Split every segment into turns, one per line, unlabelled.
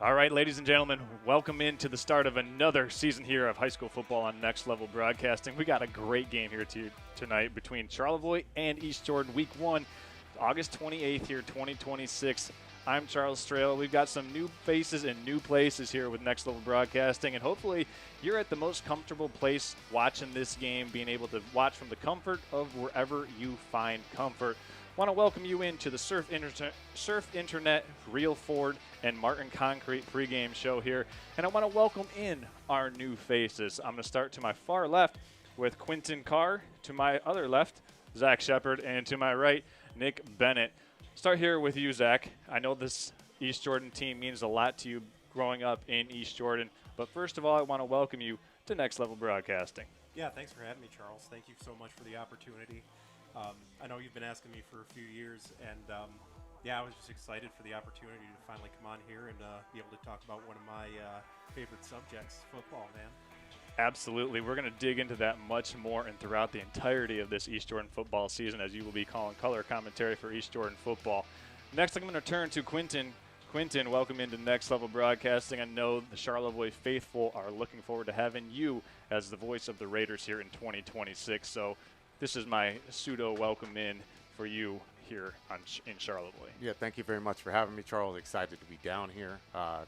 All right, ladies and gentlemen, welcome into the start of another season here of high school football on Next Level Broadcasting. We got a great game here tonight between Charlevoix and East Jordan, Week 1, August 28th here, 2026. I'm Charles Strail. We've got some new faces and new places here with Next Level Broadcasting, and hopefully you're at the most comfortable place watching this game, being able to watch from the comfort of wherever you find comfort. Want to welcome you into the Surf Internet, Real Ford, and Martin Concrete pregame show here. And I want to welcome in our new faces. I'm going to start to my far left with Quentin Carr, to my other left, Zach Shepard, and to my right, Nick Bennett. Start here with you, Zach. I know this East Jordan team means a lot to you growing up in East Jordan, but first of all, I want to welcome you to Next Level Broadcasting.
Yeah, thanks for having me, Charles. Thank you so much for the opportunity. I know you've been asking me for a few years, and I was just excited for the opportunity to finally come on here and be able to talk about one of my favorite subjects, football, man.
Absolutely. We're going to dig into that much more and throughout the entirety of this East Jordan football season, as you will be calling color commentary for East Jordan football. Next, I'm going to turn to Quentin. Quentin, welcome into Next Level Broadcasting. I know the Charlevoix faithful are looking forward to having you as the voice of the Raiders here in 2026. So this is my pseudo welcome in for you here in Charlevoix.
Yeah, thank you very much for having me, Charles. Excited to be down here,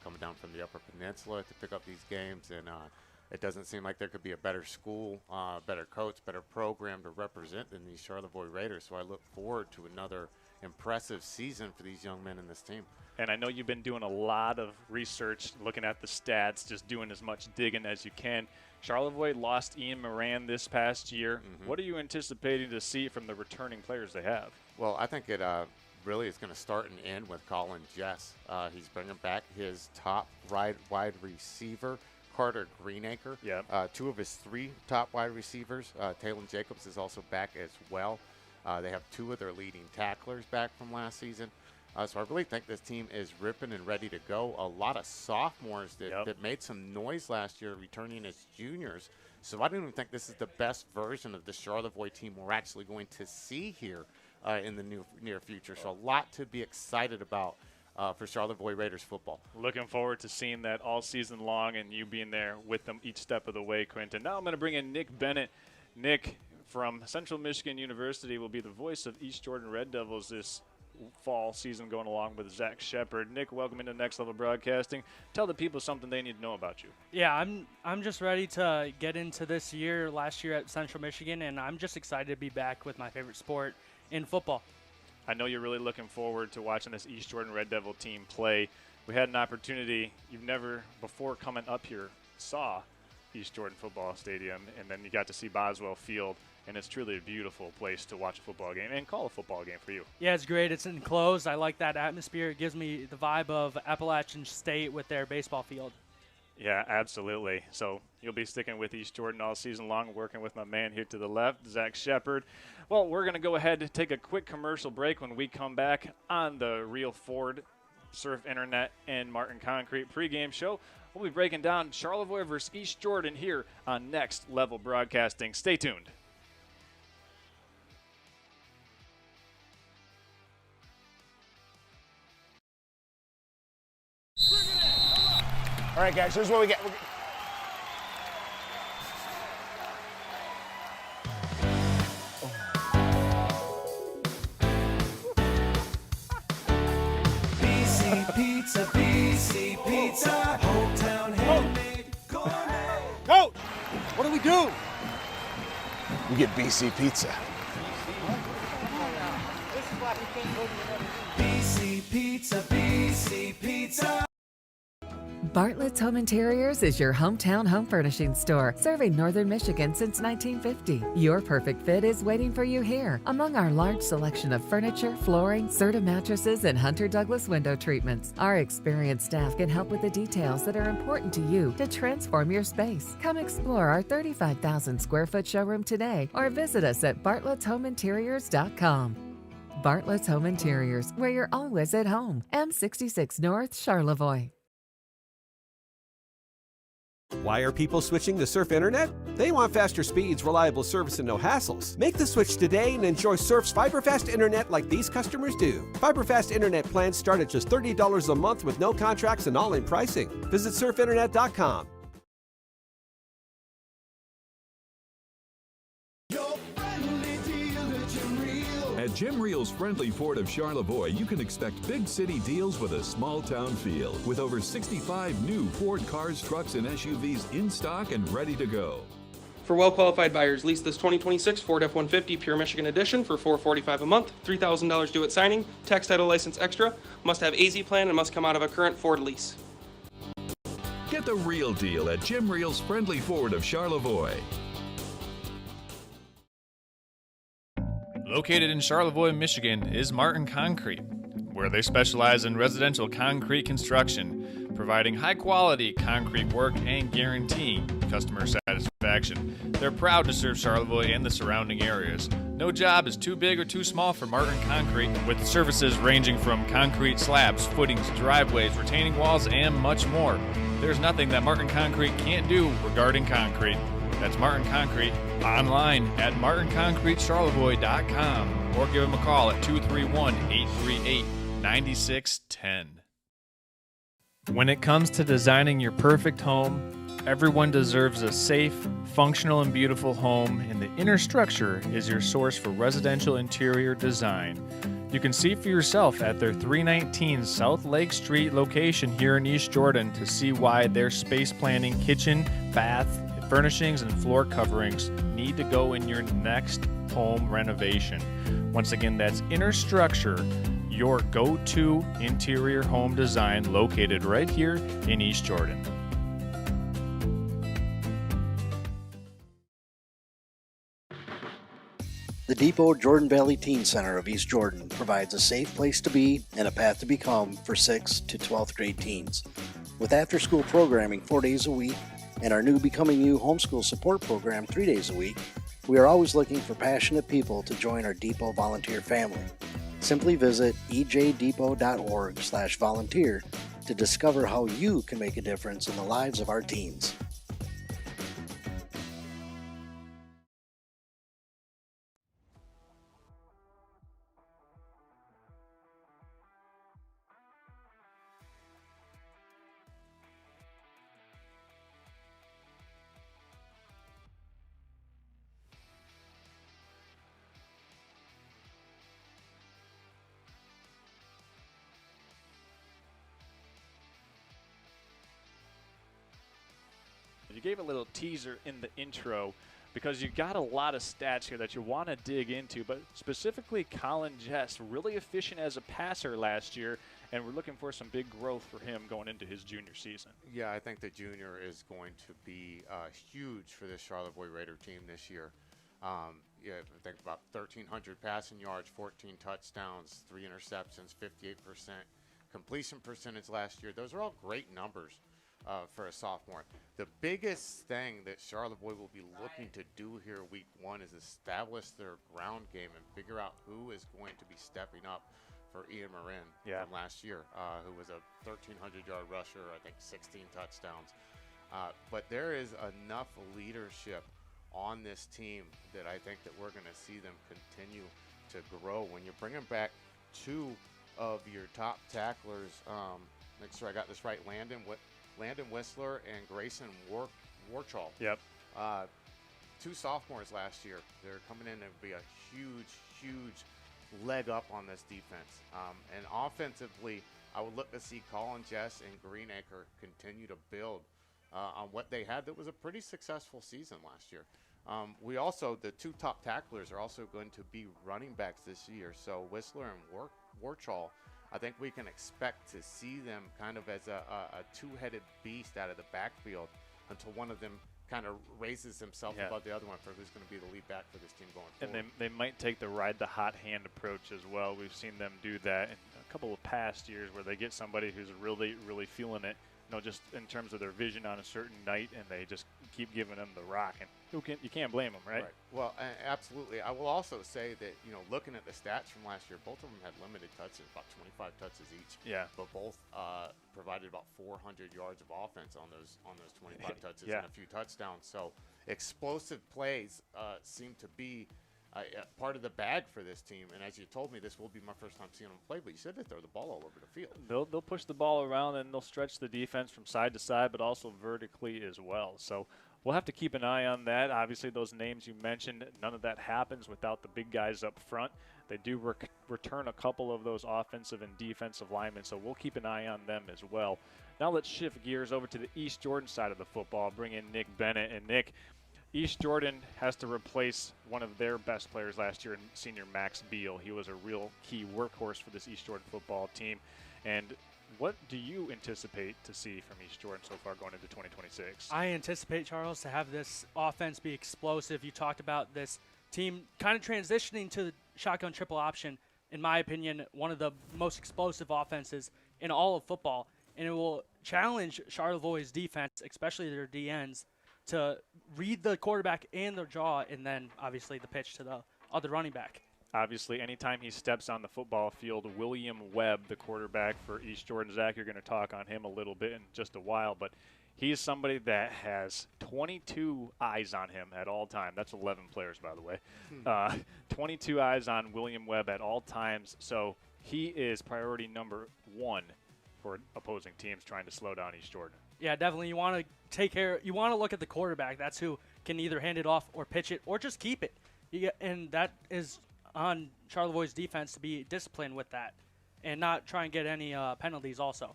coming down from the Upper Peninsula to pick up these games. And it doesn't seem like there could be a better school, better coach, better program to represent than these Charlevoix Raiders. So I look forward to another impressive season for these young men in this team.
And I know you've been doing a lot of research, looking at the stats, just doing as much digging as you can. Charlevoix lost Ian Moran this past year. Mm-hmm. What are you anticipating to see from the returning players they have?
Well, I think it really is going to start and end with Colin Jess. He's bringing back his top wide receiver, Carter Greenacre.
Yep.
Two of his three top wide receivers, Taylon Jacobs, is also back as well. They have two of their leading tacklers back from last season. So I really think this team is ripping and ready to go. A lot of sophomores that made some noise last year returning as juniors. So I don't even think this is the best version of the Charlevoix team we're actually going to see here in the near future. So a lot to be excited about for Charlevoix Raiders football.
Looking forward to seeing that all season long and you being there with them each step of the way, Quentin. Now I'm going to bring in Nick Bennett. Nick from Central Michigan University will be the voice of East Jordan Red Devils this fall season, going along with Zach Shepard. Nick, welcome into Next Level Broadcasting. Tell the people something they need to know about you.
Yeah, I'm just ready to get into this year, last year at Central Michigan, and I'm just excited to be back with my favorite sport in football.
I know you're really looking forward to watching this East Jordan Red Devil team play. We had an opportunity, you've never before coming up here saw East Jordan Football Stadium, and then you got to see Boswell Field. And it's truly a beautiful place to watch a football game and call a football game for you.
Yeah, it's great. It's enclosed. I like that atmosphere. It gives me the vibe of Appalachian State with their baseball field.
Yeah, absolutely. So you'll be sticking with East Jordan all season long, working with my man here to the left, Zach Shepard. Well, we're going to go ahead and take a quick commercial break. When we come back on the Real Ford, Surf Internet, and Martin Concrete pregame show, we'll be breaking down Charlevoix versus East Jordan here on Next Level Broadcasting. Stay tuned.
All right, guys, here's what we get.
BC Pizza, BC Pizza, hometown handmade gourmet.
Coach, what do we do? We get BC Pizza.
BC Pizza, BC Pizza.
Bartlett's Home Interiors is your hometown home furnishing store, serving northern Michigan since 1950. Your perfect fit is waiting for you here. Among our large selection of furniture, flooring, Serta mattresses, and Hunter Douglas window treatments, our experienced staff can help with the details that are important to you to transform your space. Come explore our 35,000 square foot showroom today or visit us at bartlettshomeinteriors.com. Bartlett's Home Interiors, where you're always at home. M66 North, Charlevoix.
Why are people switching to Surf Internet? They want faster speeds, reliable service, and no hassles. Make the switch today and enjoy Surf's fiber-fast internet like these customers do. Fiber-fast internet plans start at just $30 a month with no contracts and all-in pricing. Visit surfinternet.com.
At Jim Reel's Friendly Ford of Charlevoix, you can expect big city deals with a small town feel, with over 65 new Ford cars, trucks, and SUVs in stock and ready to go.
For well-qualified buyers, lease this 2026 Ford F-150 Pure Michigan Edition for $445 a month, $3,000 due at signing, tax title license extra, must have AZ plan, and must come out of a current Ford lease.
Get the real deal at Jim Reel's Friendly Ford of Charlevoix.
Located in Charlevoix, Michigan, is Martin Concrete, where they specialize in residential concrete construction, providing high-quality concrete work and guaranteeing customer satisfaction. They're proud to serve Charlevoix and the surrounding areas. No job is too big or too small for Martin Concrete, with services ranging from concrete slabs, footings, driveways, retaining walls, and much more. There's nothing that Martin Concrete can't do regarding concrete. That's Martin Concrete, online at martinconcretecharlevoix.com, or give them a call at 231-838-9610. When it comes to designing your perfect home, everyone deserves a safe, functional, and beautiful home, and the Inner Structure is your source for residential interior design. You can see for yourself at their 319 South Lake Street location here in East Jordan to see why their space planning, kitchen, bath, furnishings, and floor coverings need to go in your next home renovation. Once again, that's Inner Structure, your go-to interior home design, located right here in East Jordan.
The Depot Jordan Valley Teen Center of East Jordan provides a safe place to be and a path to become for 6th to 12th grade teens. With after-school programming 4 days a week, and our new Becoming You homeschool support program 3 days a week, we are always looking for passionate people to join our Depot volunteer family. Simply visit ejdepot.org/volunteer to discover how you can make a difference in the lives of our teens.
You gave a little teaser in the intro because you got a lot of stats here that you want to dig into, but specifically Colin Jess, really efficient as a passer last year, and we're looking for some big growth for him going into his junior season.
Yeah, I think the junior is going to be huge for this Charlevoix Raider team this year. I think about 1,300 passing yards, 14 touchdowns, 3 interceptions, 58% completion percentage last year. Those are all great numbers for a sophomore. The biggest thing that Charlevoix will be looking to do here week one is establish their ground game and figure out who is going to be stepping up for Ian Marin from last year, who was a 1,300-yard rusher, I think 16 touchdowns. But there is enough leadership on this team that I think that we're going to see them continue to grow. When you're bringing back 2 of your top tacklers, make sure I got this right, Landon Whistler and Grayson Warchall.
Yep.
2 sophomores last year. They're coming in to be a huge leg up on this defense. And offensively, I would look to see Colin Jess and Greenacre continue to build on what they had. That was a pretty successful season last year. We also, the 2 top tacklers are also going to be running backs this year. So Whistler and Warchall, I think we can expect to see them kind of as a two-headed beast out of the backfield until one of them kind of raises himself above the other one for who's going to be the lead back for this team going forward.
And they might take the ride the hot hand approach as well. We've seen them do that in a couple of past years where they get somebody who's really feeling it. just in terms of their vision on a certain night, and they just keep giving them the rock. And you can't blame them, right?
Well, absolutely. I will also say that, looking at the stats from last year, both of them had limited touches, about 25 touches each.
Yeah.
But both provided about 400 yards of offense on those 25 touches
Yeah.
and a few touchdowns. So explosive plays seem to be part of the bag for this team. And as you told me, this will be my first time seeing them play, but you said they throw the ball all over the field.
They'll push the ball around, and they'll stretch the defense from side to side, but also vertically as well. So we'll have to keep an eye on that. Obviously, those names you mentioned, none of that happens without the big guys up front. They do return a couple of those offensive and defensive linemen, so we'll keep an eye on them as well. Now let's shift gears over to the East Jordan side of the football, bring in Nick Bennett. And Nick, East Jordan has to replace one of their best players last year in senior Max Beal. He was a real key workhorse for this East Jordan football team. And what do you anticipate to see from East Jordan so far going into 2026?
I anticipate, Charles, to have this offense be explosive. You talked about this team kind of transitioning to the shotgun triple option. In my opinion, one of the most explosive offenses in all of football. And it will challenge Charlevoix's defense, especially their DNs, to read the quarterback and the draw, and then obviously the pitch to the other running back.
Obviously, anytime he steps on the football field, William Webb, the quarterback for East Jordan, Zach, you're going to talk on him a little bit in just a while, but he's somebody that has 22 eyes on him at all times. That's 11 players, by the way. 22 eyes on William Webb at all times, so he is priority number one for opposing teams trying to slow down East Jordan.
Yeah, definitely. You want to take care. You want to look at the quarterback. That's who can either hand it off or pitch it or just keep it. And that is on Charlevoix's defense to be disciplined with that and not try and get any penalties also.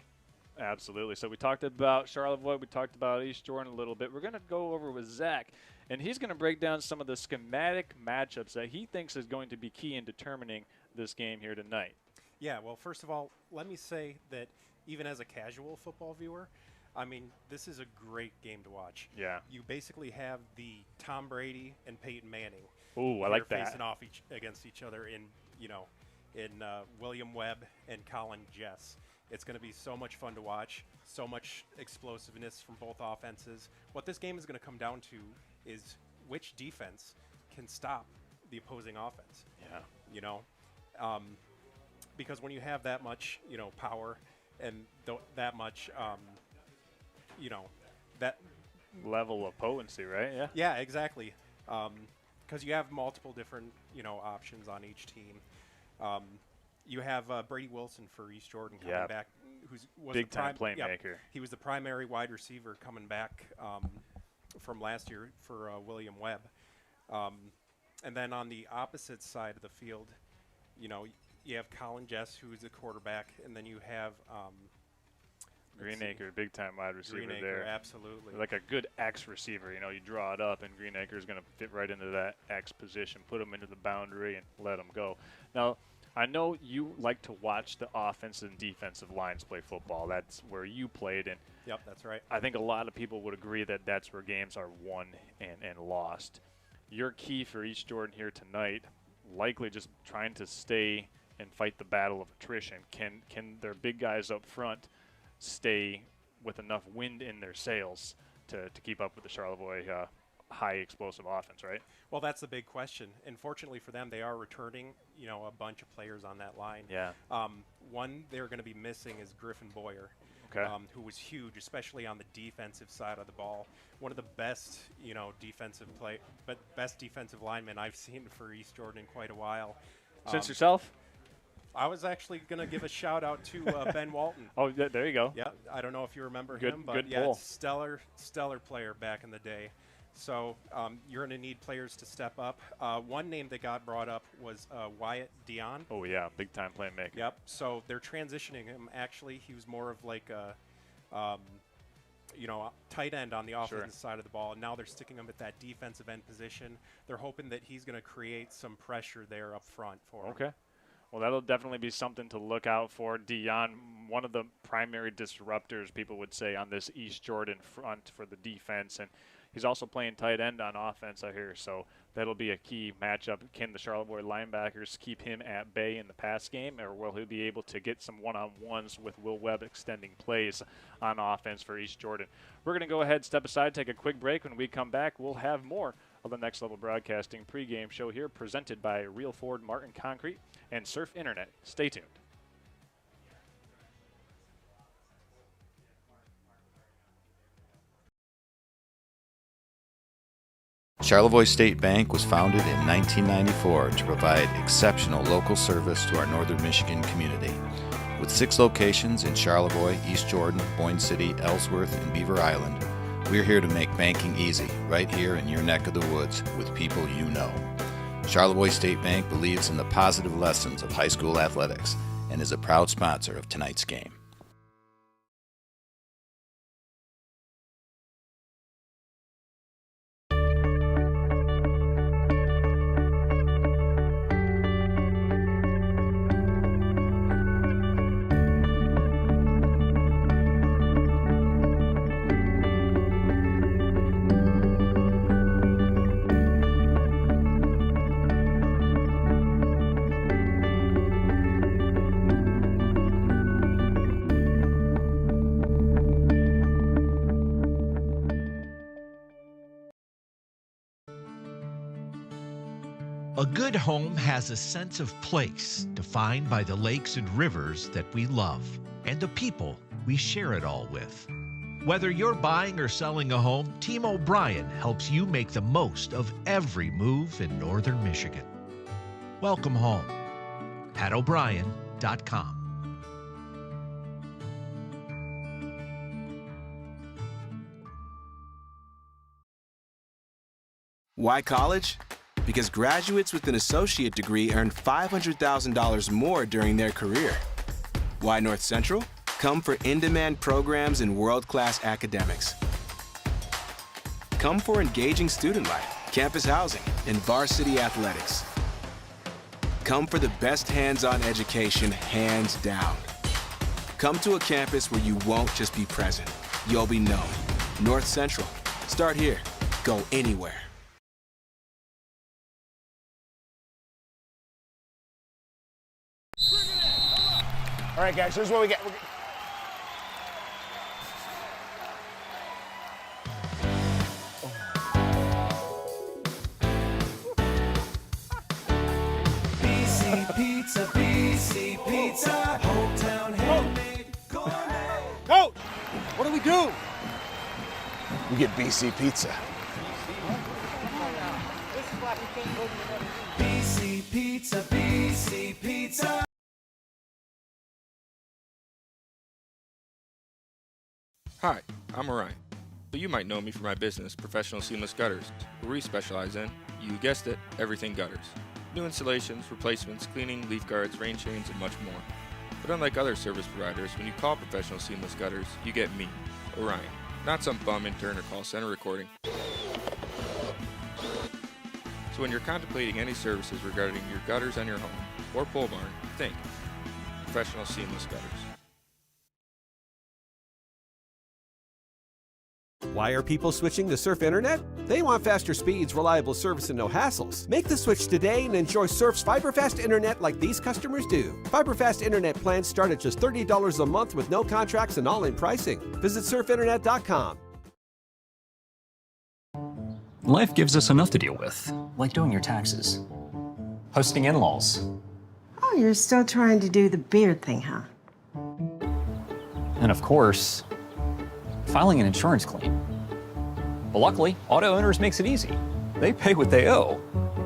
Absolutely. So we talked about Charlevoix. We talked about East Jordan a little bit. We're going to go over with Zach, and he's going to break down some of the schematic matchups that he thinks is going to be key in determining this game here tonight.
Yeah, well, first of all, let me say that even as a casual football viewer, I mean, this is a great game to watch.
Yeah.
You basically have the Tom Brady and Peyton Manning.
Ooh, I like that.
Facing off against each other in William Webb and Colin Jess. It's going to be so much fun to watch, so much explosiveness from both offenses. What this game is going to come down to is which defense can stop the opposing offense.
Yeah.
Because when you have that much, power and that much, that
level of potency, right? Yeah.
Yeah, exactly. Because you have multiple different, options on each team. You have Brady Wilson for East Jordan coming back, who's was
big time playmaker.
Yeah, he was the primary wide receiver coming back from last year for William Webb. And then on the opposite side of the field, you have Colin Jess, who's the quarterback, and then you have
Greenacre, big time wide receiver
Greenacre,
there.
absolutely.
Like a good X receiver. You draw it up, and Greenacre is going to fit right into that X position, put him into the boundary, and let him go. Now, I know you like to watch the offensive and defensive lines play football. That's where you played. And
yep, that's right.
I think a lot of people would agree that that's where games are won and lost. Your key for East Jordan here tonight, likely just trying to stay and fight the battle of attrition. Can their big guys up front stay with enough wind in their sails to keep up with the Charlevoix high explosive offense, right?
Well, that's the big question. And fortunately for them, they are returning, a bunch of players on that line.
Yeah.
One they're going to be missing is Griffin Boyer, who was huge, especially on the defensive side of the ball. One of the best, best defensive linemen I've seen for East Jordan in quite a while.
Since yourself?
I was actually going to give a shout out to Ben Walton.
Oh, there you go.
Yeah, I don't know if you remember
Good-
him, but
good
yeah,
pull.
stellar player back in the day. So you're going to need players to step up. One name that got brought up was Wyatt Dion.
Oh, yeah, big-time playmaker.
Yep. So they're transitioning him. Actually, he was more of like a, tight end on the offensive side of the ball. And now they're sticking him at that defensive end position. They're hoping that he's going to create some pressure there up front for him.
Okay. Well, that'll definitely be something to look out for. Dion, one of the primary disruptors, people would say, on this East Jordan front for the defense. And he's also playing tight end on offense, I hear. So That'll be a key matchup. Can the Charlevoix linebackers keep him at bay in the pass game, or will he be able to get some one-on-ones with Will Webb extending plays on offense for East Jordan? We're going to go ahead, step aside, take a quick break. When we come back, we'll have more of the Next Level Broadcasting pregame show here, presented by Real Ford Martin Concrete and Surf Internet. Stay tuned.
Charlevoix State Bank was founded in 1994 to provide exceptional local service to our northern Michigan community. With 6 locations in Charlevoix, East Jordan, Boyne City, Ellsworth, and Beaver Island, we're here to make banking easy right here in your neck of the woods with people you know. Charlevoix State Bank believes in the positive lessons of high school athletics and is a proud sponsor of tonight's game.
A good home has a sense of place defined by the lakes and rivers that we love and the people we share it all with. Whether you're buying or selling a home, Team O'Brien helps you make the most of every move in northern Michigan. Welcome home. PatO'Brien.com.
Why college? Because graduates with an associate degree earn $500,000 more during their career. Why North Central? Come for in-demand programs and world-class academics. Come for engaging student life, campus housing, and varsity athletics. Come for the best hands-on education, hands down. Come to a campus where you won't just be present, you'll be known. North Central. Start here. Go anywhere. All right, guys, here's what we get.
BC Pizza, BC Pizza, hometown handmade gourmet.
Coach, what do we do? We get BC Pizza.
BC Pizza, BC Pizza.
Hi, I'm Orion, but you might know me for my business, Professional Seamless Gutters, where we specialize in, you guessed it, everything gutters. New installations, replacements, cleaning, leaf guards, rain chains, and much more. But unlike other service providers, when you call Professional Seamless Gutters, you get me, Orion, not some bum intern or call center recording. So when you're contemplating any services regarding your gutters on your home or pole barn, think Professional Seamless Gutters.
Why are people switching to Surf Internet? They want faster speeds, reliable service, and no hassles. Make the switch today and enjoy Surf's fiber-fast internet like these customers do. Fiber-fast internet plans start at just $30 a month with no contracts and all-in pricing. Visit surfinternet.com.
Life gives us enough to deal with, like doing your taxes, hosting in-laws.
Oh, you're still trying to do the beard thing, huh?
And of course, filing an insurance claim. But luckily, Auto Owners makes it easy. They pay what they owe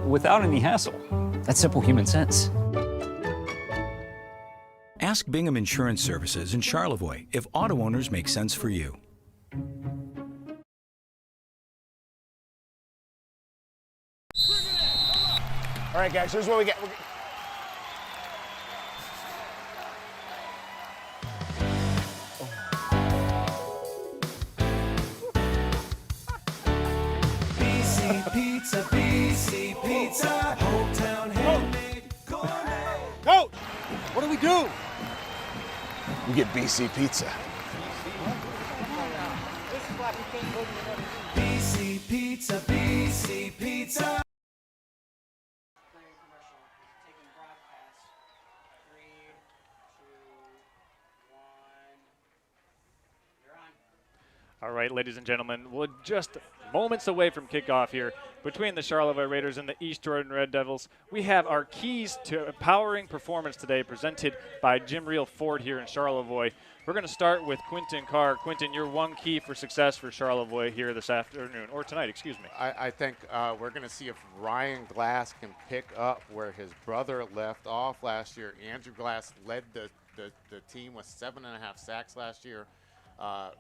without any hassle. That's simple human sense.
Ask Bingham Insurance Services in Charlevoix if Auto Owners make sense for you.
All right, guys, here's what we get.
BC Pizza, BC Pizza, hometown handmade gourmet.
Coach, what do we do? We get BC Pizza.
BC Pizza, BC Pizza.
All right, ladies and gentlemen, we're just moments away from kickoff here between the Charlevoix Raiders and the East Jordan Red Devils. We have our keys to empowering performance today presented by Jim Reel Ford here in Charlevoix. We're going to start with Quentin Carr. Quentin, your one key for success for Charlevoix here this afternoon, or tonight, excuse me.
I think we're going to see if Ryan Glass can pick up where his brother left off last year. Andrew Glass led the team with 7.5 sacks last year.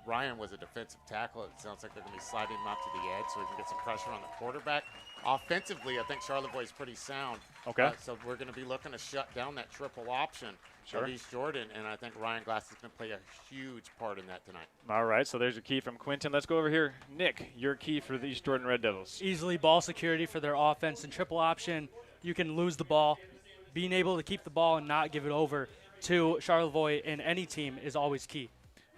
Ryan was a defensive tackle. It sounds like they're going to be sliding him out to the edge so he can get some pressure on the quarterback. Offensively, I think Charlevoix is pretty sound.
Okay.
So we're going to be looking to shut down that triple option
Sure.
of East Jordan, and I think Ryan Glass is going to play a huge part in that tonight.
All right, so there's your key from Quentin. Let's go over here. Nick, your key for the East Jordan Red Devils.
Easily ball security for their offense. In triple option, you can lose the ball. Being able to keep the ball and not give it over to Charlevoix in any team is always key.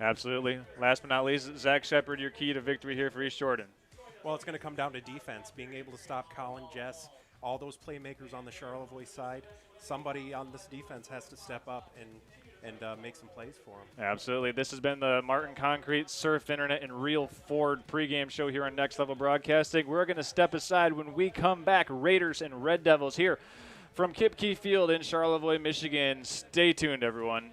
Absolutely. Last but not least, Zach Shepard, your key to victory here for East Jordan.
Well, it's going to come down to defense, being able to stop Colin, Jess, all those playmakers on the Charlevoix side. Somebody on this defense has to step up and make some plays for them.
Absolutely. This has been the Martin Concrete, Surf Internet, and Reel Ford pregame show here on Next Level Broadcasting. We're going to step aside when we come back. Raiders and Red Devils here from Kipke Field in Charlevoix, Michigan. Stay tuned, everyone.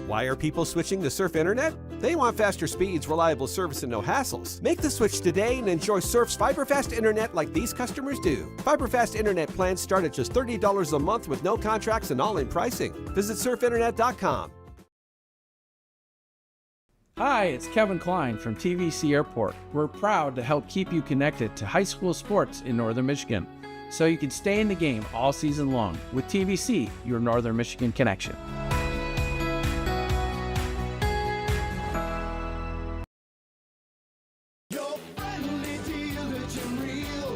Why are people switching to Surf Internet? They want faster speeds, reliable service, and no hassles. Make the switch today and enjoy Surf's fiber-fast internet like these customers do. Fiber-fast internet plans start at just $30 a month with no contracts and all-in pricing. Visit surfinternet.com.
Hi, it's Kevin Klein from TVC Airport. We're proud to help keep you connected to high school sports in Northern Michigan, so you can stay in the game all season long with TVC, your Northern Michigan connection.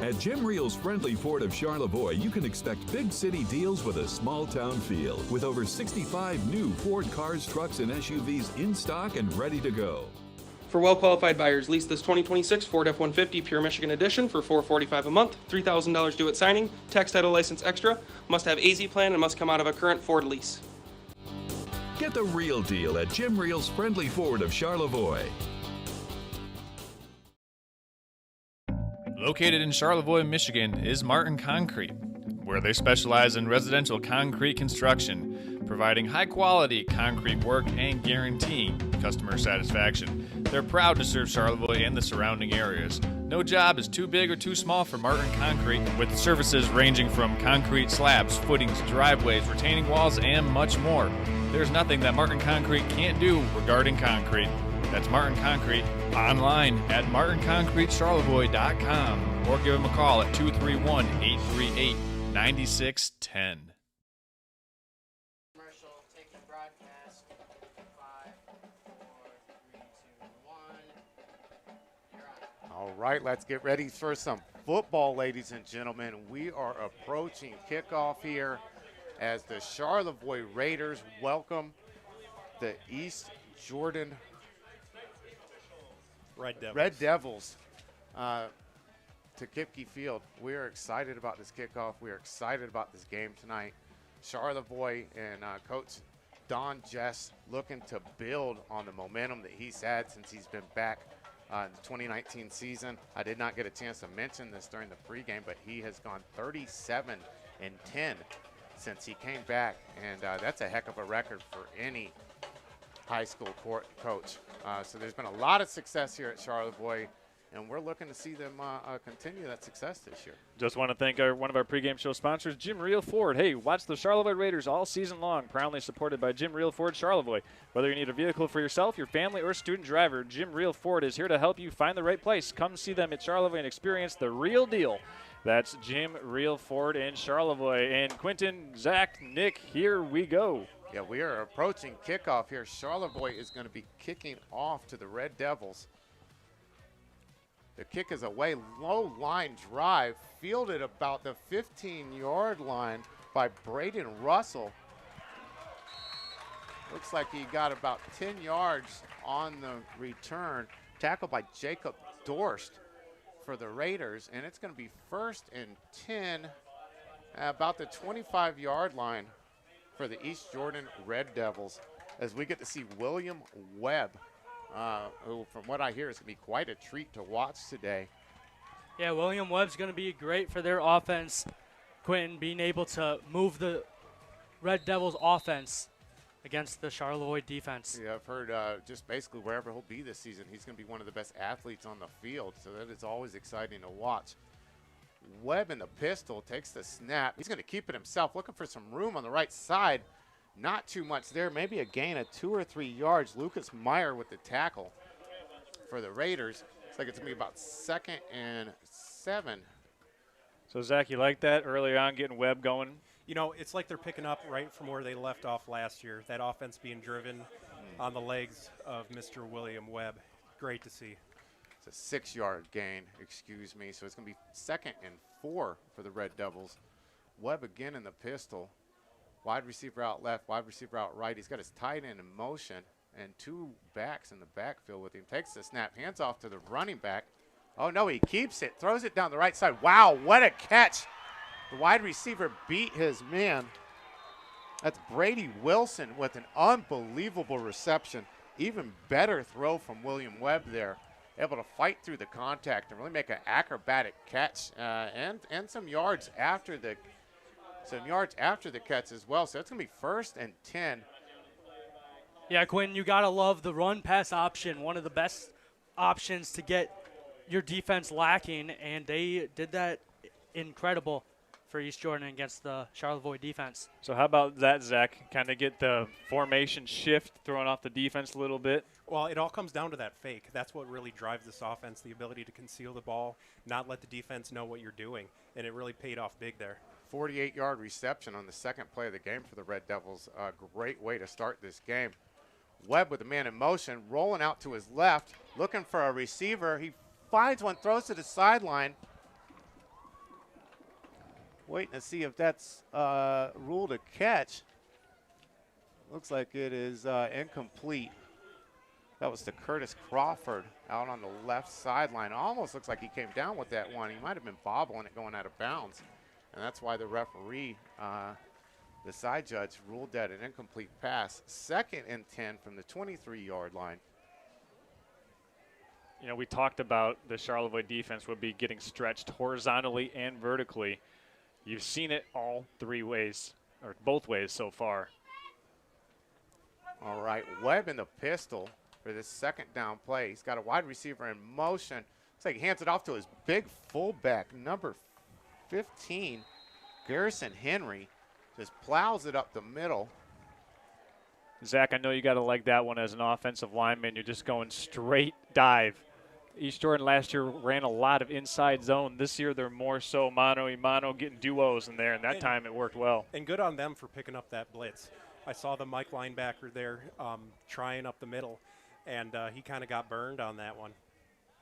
At Jim Reel's Friendly Ford of Charlevoix, you can expect big city deals with a small town feel, with over 65 new Ford cars, trucks, and SUVs in stock and ready to go.
For well-qualified buyers, lease this 2026 Ford F-150 Pure Michigan Edition for $445 a month, $3,000 due at signing, tax title license extra, must have AZ plan and must come out of a current Ford lease.
Get the real deal at Jim Reel's Friendly Ford of Charlevoix.
Located in Charlevoix, Michigan, is Martin Concrete, where they specialize in residential concrete construction, providing high-quality concrete work and guaranteeing customer satisfaction. They're proud to serve Charlevoix and the surrounding areas. No job is too big or too small for Martin Concrete, with services ranging from concrete slabs, footings, driveways, retaining walls, and much more. There's nothing that Martin Concrete can't do regarding concrete. That's Martin Concrete, online at martinconcretecharlevoix.com, or give them a call at 231-838-9610.
All right, let's get ready for some football, ladies and gentlemen. We are approaching kickoff here as the Charlevoix Raiders welcome the East Jordan Red Devils to Kipke Field. We are excited about this kickoff. We are excited about this game tonight. Charlevoix and Coach Don Jess looking to build on the momentum that he's had since he's been back in the 2019 season. I did not get a chance to mention this during the pregame, but he has gone 37-10 since he came back, and that's a heck of a record for any high school coach. So there's been a lot of success here at Charlevoix, and we're looking to see them continue that success this year.
Just want to thank one of our pregame show sponsors, Jim Reel Ford. Hey, watch the Charlevoix Raiders all season long, proudly supported by Jim Reel Ford Charlevoix. Whether you need a vehicle for yourself, your family, or student driver, Jim Reel Ford is here to help you find the right place. Come see them at Charlevoix and experience the real deal. That's Jim Reel Ford in Charlevoix. And Quentin, Zach, Nick, here we go.
Yeah, we are approaching kickoff here. Charlevoix is going to be kicking off to the Red Devils. The kick is away, low line drive, fielded about the 15-yard line by Braden Russell. Looks like he got about 10 yards on the return. Tackled by Jacob Dorst. for the Raiders, and it's going to be 1st and 10 about the 25-yard line for the East Jordan Red Devils, as we get to see William Webb, who, from what I hear, is going to be quite a treat to watch today.
Yeah, William Webb's going to be great for their offense, Quentin, being able to move the Red Devils' offense against the Charlevoix defense.
Yeah, I've heard just basically wherever he'll be this season, he's going to be one of the best athletes on the field, so that is always exciting to watch. Webb in the pistol takes the snap. He's going to keep it himself, looking for some room on the right side. Not too much there, maybe a gain of 2 or 3 yards. Lucas Meyer with the tackle for the Raiders. Looks like it's going to be about 2nd and 7.
So, Zach, you like that early on, getting Webb going?
You know, it's like they're picking up right from where they left off last year. That offense being driven on the legs of Mr. William Webb. Great to see.
It's a 6-yard gain, excuse me. So it's going to be 2nd and 4 for the Red Devils. Webb again in the pistol. Wide receiver out left, wide receiver out right. He's got his tight end in motion and 2 backs in the backfield with him. Takes the snap, hands off to the running back. Oh, no, he keeps it, throws it down the right side. Wow, what a catch. The wide receiver beat his man. That's Brady Wilson with an unbelievable reception. Even better throw from William Webb there. Able to fight through the contact and really make an acrobatic catch and some yards after the catch as well. So it's going to be 1st and 10.
Yeah, Quinn, you got to love the run-pass option, one of the best options to get your defense lacking, and they did that incredible for East Jordan against the Charlevoix defense.
So how about that, Zach? Kind of get the formation shift, throwing off the defense a little bit?
Well, it all comes down to that fake. That's what really drives this offense, the ability to conceal the ball, not let the defense know what you're doing, and it really paid off big there.
48-yard reception on the 2nd play of the game for the Red Devils. A great way to start this game. Webb with a man in motion, rolling out to his left, looking for a receiver. He finds one, throws to the sideline. Waiting to see if that's ruled a catch. Looks like it is incomplete. That was to Curtis Crawford out on the left sideline. Almost looks like he came down with that one. He might have been bobbling it going out of bounds. And that's why the referee, the side judge, ruled that an incomplete pass. 2nd and 10 from the 23-yard line.
You know, we talked about the Charlevoix defense would be getting stretched horizontally and vertically. You've seen it all 3 ways, or both ways so far.
All right, Webb in the pistol for this 2nd down play. He's got a wide receiver in motion. Looks like he hands it off to his big fullback, number 15, Garrison Henry. Just plows it up the middle.
Zach, I know you got to like that one as an offensive lineman. You're just going straight dive. East Jordan last year ran a lot of inside zone. This year they're more so mano-a-mano, getting duos in there, and that time it worked well.
And good on them for picking up that blitz. I saw the Mike linebacker there trying up the middle, and he kind of got burned on that one.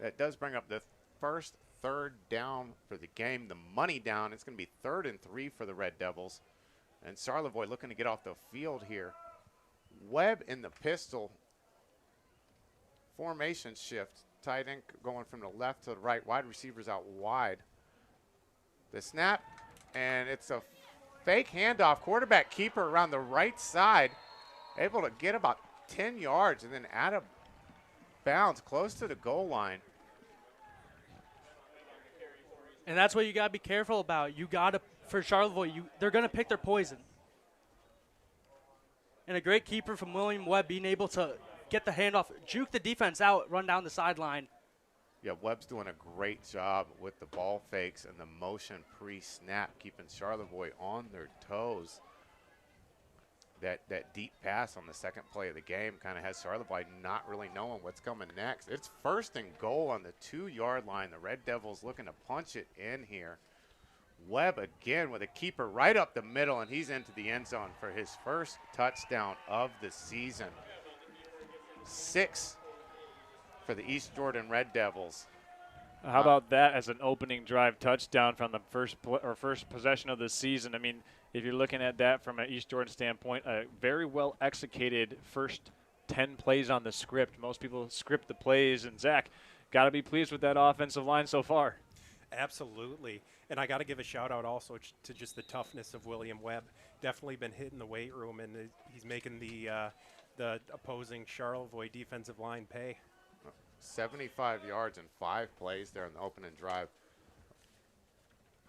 That does bring up the first 3rd down for the game, the money down. It's going to be 3rd and 3 for the Red Devils. And Charlevoix looking to get off the field here. Webb in the pistol. Formation shift. Tight end going from the left to the right. Wide receivers out wide. The snap, and it's a fake handoff. Quarterback keeper around the right side. Able to get about 10 yards and then out of bounds close to the goal line.
And that's what you got to be careful about. You got to, for Charlevoix, they're going to pick their poison. And a great keeper from William Webb being able to get the handoff, juke the defense out, run down the sideline.
Yeah, Webb's doing a great job with the ball fakes and the motion pre-snap, keeping Charlevoix on their toes. That deep pass on the 2nd play of the game kind of has Charlevoix not really knowing what's coming next. It's 1st and goal on the 2-yard line. The Red Devils looking to punch it in here. Webb again with a keeper right up the middle, and he's into the end zone for his first touchdown of the season. 6 for the East Jordan Red Devils.
How about that as an opening drive touchdown from the first possession of the season? I mean, if you're looking at that from an East Jordan standpoint, a very well executed first 10 plays on the script. Most people script the plays, and Zach, got to be pleased with that offensive line so far.
Absolutely. And I got to give a shout out also to just the toughness of William Webb. Definitely been hitting the weight room, and he's making the opposing Charlevoix defensive line pay.
75 yards and 5 plays there in the opening drive.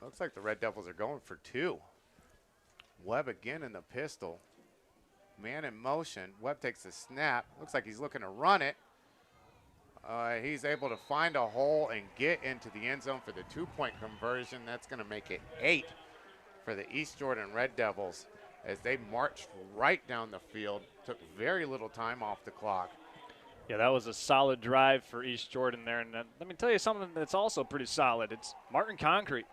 Looks like the Red Devils are going for 2. Webb again in the pistol. Man in motion. Webb takes the snap. Looks like he's looking to run it. He's able to find a hole and get into the end zone for the 2-point conversion. That's going to make it 8 for the East Jordan Red Devils as they marched right down the field. Took very little time off the clock.
Yeah, that was a solid drive for East Jordan there. And let me tell you something that's also pretty solid. It's Martin Concrete.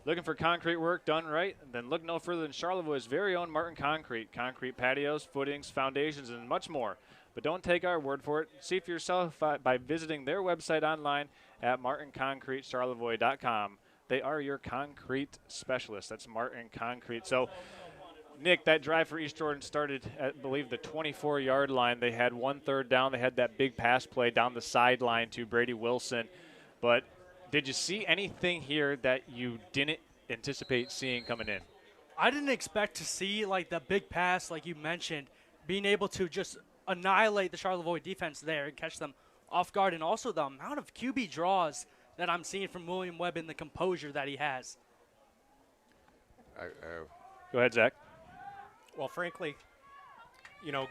Looking for concrete work done right? Then look no further than Charlevoix's very own Martin Concrete. Concrete patios, footings, foundations, and much more. But don't take our word for it. See for yourself by visiting their website online at martinconcretecharlevoix.com. They are your concrete specialists. That's Martin Concrete. So, Nick, that drive for East Jordan started at, I believe, the 24-yard line. They had 1 third down. They had that big pass play down the sideline to Brady Wilson. But did you see anything here that you didn't anticipate seeing coming in?
I didn't expect to see, like, the big pass, like you mentioned, being able to just annihilate the Charlevoix defense there and catch them off guard, and also the amount of QB draws that I'm seeing from William Webb and the composure that he has.
Go ahead, Zach.
Well, frankly,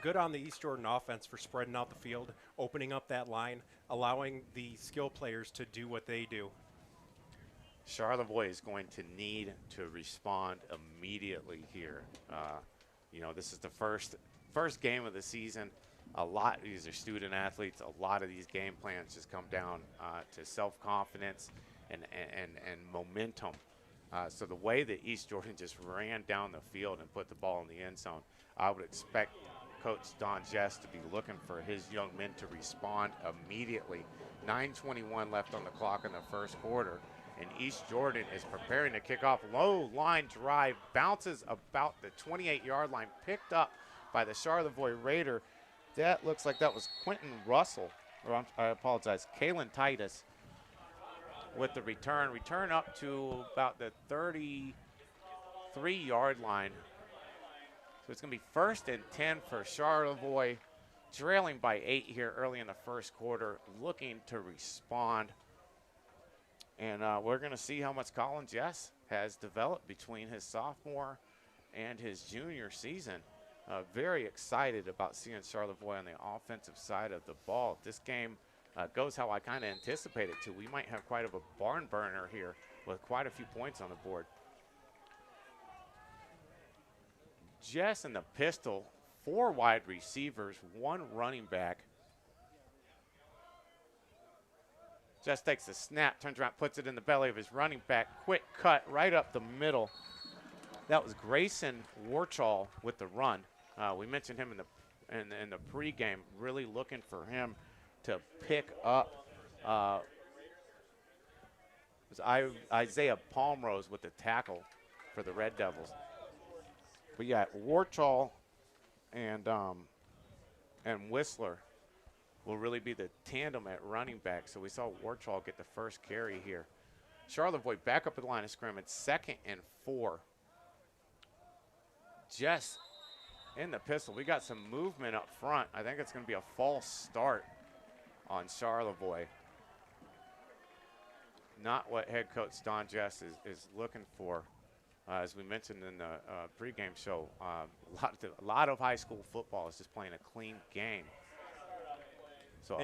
good on the East Jordan offense for spreading out the field, opening up that line, allowing the skill players to do what they do.
Charlevoix is going to need to respond immediately here. This is the first game of the season. These are student athletes. A lot of these game plans just come down to self-confidence and momentum. So the way that East Jordan just ran down the field and put the ball in the end zone, I would expect Coach Don Jess to be looking for his young men to respond immediately. 9:21 left on the clock in the first quarter, and East Jordan is preparing to kick off. Low line drive, bounces about the 28-yard line, picked up by the Charlevoix Raider. That looks like that was Quentin Russell, or I apologize, Kalen Titus with the return. Return up to about the 33-yard line. So it's going to be 1st and 10 for Charlevoix, trailing by 8 here early in the first quarter, looking to respond. And we're going to see how much Colin Jess has developed between his sophomore and his junior season. Very excited about seeing Charlevoix on the offensive side of the ball. If this game goes how I kind of anticipate it to, we might have quite of a barn burner here with quite a few points on the board. Jess in the pistol, 4 wide receivers, 1 running back. Jess takes the snap, turns around, puts it in the belly of his running back. Quick cut right up the middle. That was Grayson Warchall with the run. We mentioned him in the pregame, really looking for him to pick up. It was Isaiah Palmrose with the tackle for the Red Devils. But yeah, Warchall and Whistler will really be the tandem at running back. So we saw Warchall get the first carry here. Charlevoix back up at the line of scrimmage, 2nd and 4. Jess in the pistol. We got some movement up front. I think it's going to be a false start on Charlevoix. Not what head coach Don Jess is looking for. As we mentioned in the pregame show, a lot of high school football is just playing a clean game. So,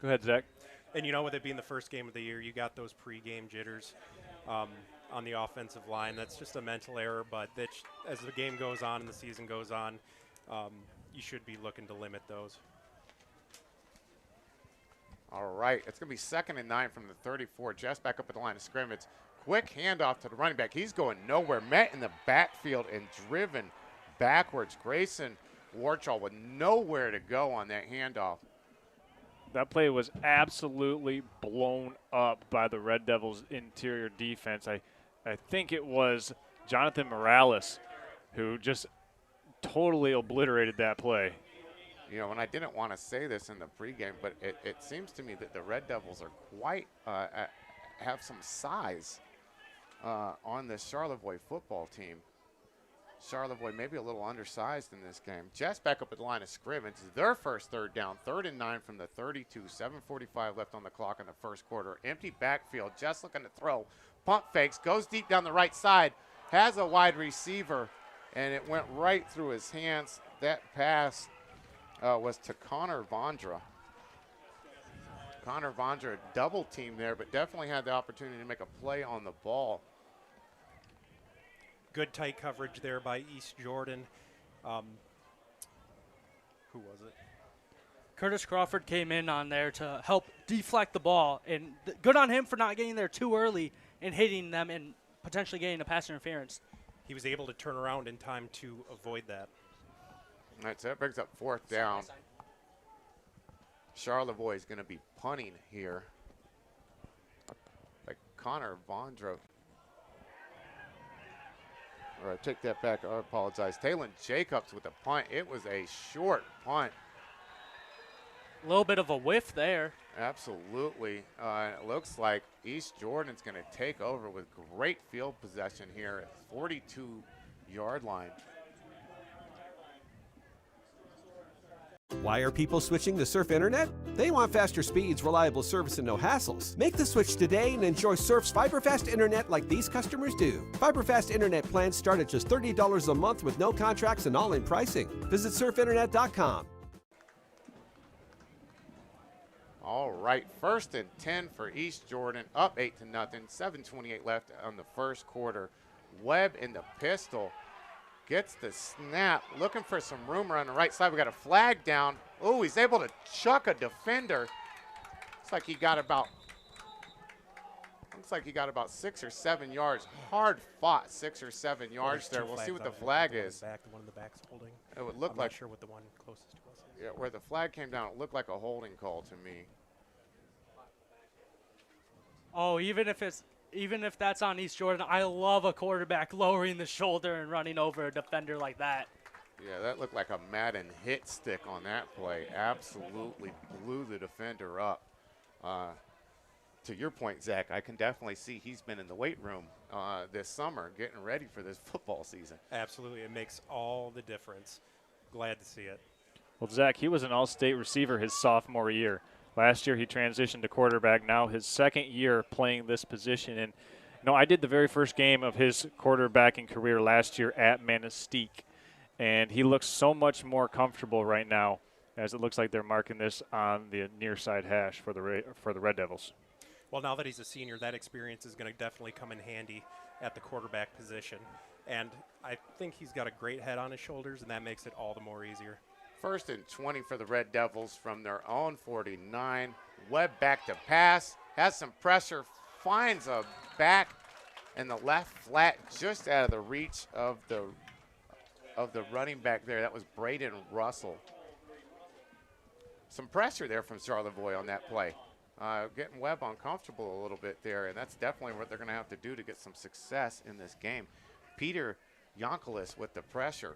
go ahead, Zach.
And with it being the first game of the year, you got those pregame jitters on the offensive line. That's just a mental error, but as the game goes on and the season goes on, you should be looking to limit those.
All right, it's going to be 2nd and 9 from the 34. Jess back up at the line of scrimmage. Quick handoff to the running back. He's going nowhere. Met in the backfield and driven backwards. Grayson Warchall with nowhere to go on that handoff.
That play was absolutely blown up by the Red Devils' interior defense. I think it was Jonathan Morales who just totally obliterated that play.
You know, and I didn't want to say this in the pregame, but it seems to me that the Red Devils are quite have some size on this Charlevoix football team. Charlevoix maybe a little undersized in this game. Jess back up at the line of scrimmage. It's their first third down, 3rd and 9 from the 32. 7:45 left on the clock in the first quarter. Empty backfield. Jess looking to throw. Pump fakes. Goes deep down the right side. Has a wide receiver, and it went right through his hands. That pass was to Connor Vondra. Connor Vondra double team there, but definitely had the opportunity to make a play on the ball.
Good tight coverage there by East Jordan. Who was it?
Curtis Crawford came in on there to help deflect the ball, and good on him for not getting there too early and hitting them and potentially getting a pass interference.
He was able to turn around in time to avoid that.
All right, so that brings up 4th down. Charlevoix is going to be punting here. Like Connor Vondra. All right, take that back. I apologize. Talon Jacobs with the punt. It was a short punt.
A little bit of a whiff there.
Absolutely. It looks like East Jordan's going to take over with great field possession here at 42-yard line.
Why are people switching to Surf Internet? They want faster speeds, reliable service, and no hassles. Make the switch today and enjoy Surf's fiber-fast internet like these customers do. Fiber-fast internet plans start at just $30 a month with no contracts and all-in pricing. Visit surfinternet.com.
All right, 1st and 10 for East Jordan, up 8-0. 7:28 left on the first quarter. Webb in the pistol. Gets the snap, looking for some room around the right side. We got a flag down. Oh, he's able to chuck a defender. Looks like he got about 6 or 7 yards. Hard fought 6 or 7 yards there. We'll see what the flag is.
The one in the back's holding.
It would look
I'm
like
not sure what the one closest was.
Yeah, where the flag came down, it looked like a holding call to me.
Oh, even if that's on East Jordan, I love a quarterback lowering the shoulder and running over a defender like that.
Yeah, that looked like a Madden hit stick on that play. Absolutely blew the defender up. To your point, Zach, I can definitely see he's been in the weight room this summer getting ready for this football season.
Absolutely. It makes all the difference. Glad to see it.
Well, Zach, he was an all-state receiver his sophomore year. Last year he transitioned to quarterback, now his second year playing this position. And, I did the very first game of his quarterbacking career last year at Manistee, and he looks so much more comfortable right now, as it looks like they're marking this on the near side hash for the Red Devils.
Well, now that he's a senior, that experience is going to definitely come in handy at the quarterback position. And I think he's got a great head on his shoulders, and that makes it all the more easier.
1st and 20 for the Red Devils from their own 49. Webb back to pass, has some pressure, finds a back in the left flat just out of the reach of the running back there. That was Braden Russell. Some pressure there from Charlevoix on that play. Getting Webb uncomfortable a little bit there, and that's definitely what they're going to have to do to get some success in this game. Peter Yonkelis with the pressure.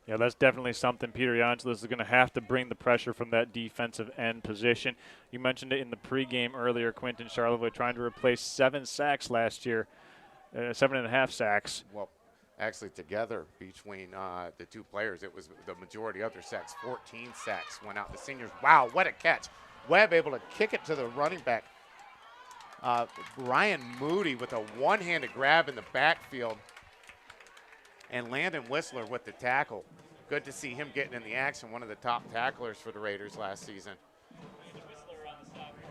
Yeah, that's definitely something Peter Yonkelis is going to have to bring the pressure from that defensive end position. You mentioned it in the pregame earlier, Quinton. Charlevoix trying to replace 7 sacks last year, 7.5 sacks.
Well, actually together between the two players, it was the majority of their sacks. 14 sacks went out. The seniors, wow, what a catch. Webb able to kick it to the running back. Ryan Moody with a one-handed grab in the backfield. And Landon Whistler with the tackle. Good to see him getting in the action, one of the top tacklers for the Raiders last season.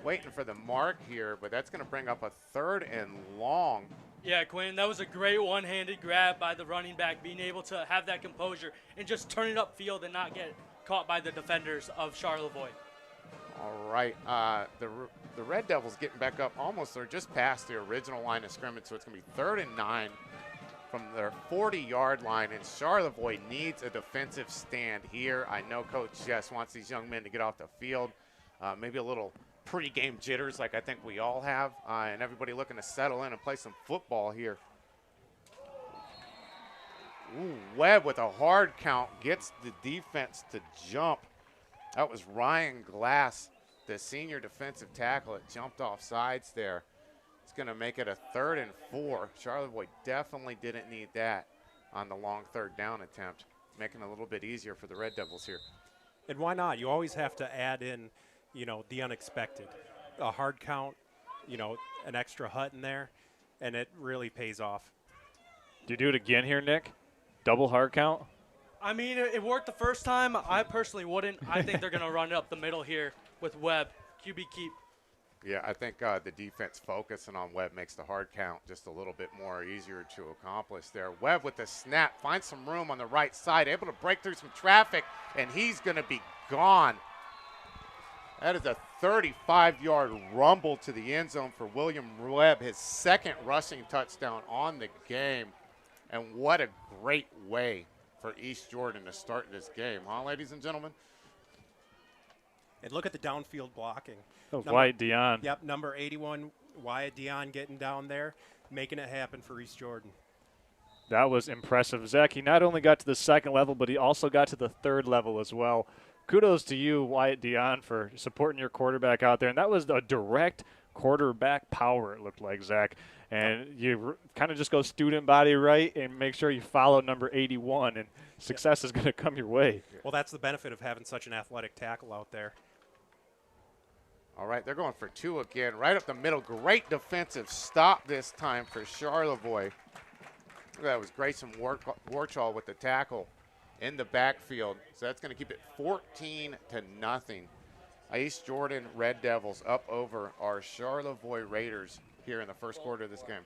Waiting for the mark here, but that's going to bring up a 3rd and long.
Yeah, Quinn, that was a great one-handed grab by the running back, being able to have that composure and just turn it upfield and not get caught by the defenders of Charlevoix.
All right, the Red Devils getting back up almost, they're just past the original line of scrimmage, so it's going to be 3rd and 9 from their 40-yard line, and Charlevoix needs a defensive stand here. I know Coach Jess wants these young men to get off the field, maybe a little pregame jitters like I think we all have, and everybody looking to settle in and play some football here. Ooh, Webb with a hard count gets the defense to jump. That was Ryan Glass, the senior defensive tackle that jumped off sides there. It's going to make it a 3rd and 4. Charlevoix definitely didn't need that on the long 3rd down attempt, making it a little bit easier for the Red Devils here.
And why not? You always have to add in, the unexpected. A hard count, an extra hut in there, and it really pays off.
Do you do it again here, Nick? Double hard count?
I mean, it worked the first time. I personally wouldn't. I think they're going to run it up the middle here with Webb. QB keep.
Yeah, I think the defense focusing on Webb makes the hard count just a little bit more easier to accomplish there. Webb with the snap, finds some room on the right side, able to break through some traffic, and he's going to be gone. That is a 35-yard rumble to the end zone for William Webb, his 2nd rushing touchdown on the game. And what a great way for East Jordan to start this game, huh, ladies and gentlemen?
And look at the downfield blocking.
Oh, Wyatt Dion.
Yep, number 81, Wyatt Dion getting down there, making it happen for East Jordan.
That was impressive. Zach, he not only got to the 2nd level, but he also got to the 3rd level as well. Kudos to you, Wyatt Dion, for supporting your quarterback out there. And that was a direct quarterback power, it looked like, Zach. And you kind of just go student body right and make sure you follow number 81, and success is going to come your way.
Well, that's the benefit of having such an athletic tackle out there.
All right, they're going for 2 again, right up the middle. Great defensive stop this time for Charlevoix. That was Grayson Warchall with the tackle in the backfield. So that's going to keep it 14-0. East Jordan Red Devils up over our Charlevoix Raiders here in the first quarter of this game.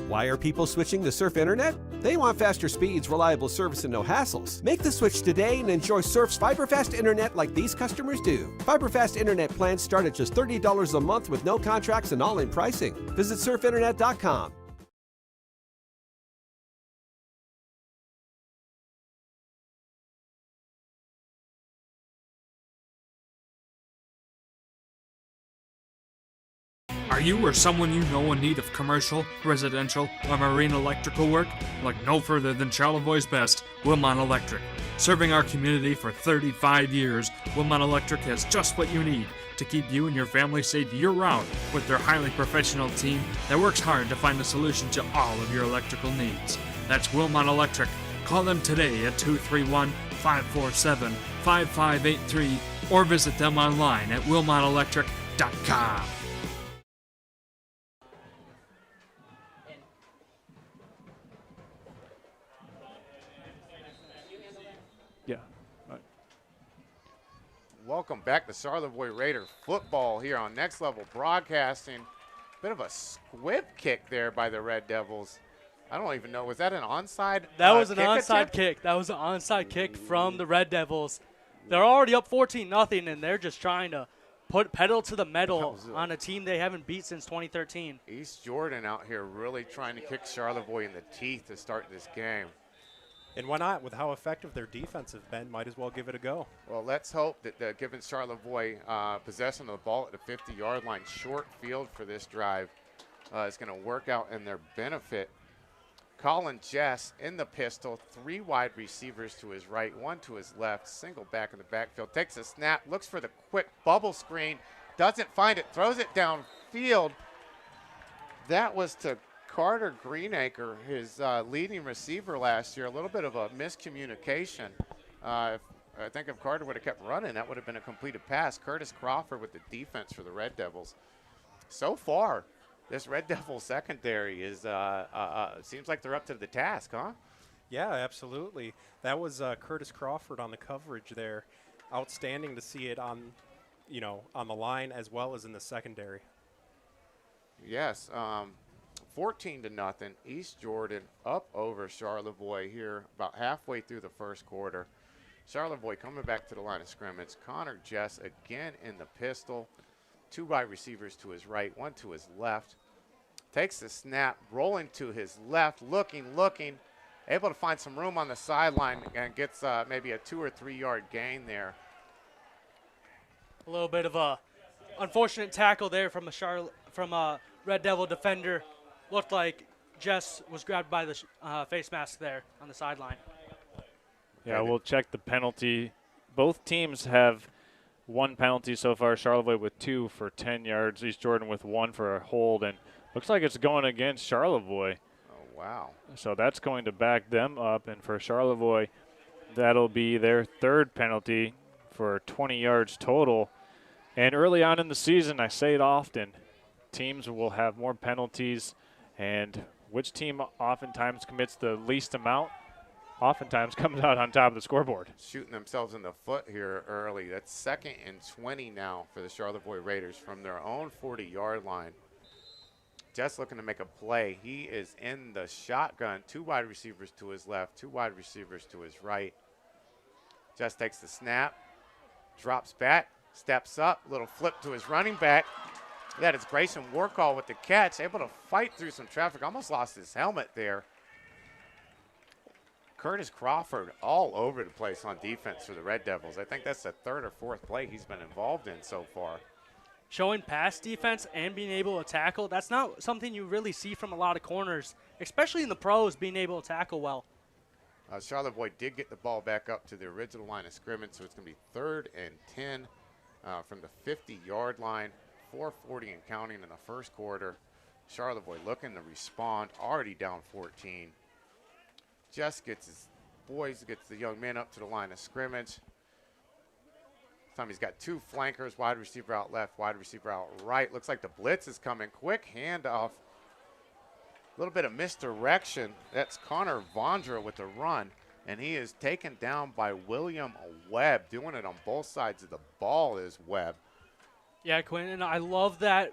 Why are people switching to Surf Internet? They want faster speeds, reliable service, and no hassles. Make the switch today and enjoy Surf's fiber-fast internet like these customers do. Fiber-fast internet plans start at just $30 a month with no contracts and all-in pricing. Visit surfinternet.com.
Are you or someone you know in need of commercial, residential, or marine electrical work? Look no further than Charlevoix's best, Wilmot Electric. Serving our community for 35 years, Wilmot Electric has just what you need to keep you and your family safe year-round with their highly professional team that works hard to find a solution to all of your electrical needs. That's Wilmot Electric. Call them today at 231-547-5583 or visit them online at wilmotelectric.com.
Welcome back to Charlevoix Raider football here on Next Level Broadcasting. Bit of a squib kick there by the Red Devils. I don't even know. Was that an onside?
That was an onside
attempt?
kick. That was an onside kick from the Red Devils. They're already up 14-0, and they're just trying to put pedal to the metal on a team they haven't beat since 2013.
East Jordan out here really trying to kick Charlevoix in the teeth to start this game.
And why not? With how effective their defense has been, might as well give it a go.
Well, let's hope that given Charlevoix possession of the ball at the 50-yard line, short field for this drive is going to work out in their benefit. Colin Jess in the pistol, 3 wide receivers to his right, 1 to his left, single back in the backfield, takes a snap, looks for the quick bubble screen, doesn't find it, throws it downfield. That was to Carter Greenacre, his leading receiver last year. A little bit of a miscommunication. I think if Carter would have kept running, that would have been a completed pass. Curtis Crawford with the defense for the Red Devils. So far, this Red Devil secondary is seems like they're up to the task, huh?
Yeah, absolutely. That was Curtis Crawford on the coverage there. Outstanding to see it on the line as well as in the secondary.
Yes. 14-0, East Jordan up over Charlevoix here about halfway through the first quarter. Charlevoix coming back to the line of scrimmage. Connor Jess again in the pistol. 2 wide receivers to his right, 1 to his left. Takes the snap, rolling to his left, looking, able to find some room on the sideline and gets maybe a 2 or 3 yard gain there.
A little bit of a unfortunate tackle there from a Red Devil defender. looked like Jess was grabbed by the face mask there on the sideline.
Yeah, we'll check the penalty. Both teams have one penalty so far. Charlevoix with 2 for 10 yards. East Jordan with 1 for a hold. And looks like it's going against Charlevoix.
Oh, wow.
So that's going to back them up. And for Charlevoix, that'll be their 3rd penalty for 20 yards total. And early on in the season, I say it often, teams will have more penalties. And which team oftentimes commits the least amount oftentimes comes out on top of the scoreboard.
Shooting themselves in the foot here early. That's 2nd and 20 now for the Charlevoix Raiders from their own 40-yard line. Just looking to make a play. He is in the shotgun. 2 wide receivers to his left, 2 wide receivers to his right. Just takes the snap, drops back, steps up, little flip to his running back. That is Grayson Warcall with the catch, able to fight through some traffic. Almost lost his helmet there. Curtis Crawford all over the place on defense for the Red Devils. I think that's the 3rd or 4th play he's been involved in so far.
Showing pass defense and being able to tackle, that's not something you really see from a lot of corners, especially in the pros, being able to tackle well.
Charlevoix did get the ball back up to the original line of scrimmage, so it's going to be 3rd and 10 from the 50-yard line. 4:40 and counting in the first quarter. Charlevoix looking to respond, already down 14. Just gets the young man up to the line of scrimmage. This time he's got 2 flankers, wide receiver out left, wide receiver out right. Looks like the blitz is coming. Quick handoff. A little bit of misdirection. That's Connor Vondra with the run, and he is taken down by William Webb. Doing it on both sides of the ball is Webb.
Yeah, Quinn, and I love that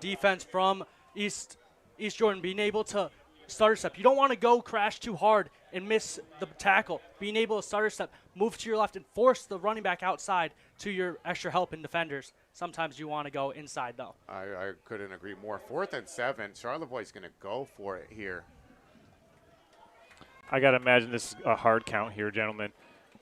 defense from East Jordan, being able to stutter step. You don't want to go crash too hard and miss the tackle. Being able to stutter step, move to your left, and force the running back outside to your extra help in defenders. Sometimes you want to go inside, though.
I couldn't agree more. 4th and 7. Charlevoix is going to go for it here.
I got to imagine this is a hard count here, gentlemen.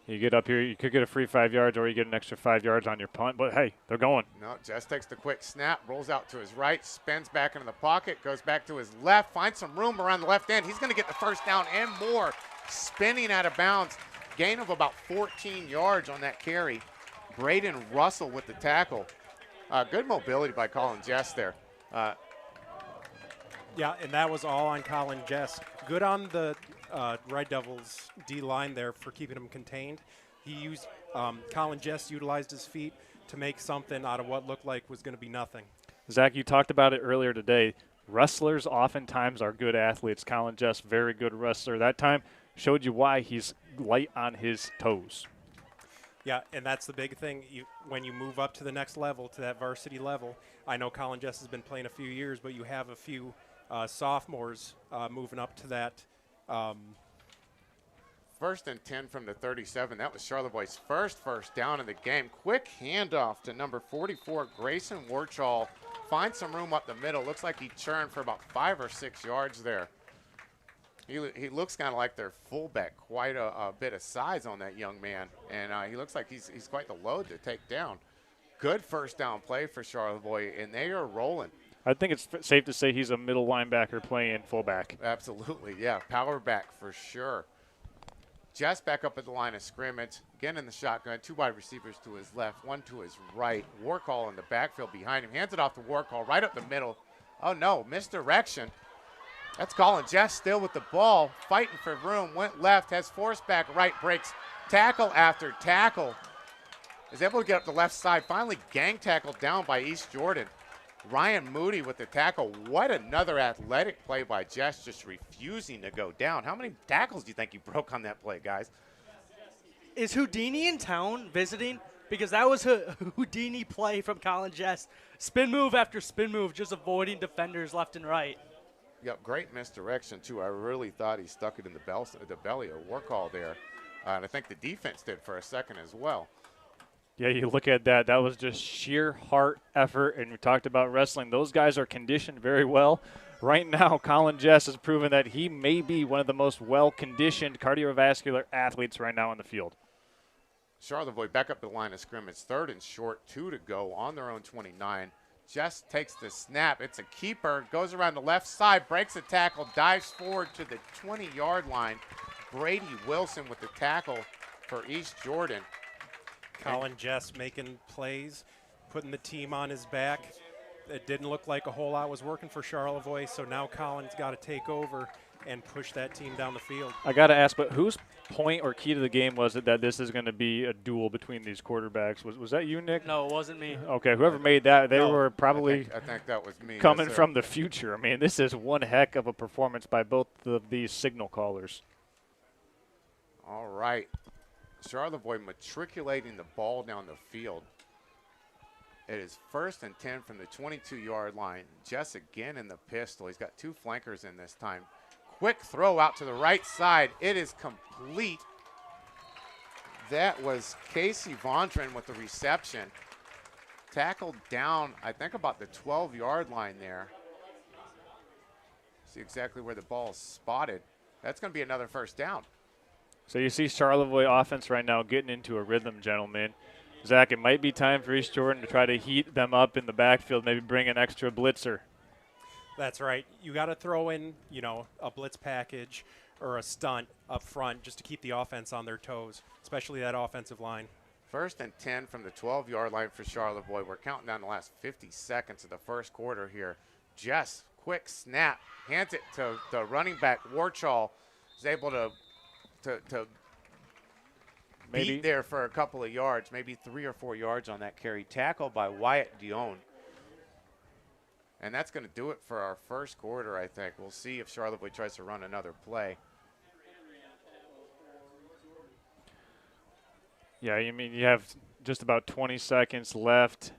You get up here, you could get a free 5 yards, or you get an extra 5 yards on your punt. But, hey, they're going.
No, Jess takes the quick snap, rolls out to his right, spins back into the pocket, goes back to his left, finds some room around the left end. He's going to get the first down and more. Spinning out of bounds. Gain of about 14 yards on that carry. Braden Russell with the tackle. Good mobility by Colin Jess there.
Yeah, and that was all on Colin Jess. Good on the Red Devils D-line there for keeping him contained. He used Colin Jess utilized his feet to make something out of what looked like was going to be nothing.
Zach, you talked about it earlier today. Wrestlers oftentimes are good athletes. Colin Jess, very good wrestler. That time showed you why he's light on his toes.
Yeah, and that's the big thing. When you move up to the next level, to that varsity level, I know Colin Jess has been playing a few years, but you have a few sophomores moving up to that.
1st and 10 from the 37. That was Charlevoix's first down in the game. Quick handoff to number 44, Grayson Warchall. Finds some room up the middle. Looks like he churned for about 5 or 6 yards there. He looks kind of like their fullback, quite a bit of size on that young man. And he looks like he's quite the load to take down. Good first down play for Charlevoix, and they are rolling.
I think it's safe to say he's a middle linebacker playing fullback.
Absolutely, yeah. Power back for sure. Jess back up at the line of scrimmage. Again in the shotgun. 2 wide receivers to his left, 1 to his right. Warcall in the backfield behind him. Hands it off to Warcall right up the middle. Oh, no, misdirection. That's Colin Jess still with the ball. Fighting for room. Went left, has force back right, breaks tackle after tackle. Is able to get up the left side. Finally gang tackled down by East Jordan. Ryan Moody with the tackle. What another athletic play by Jess, just refusing to go down. How many tackles do you think he broke on that play, guys?
Is Houdini in town visiting? Because that was a Houdini play from Colin Jess. Spin move after spin move, just avoiding defenders left and right.
Yep, great misdirection, too. I really thought he stuck it in the belly of Warcall there. And I think the defense did for a second as well.
Yeah, you look at that. That was just sheer heart effort, and we talked about wrestling. Those guys are conditioned very well. Right now, Colin Jess has proven that he may be one of the most well-conditioned cardiovascular athletes right now on the field.
Charlevoix back up the line of scrimmage. 3rd and short, 2 to go on their own 29. Jess takes the snap. It's a keeper. Goes around the left side, breaks a tackle, dives forward to the 20-yard line. Brady Wilson with the tackle for East Jordan.
Colin Jess making plays, putting the team on his back. It didn't look like a whole lot was working for Charlevoix, so now Colin's got to take over and push that team down the field.
I got to ask, but whose point or key to the game was it that this is going to be a duel between these quarterbacks? Was that you, Nick?
No, it wasn't me.
Okay, whoever made that, they were probably
I think that was me.
coming
Yes, sir.
from the future. I mean, this is one heck of a performance by both of these signal callers.
All right. Charlevoix matriculating the ball down the field. It is 1st and 10 from the 22-yard line. Jess again in the pistol. He's got 2 flankers in this time. Quick throw out to the right side. It is complete. That was Casey Vondren with the reception. Tackled down, I think, about the 12-yard line there. See exactly where the ball is spotted. That's going to be another first down.
So you see Charlevoix offense right now getting into a rhythm, gentlemen. Zach, it might be time for East Jordan to try to heat them up in the backfield, maybe bring an extra blitzer.
That's right. You got to throw in, a blitz package or a stunt up front just to keep the offense on their toes, especially that offensive line.
1st and 10 from the 12-yard line for Charlevoix. We're counting down the last 50 seconds of the first quarter here. Jess, quick snap, hands it to the running back. Warchall is able to beat there for a couple of yards, maybe 3 or 4 yards on that carry. Tackle by Wyatt Dion. And that's going to do it for our first quarter, I think. We'll see if Charlevoix tries to run another play.
Yeah, you mean you have just about 20 seconds left.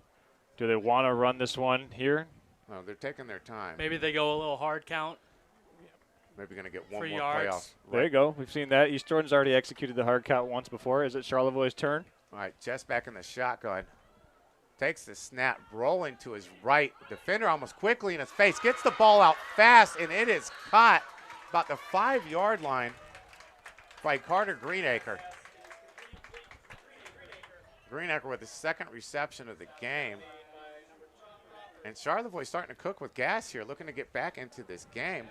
Do they want to run this one here?
No, they're taking their time.
Maybe they go a little hard count.
Maybe going to get one
3
more
yards.
playoff.
There you go. We've seen that. East Jordan's already executed the hard count once before. Is it Charlevoix's turn?
All right, Jess back in the shotgun. Takes the snap, rolling to his right. Defender almost quickly in his face. Gets the ball out fast, and it is caught about the 5-yard line by Carter Greenacre. Greenacre with his 2nd reception of the game. And Charlevoix starting to cook with gas here, looking to get back into this game.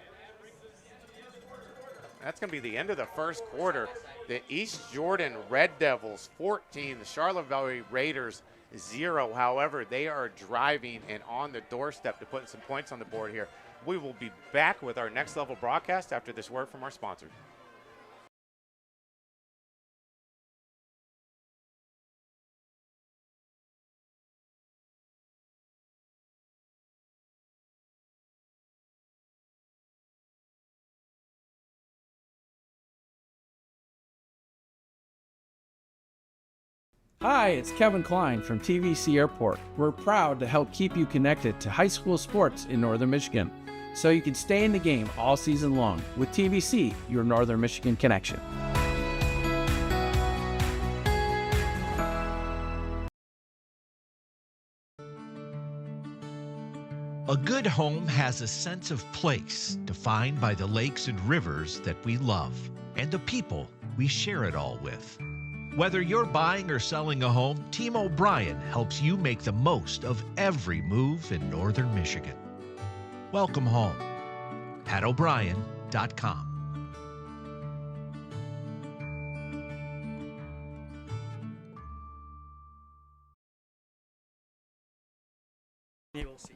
That's going to be the end of the first quarter. The East Jordan Red Devils 14, the Charlevoix Raiders 0. However, they are driving and on the doorstep to put some points on the board here. We will be back with our next level broadcast after this word from our sponsor.
Hi, it's Kevin Klein from TVC Airport. We're proud to help keep you connected to high school sports in Northern Michigan, so you can stay in the game all season long with TVC, your Northern Michigan connection.
A good home has a sense of place defined by the lakes and rivers that we love and the people we share it all with. Whether you're buying or selling a home, Team O'Brien helps you make the most of every move in Northern Michigan. Welcome home. PatO'Brien.com.
You will see.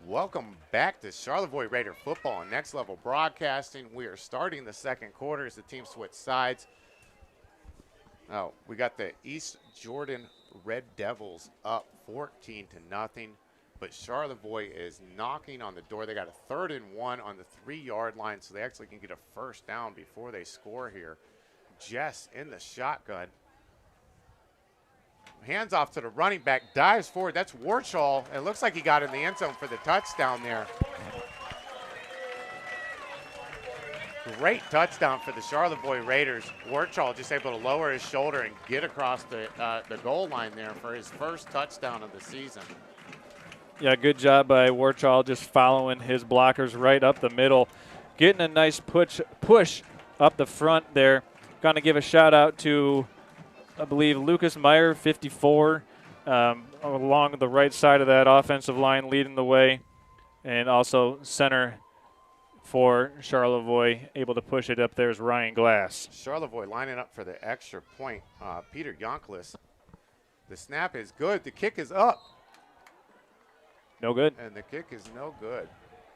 Welcome back to Charlevoix Raider football on Next Level Broadcasting. We are starting the second quarter as the team switch sides. Oh, we got the East Jordan Red Devils up 14-0, but Charlevoix is knocking on the door. They got a 3rd and 1 on the 3-yard line, so they actually can get a first down before they score here. Jess in the shotgun. Hands off to the running back, dives forward. That's Warchall. It looks like he got in the end zone for the touchdown there. Great touchdown for the Charlevoix Raiders. Warchall just able to lower his shoulder and get across the goal line there for his first touchdown of the season.
Yeah, good job by Warchall, just following his blockers right up the middle. Getting a nice push up the front there. Going to give a shout out to, I believe, Lucas Meyer, 54, along the right side of that offensive line leading the way, and also center for Charlevoix, able to push it up there is Ryan Glass.
Charlevoix lining up for the extra point. Peter Yonklis. The snap is good. The kick is up.
No good.
And the kick is no good.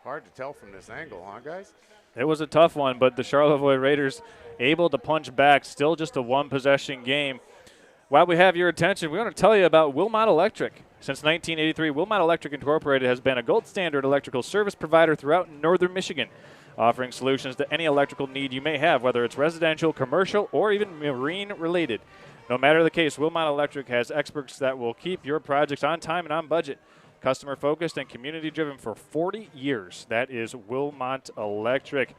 Hard to tell from this angle, huh, guys?
It was a tough one, but the Charlevoix Raiders able to punch back. Still just a one-possession game. While we have your attention, we want to tell you about Wilmot Electric. Since 1983, Wilmot Electric Incorporated has been a gold standard electrical service provider throughout northern Michigan, offering solutions to any electrical need you may have, whether it's residential, commercial, or even marine-related. No matter the case, Wilmot Electric has experts that will keep your projects on time and on budget. Customer-focused and community-driven for 40 years. That is Wilmot Electric.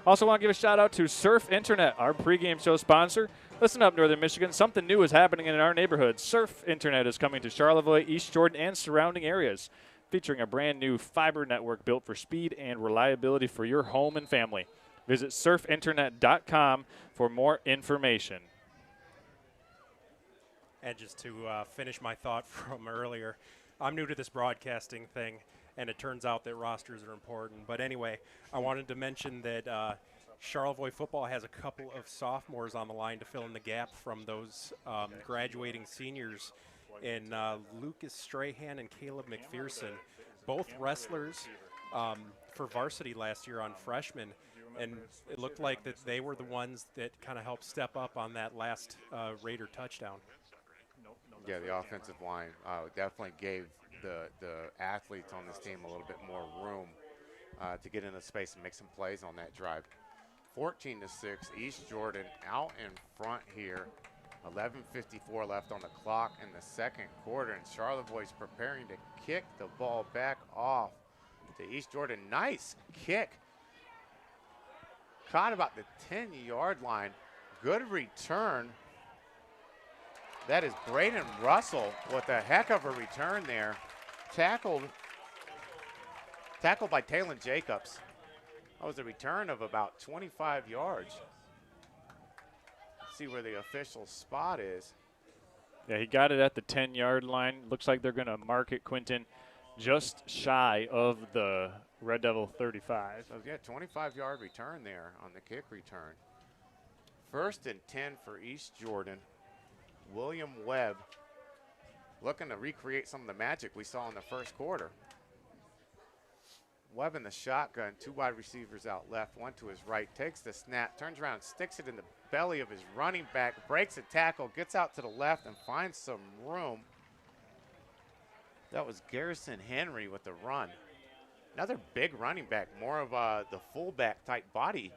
Also want to give a shout-out to Surf Internet, our pregame show sponsor. Listen up, Northern Michigan. Something new is happening in our neighborhood. Surf Internet is coming to Charlevoix, East Jordan, and surrounding areas, featuring a brand-new fiber network built for speed and reliability for your home and family. Visit surfinternet.com for more information.
And just to finish my thought from earlier, I'm new to this broadcasting thing, and it turns out that rosters are important. But anyway, I wanted to mention that Charlevoix football has a couple of sophomores on the line to fill in the gap from those graduating seniors in Lucas Strahan and Caleb McPherson, both wrestlers for varsity last year on freshmen. And it looked like that they were the ones that kind of helped step up on that last Raider touchdown.
Yeah, the offensive line definitely gave the athletes on this team a little bit more room to get into space and make some plays on that drive. 14-6, East Jordan out in front here. 11:54 left on the clock in the second quarter, and Charlevoix is preparing to kick the ball back off to East Jordan. Nice kick. Caught about the 10-yard line. Good return. That is Braden Russell with a heck of a return there. Tackled by Talon Jacobs. That was a return of about 25 yards. See where the official spot is.
Yeah, he got it at the 10-yard line. Looks like they're going to mark it, Quinton, just shy of the Red Devil 35.
So, yeah, 25-yard return there on the kick return. 1st and 10 for East Jordan. William Webb looking to recreate some of the magic we saw in the first quarter. Webb in the shotgun, 2 wide receivers out left, 1 to his right, takes the snap, turns around, sticks it in the belly of his running back, breaks a tackle, gets out to the left and finds some room. That was Garrison Henry with the run. Another big running back, more of the fullback type body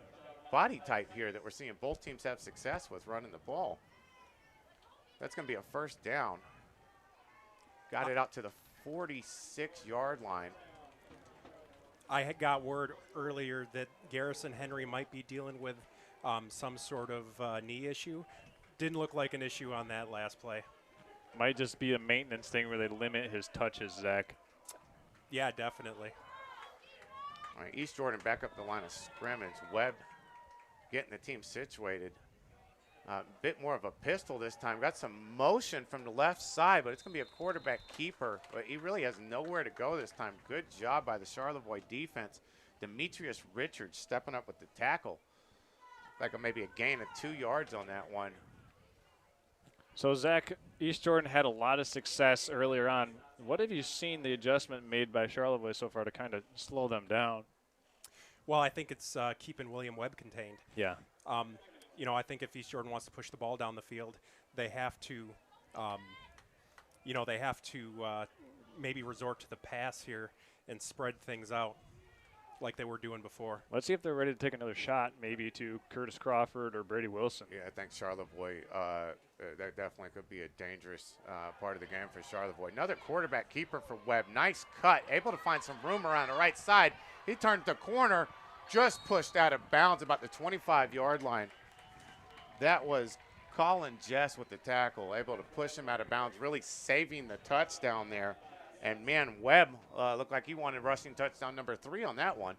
type here that we're seeing both teams have success with running the ball. That's going to be a first down. Got it out to the 46-yard line.
I had got word earlier that Garrison Henry might be dealing with some sort of knee issue. Didn't look like an issue on that last play.
Might just be a maintenance thing where they limit his touches, Zach.
Yeah, definitely.
All right, East Jordan back up the line of scrimmage. Webb getting the team situated. A bit more of a pistol this time. Got some motion from the left side, but it's going to be a quarterback keeper. But he really has nowhere to go this time. Good job by the Charlevoix defense. Demetrius Richards stepping up with the tackle. Like maybe a gain of 2 yards on that one.
So, Zach, East Jordan had a lot of success earlier on. What have you seen the adjustment made by Charlevoix so far to kind of slow them down?
Well, I think it's keeping William Webb contained.
Yeah.
You know, I think if East Jordan wants to push the ball down the field, they have to, maybe resort to the pass here and spread things out like they were doing before.
Let's see if they're ready to take another shot, maybe to Curtis Crawford or Brady Wilson.
Yeah, I think Charlevoix, that definitely could be a dangerous part of the game for Charlevoix. Another quarterback keeper for Webb. Nice cut, able to find some room around the right side. He turned the corner, just pushed out of bounds about the 25-yard line. That was Colin Jess with the tackle, able to push him out of bounds, really saving the touchdown there. And, man, Webb looked like he wanted rushing touchdown number 3 on that one.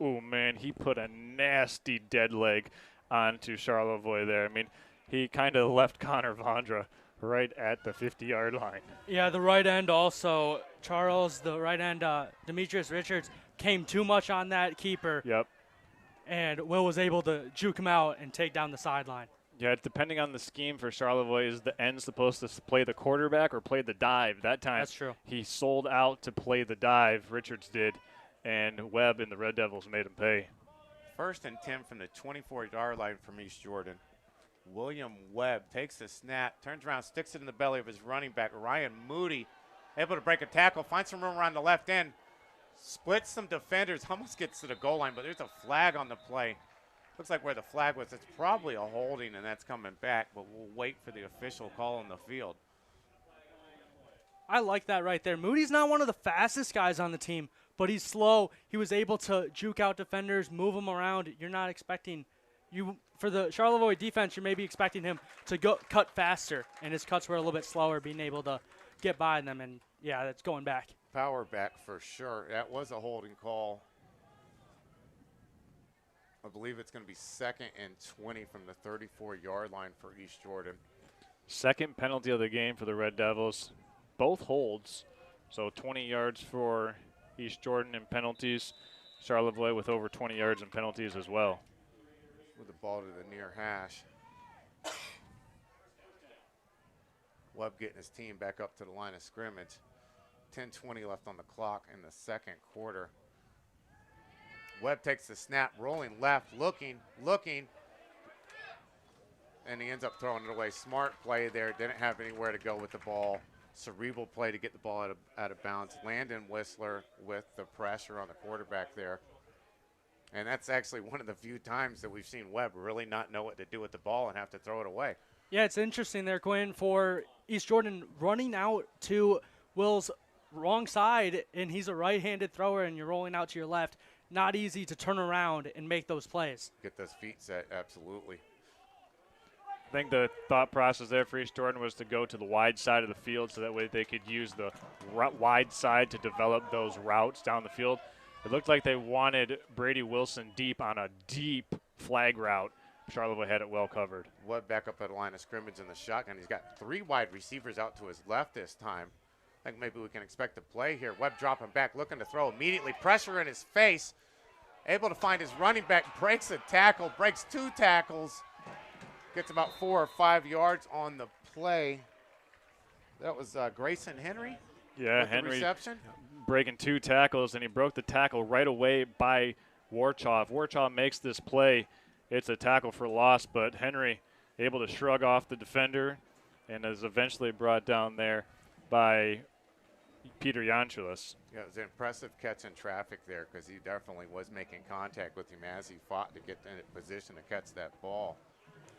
Oh, man, he put a nasty dead leg onto Charlevoix there. I mean, he kind of left Connor Vondra right at the 50-yard line.
Yeah, the right end also, Charles, the right end, Demetrius Richards, came too much on that keeper.
Yep.
And Will was able to juke him out and take down the sideline.
Yeah, depending on the scheme for Charlevoix, is the end supposed to play the quarterback or play the dive? That time,
that's true.
He sold out to play the dive, Richards did, and Webb and the Red Devils made him pay.
1st and 10 from the 24-yard line from East Jordan. William Webb takes the snap, turns around, sticks it in the belly of his running back, Ryan Moody, able to break a tackle, finds some room around the left end, splits some defenders, almost gets to the goal line, but there's a flag on the play. Looks like where the flag was, it's probably a holding, and that's coming back, but we'll wait for the official call on the field.
I like that right there. Moody's not one of the fastest guys on the team, but he's slow. He was able to juke out defenders, move them around. You're not expecting for the Charlevoix defense, you're maybe expecting him to cut faster, and his cuts were a little bit slower, being able to get by them, and yeah, that's going back.
Power back for sure. That was a holding call. I believe it's going to be 2nd and 20 from the 34-yard line for East Jordan.
Second penalty of the game for the Red Devils. Both holds, so 20 yards for East Jordan in penalties. Charlevoix with over 20 yards in penalties as well.
With the ball to the near hash. Webb getting his team back up to the line of scrimmage. 10:20 left on the clock in the 2nd quarter. Webb takes the snap, rolling left, looking, and he ends up throwing it away. Smart play there, didn't have anywhere to go with the ball. Cerebral play to get the ball out of bounds. Landon Whistler with the pressure on the quarterback there. And that's actually one of the few times that we've seen Webb really not know what to do with the ball and have to throw it away.
Yeah, it's interesting there, Quinn, for East Jordan running out to Will's wrong side, and he's a right-handed thrower, and you're rolling out to your left. Not easy to turn around and make those plays.
Get those feet set, absolutely.
I think the thought process there for East Jordan was to go to the wide side of the field so that way they could use the wide side to develop those routes down the field. It looked like they wanted Brady Wilson deep on a deep flag route. Charlevoix had it well covered.
Webb back up at the line of scrimmage in the shotgun. He's got 3 wide receivers out to his left this time. I think maybe we can expect a play here. Webb dropping back, looking to throw immediately. Pressure in his face. Able to find his running back, breaks a tackle, breaks 2 tackles. Gets about 4 or 5 yards on the play. That was Grayson Henry.
Yeah,
with
Henry
the reception.
Breaking 2 tackles, and he broke the tackle right away by Warchaw. If Warchaw makes this play, it's a tackle for loss, but Henry able to shrug off the defender and is eventually brought down there by Peter Yanchulis.
Yeah, it was an impressive catch in traffic there because he definitely was making contact with him as he fought to get in a position to catch that ball.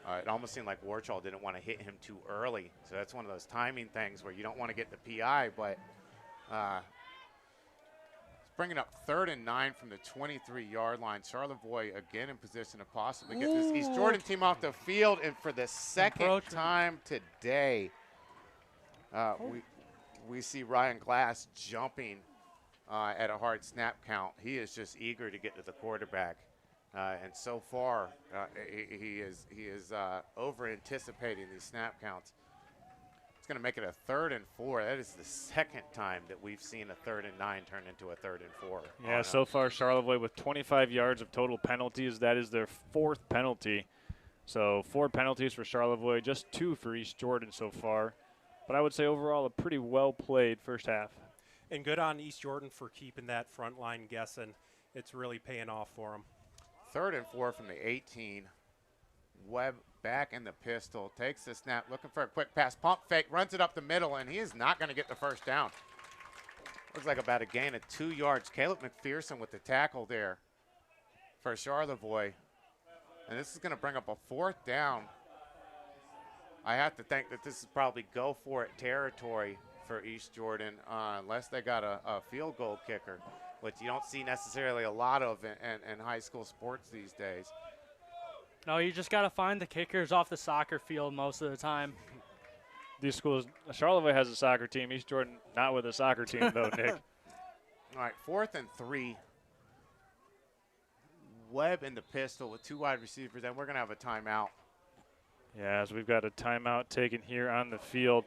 It almost seemed like Warchaw didn't want to hit him too early, so that's one of those timing things where you don't want to get the PI, but bringing up 3rd and 9 from the 23-yard line. Charlevoix again in position to possibly get this East Jordan team off the field, and for the 2nd time today, we see Ryan Glass jumping at a hard snap count. He is just eager to get to the quarterback, and so far he is over anticipating these snap counts. Going to make it a 3rd and 4. That is the 2nd time that we've seen a 3rd and 9 turn into a 3rd and 4.
Yeah, so far Charlevoix with 25 yards of total penalties. That is their 4th penalty. So 4 penalties for Charlevoix, just 2 for East Jordan so far. But I would say overall a pretty well played first half.
And good on East Jordan for keeping that front line guessing. It's really paying off for them.
3rd and 4 from the 18. Webb back in the pistol, takes the snap, looking for a quick pass, pump fake, runs it up the middle, and he is not going to get the first down. Looks like about a gain of 2 yards. Caleb McPherson with the tackle there for Charlevoix. And this is going to bring up a 4th down. I have to think that this is probably go for it territory for East Jordan, unless they got a field goal kicker, which you don't see necessarily a lot of in high school sports these days.
No, you just got to find the kickers off the soccer field most of the time.
These schools, Charlevoix has a soccer team. East Jordan not with a soccer team, though, Nick.
All right, 4th and 3. Webb in the pistol with 2 wide receivers, and we're going to have a timeout.
Yeah, as we've got a timeout taken here on the field.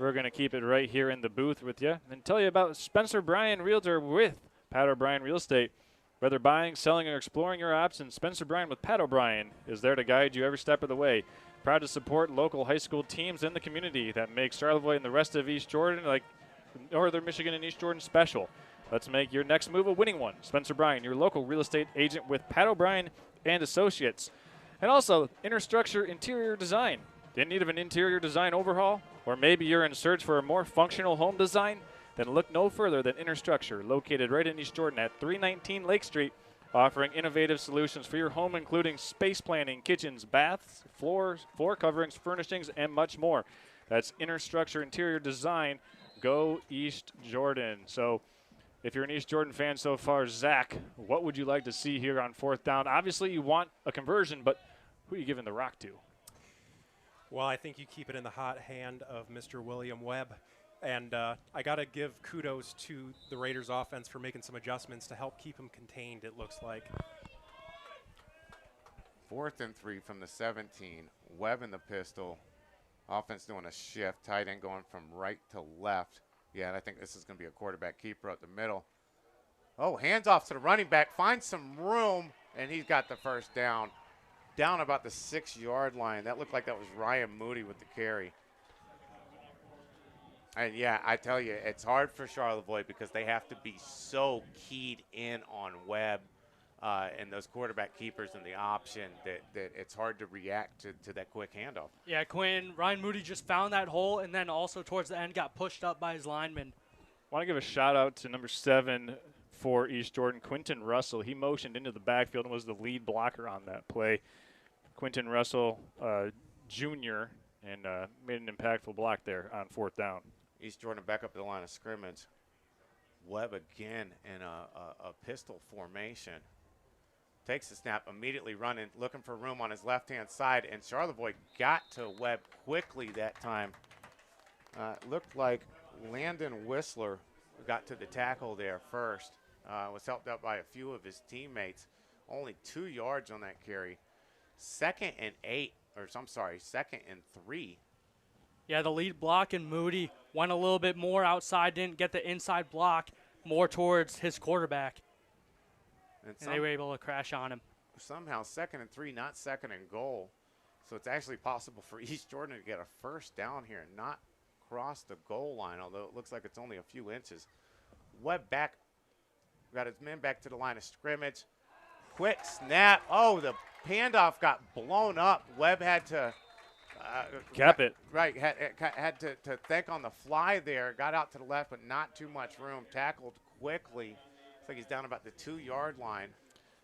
We're going to keep it right here in the booth with you and tell you about Spencer Bryan Realtor with Pat O'Brien Real Estate. Whether buying, selling, or exploring your options, Spencer Bryan with Pat O'Brien is there to guide you every step of the way. Proud to support local high school teams in the community that make Charlevoix and the rest of East Jordan, like Northern Michigan and East Jordan, special. Let's make your next move a winning one. Spencer Bryan, your local real estate agent with Pat O'Brien and Associates. And also, Interstructure Interior Design. In need of an interior design overhaul? Or maybe you're in search for a more functional home design? Then look no further than Interstructure, located right in East Jordan at 319 Lake Street, offering innovative solutions for your home, including space planning, kitchens, baths, floors, floor coverings, furnishings, and much more. That's Interstructure Interior Design. Go East Jordan. So if you're an East Jordan fan so far, Zach, what would you like to see here on 4th down? Obviously, you want a conversion, but who are you giving the rock to?
Well, I think you keep it in the hot hand of Mr. William Webb. And I got to give kudos to the Raiders offense for making some adjustments to help keep them contained, it looks like.
4th and 3 from the 17. Webb in the pistol. Offense doing a shift. Tight end going from right to left. Yeah, and I think this is going to be a quarterback keeper at the middle. Oh, hands off to the running back. Finds some room, and he's got the first down. Down about the 6-yard line. That looked like that was Ryan Moody with the carry. And, yeah, I tell you, it's hard for Charlevoix because they have to be so keyed in on Webb and those quarterback keepers and the option that it's hard to react to that quick handoff.
Yeah, Quinn, Ryan Moody just found that hole and then also towards the end got pushed up by his lineman.
I want to give a shout-out to number 7 for East Jordan, Quinton Russell. He motioned into the backfield and was the lead blocker on that play. Quinton Russell, Jr., and made an impactful block there on 4th down.
East Jordan back up to the line of scrimmage. Webb again in a pistol formation. Takes the snap, immediately running, looking for room on his left-hand side, and Charlevoix got to Webb quickly that time. Looked like Landon Whistler got to the tackle there first. Was helped out by a few of his teammates. Only 2 yards on that carry. 2nd and 3.
Yeah, the lead block and Moody went a little bit more outside, didn't get the inside block, more towards his quarterback. And they were able to crash on him.
Somehow 2nd and 3, not 2nd and goal. So it's actually possible for East Jordan to get a first down here and not cross the goal line, although it looks like it's only a few inches. Webb back, got his men back to the line of scrimmage. Quick snap. Oh, the handoff got blown up. Webb had to
cap it.
Right, had to think on the fly there. Got out to the left, but not too much room. Tackled quickly. Looks like he's down about the 2-yard line.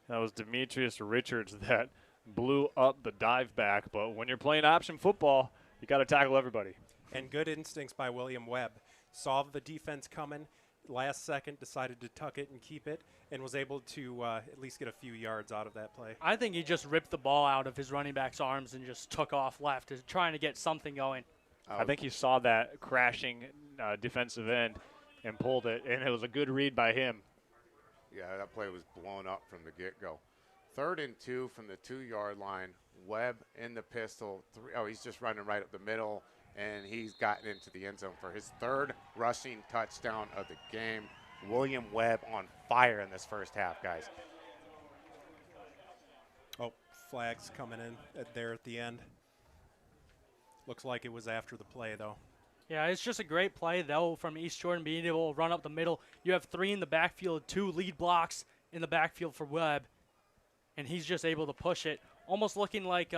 That was Demetrius Richards that blew up the dive back. But when you're playing option football, you got to tackle everybody.
And good instincts by William Webb. Saw the defense coming. Last second decided to tuck it and keep it, and was able to at least get a few yards out of that play.
I think he just ripped the ball out of his running back's arms and just took off left, trying to get something going.
I think he saw that crashing defensive end and pulled it, and it was a good read by him.
Yeah, that play was blown up from the get-go. 3rd and 2 from the 2-yard line. Webb in the pistol. He's just running right up the middle, and he's gotten into the end zone for his 3rd rushing touchdown of the game. William Webb on fire in this first half, guys.
Oh, flags coming in there at the end. Looks like it was after the play, though.
Yeah, it's just a great play, though, from East Jordan being able to run up the middle. You have 3 in the backfield, 2 lead blocks in the backfield for Webb, and he's just able to push it, almost looking like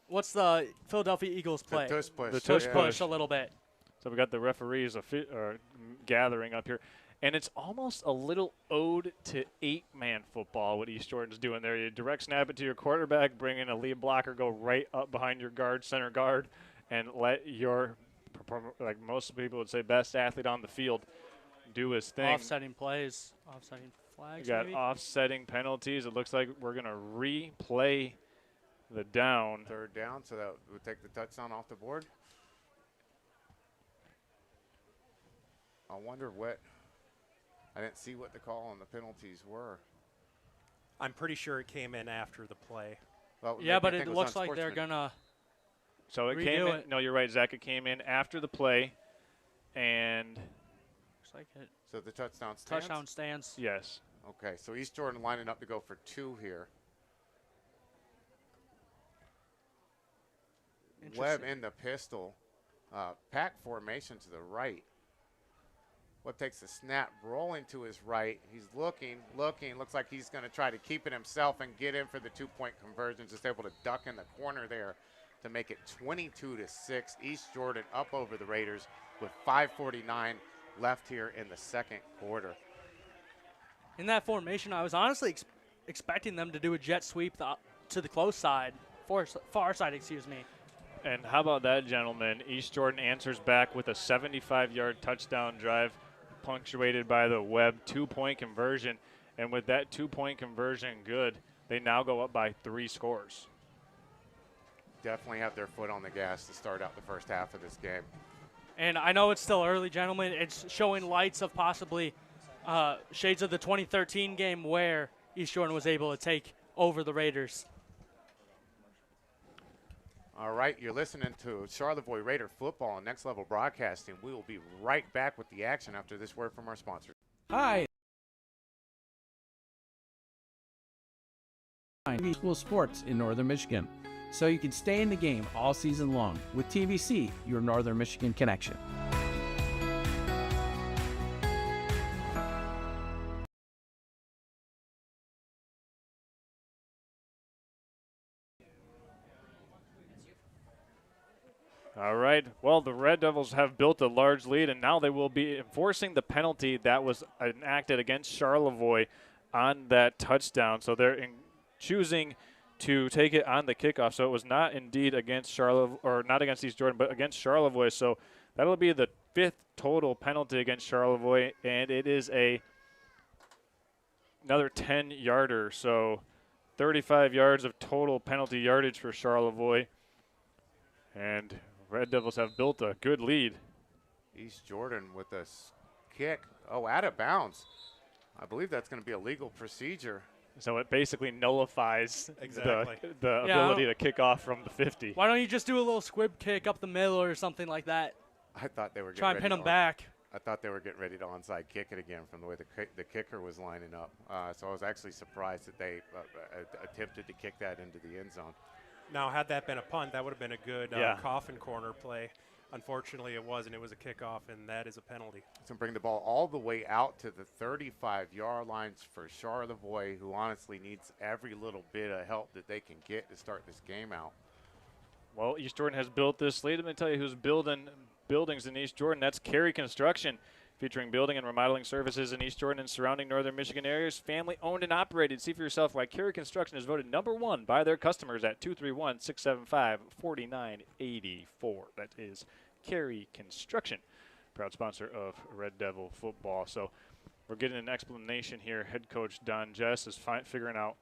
what's the Philadelphia Eagles play?
The tush push.
The tush push a little bit.
So we got the referees gathering up here. And it's almost a little ode to 8-man football, what East Jordan's doing there. You direct snap it to your quarterback, bring in a lead blocker, go right up behind your guard, center guard, and let your, like most people would say, best athlete on the field do his thing.
Offsetting plays, offsetting flags.
We got
maybe?
offsetting penalties. It looks like we're going to replay the down.
3rd down, so that would take the touchdown off the board. I wonder what – I didn't see what the call on the penalties were.
I'm pretty sure it came in after the play.
Well,
Yeah, but
maybe I
it
think
looks like they're
unsportsmanlike.
gonna.
So it came in. No, you're right, Zach. It came in after the play, and
Looks like it.
So the touchdown stands?
Touchdown stands.
yes.
Okay, so East Jordan lining up to go for 2 here. Webb in the pistol. Pack formation to the right. Webb takes the snap, rolling to his right. He's looking. Looks like he's going to try to keep it himself and get in for the 2-point conversion. Just able to duck in the corner there to make it 22-6. East Jordan up over the Raiders with 5:49 left here in the second quarter.
In that formation, I was honestly expecting them to do a jet sweep to the close side, far side, excuse me.
And how about that, gentlemen? East Jordan answers back with a 75-yard touchdown drive, punctuated by the Webb 2-point conversion. And with that 2-point conversion good, they now go up by 3 scores.
Definitely have their foot on the gas to start out the first half of this game.
And I know it's still early, gentlemen. It's showing lights of possibly shades of the 2013 game where East Jordan was able to take over the Raiders.
All right, you're listening to Charlevoix Raider football on Next Level Broadcasting. We will be right back with the action after this word from our sponsors.
Hi. TV School Sports in Northern Michigan, so you can stay in the game all season long with TVC, your Northern Michigan connection.
All right. Well, the Red Devils have built a large lead, and now they will be enforcing the penalty that was enacted against Charlevoix on that touchdown. So they're choosing to take it on the kickoff. So it was not indeed against Charlevoix, or not against East Jordan, but against Charlevoix. So that'll be the 5th total penalty against Charlevoix, and it is another 10-yarder. So 35 yards of total penalty yardage for Charlevoix. And Red Devils have built a good lead.
East Jordan with a kick. Oh, out of bounds. I believe that's going to be a legal procedure.
So it basically nullifies
Exactly.
the ability to kick off from the 50.
Why don't you just do a little squib kick up the middle or something like that?
I thought they were
Try and pin them back.
I thought they were getting ready to onside kick it again from the way the kicker was lining up. So I was actually surprised that they attempted to kick that into the end zone.
Now, had that been a punt, that would have been a good coffin corner play. Unfortunately, it wasn't. It was a kickoff, and that is a penalty.
So bring the ball all the way out to the 35-yard lines for Charlevoix, who honestly needs every little bit of help that they can get to start this game out.
Well, East Jordan has built this lead. Let me tell you who's building buildings in East Jordan. That's Carey Construction, featuring building and remodeling services in East Jordan and surrounding northern Michigan areas. Family owned and operated. See for yourself why Carey Construction is voted #1 by their customers at 231-675-4984. That is Carey Construction, proud sponsor of Red Devil football. So we're getting an explanation here. Head coach Don Jess is figuring out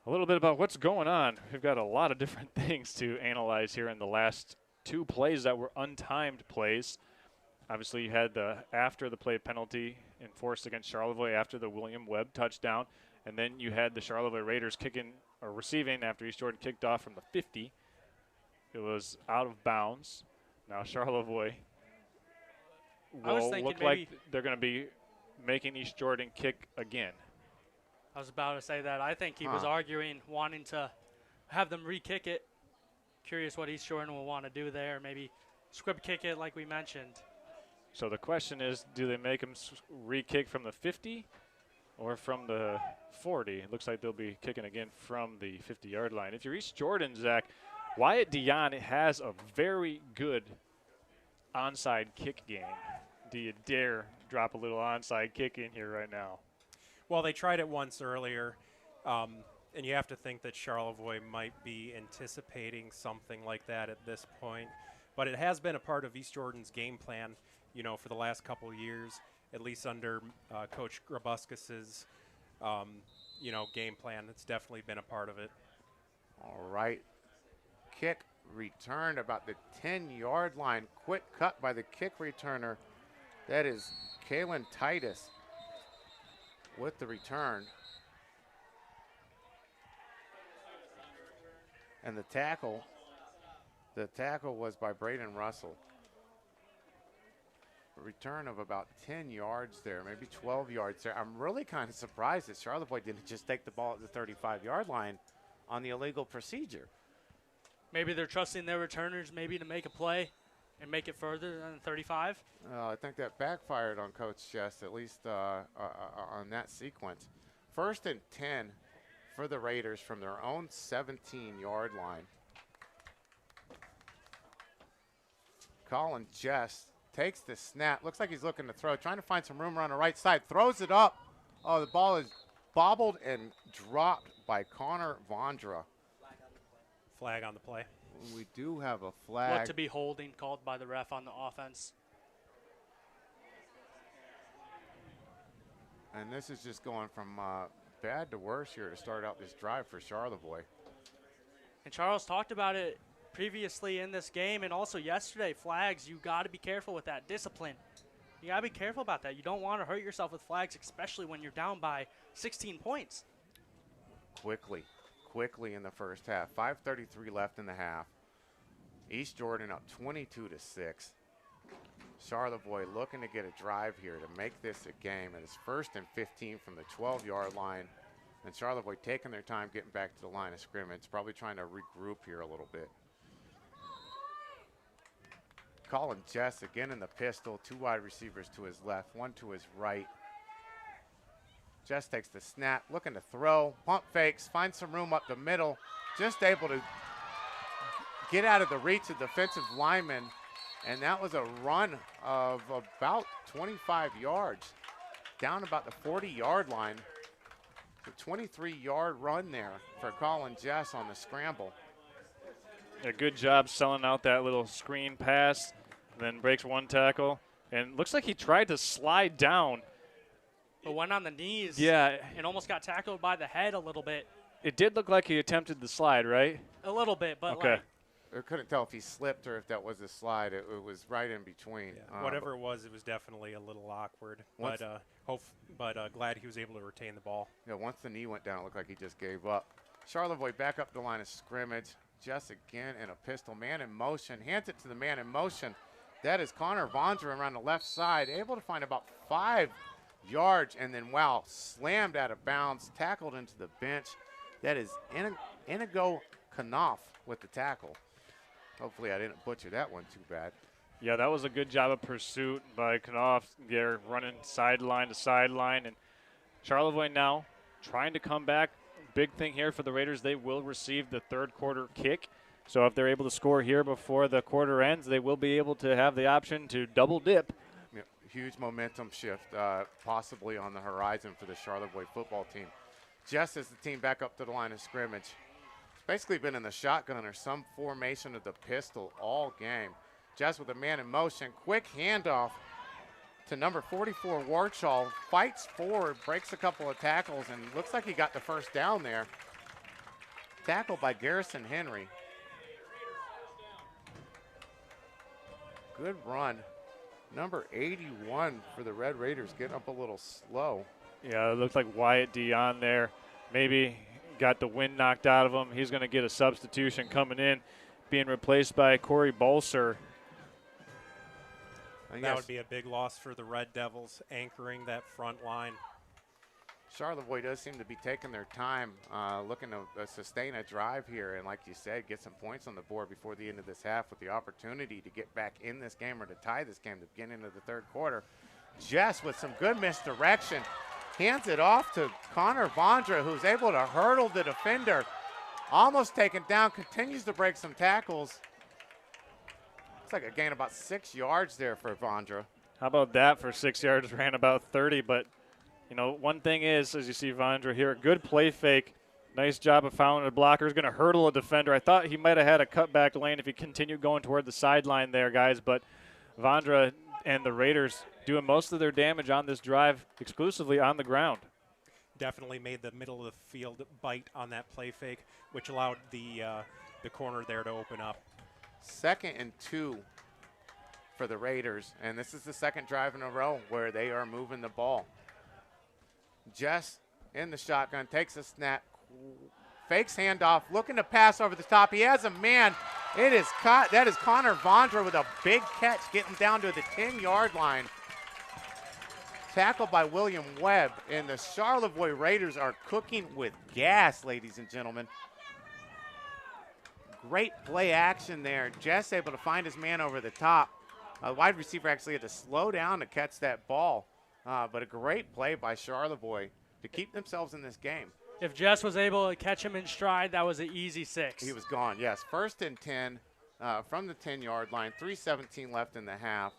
a little bit about what's going on. We've got a lot of different things to analyze here in the last 2 plays that were untimed plays. Obviously, you had the after the play penalty enforced against Charlevoix after the William Webb touchdown, and then you had the Charlevoix Raiders kicking or receiving after East Jordan kicked off from the 50. It was out of bounds. Now Charlevoix will look like they're going to be making East Jordan kick again.
I was about to say that. I think he was arguing, wanting to have them re-kick it. Curious what East Jordan will want to do there. Maybe squib kick it like we mentioned.
So the question is, do they make him re-kick from the 50 or from the 40? It looks like they'll be kicking again from the 50-yard line. If you're East Jordan, Zach, Wyatt Dion has a very good onside kick game. Do you dare drop a little onside kick in here right now?
Well, they tried it once earlier, and you have to think that Charlevoix might be anticipating something like that at this point. But it has been a part of East Jordan's game plan, you know, for the last couple of years, at least under Coach Grabuskus's, you know, game plan. It's definitely been a part of it.
All right. Kick returned about the 10-yard line. Quick cut by the kick returner. That is Kalen Titus with the return. And the tackle was by Braden Russell. A return of about 10 yards there, maybe 12 yards there. I'm really kind of surprised that Charlevoix didn't just take the ball at the 35-yard line on the illegal procedure.
Maybe they're trusting their returners maybe to make a play and make it further than 35.
I think that backfired on Coach Chest, at least on that sequence. 1st and 10 for the Raiders from their own 17-yard line. Colin Jess takes the snap. Looks like he's looking to throw, trying to find some room around the right side. Throws it up. Oh, the ball is bobbled and dropped by Connor Vondra.
Flag on the play.
We do have a flag.
What to be holding called by the ref on the offense.
And this is just going from bad to worse here to start out this drive for Charlevoix.
And Charles talked about it previously in this game and also yesterday. Flags, you got to be careful with that. Discipline. You got to be careful about that. You don't want to hurt yourself with flags, especially when you're down by 16 points. Quickly in the first half. 5:33 left in the half. East Jordan up 22-6. Charlevoix looking to get a drive here to make this a game. And it's 1st and 15 from the 12-yard line. And Charlevoix taking their time getting back to the line of scrimmage. Probably trying to regroup here a little bit. Colin Jess again in the pistol. 2 wide receivers to his left, 1 to his right. Jess takes the snap, looking to throw, pump fakes, finds some room up the middle, just able to get out of the reach of defensive lineman, and that was a run of about 25 yards, down about the 40-yard line. A 23-yard run there for Colin Jess on the scramble.
A good job selling out that little screen pass, then breaks one tackle, and looks like he tried to slide down.
But went on the knees.
Yeah.
And almost got tackled by the head a little bit.
It did look like he attempted the slide, right?
A little bit, but
okay.
I couldn't tell if he slipped or if that was a slide. It was right in between.
Yeah. Whatever it was definitely a little awkward. But glad he was able to retain the ball.
Yeah, once the knee went down, it looked like he just gave up. Charlevoix back up the line of scrimmage. Jess again in a pistol. Man in motion. Hands it to the man in motion. That is Connor Vondra around the left side. Able to find about 5 yards, and then, wow, slammed out of bounds, tackled into the bench. That is Inigo Knopf with the tackle. Hopefully I didn't butcher that one too bad.
Yeah, that was a good job of pursuit by Knopf. They're running sideline to sideline, and Charlevoix now trying to come back. Big thing here for the Raiders, they will receive the 3rd quarter kick. So if they're able to score here before the quarter ends, they will be able to have the option to double dip.
Huge momentum shift possibly on the horizon for the Charlevoix football team. Jess is the team back up to the line of scrimmage. It's basically been in the shotgun or some formation of the pistol all game. Jess with a man in motion. Quick handoff to number 44, Warchall. Fights forward, breaks a couple of tackles, and looks like he got the first down there. Tackled by Garrison Henry. Good run. Number 81 for the Red Raiders, getting up a little slow.
Yeah, it looked like Wyatt Dion there. Maybe got the wind knocked out of him. He's going to get a substitution coming in, being replaced by Corey Bolser.
That would be a big loss for the Red Devils, anchoring that front line.
Charlevoix does seem to be taking their time, looking to sustain a drive here, and like you said, get some points on the board before the end of this half with the opportunity to get back in this game or to tie this game at the beginning of the 3rd quarter. Jess with some good misdirection, hands it off to Connor Vondra, who's able to hurdle the defender, almost taken down, continues to break some tackles. Looks like a gain about 6 yards there for Vondra.
How about that for 6 yards? Ran about 30, but you know, one thing is, as you see Vondra here, a good play fake. Nice job of fouling a blocker. He's going to hurdle a defender. I thought he might have had a cutback lane if he continued going toward the sideline there, guys. But Vondra and the Raiders doing most of their damage on this drive exclusively on the ground.
Definitely made the middle of the field bite on that play fake, which allowed the corner there to open up.
2nd and 2 for the Raiders. And this is the 2nd drive in a row where they are moving the ball. Jess in the shotgun, takes a snap, fakes handoff, looking to pass over the top. He has a man. It is caught. That is Connor Vondra with a big catch, getting down to the 10-yard line. Tackled by William Webb, and the Charlevoix Raiders are cooking with gas, ladies and gentlemen. Great play action there. Jess able to find his man over the top. Wide receiver actually had to slow down to catch that ball, but a great play by Charlevoix to keep themselves in this game.
If Jess was able to catch him in stride, that was an easy 6.
He was gone, yes. 1st and 10 from the 10-yard line, 3:17 left in the half.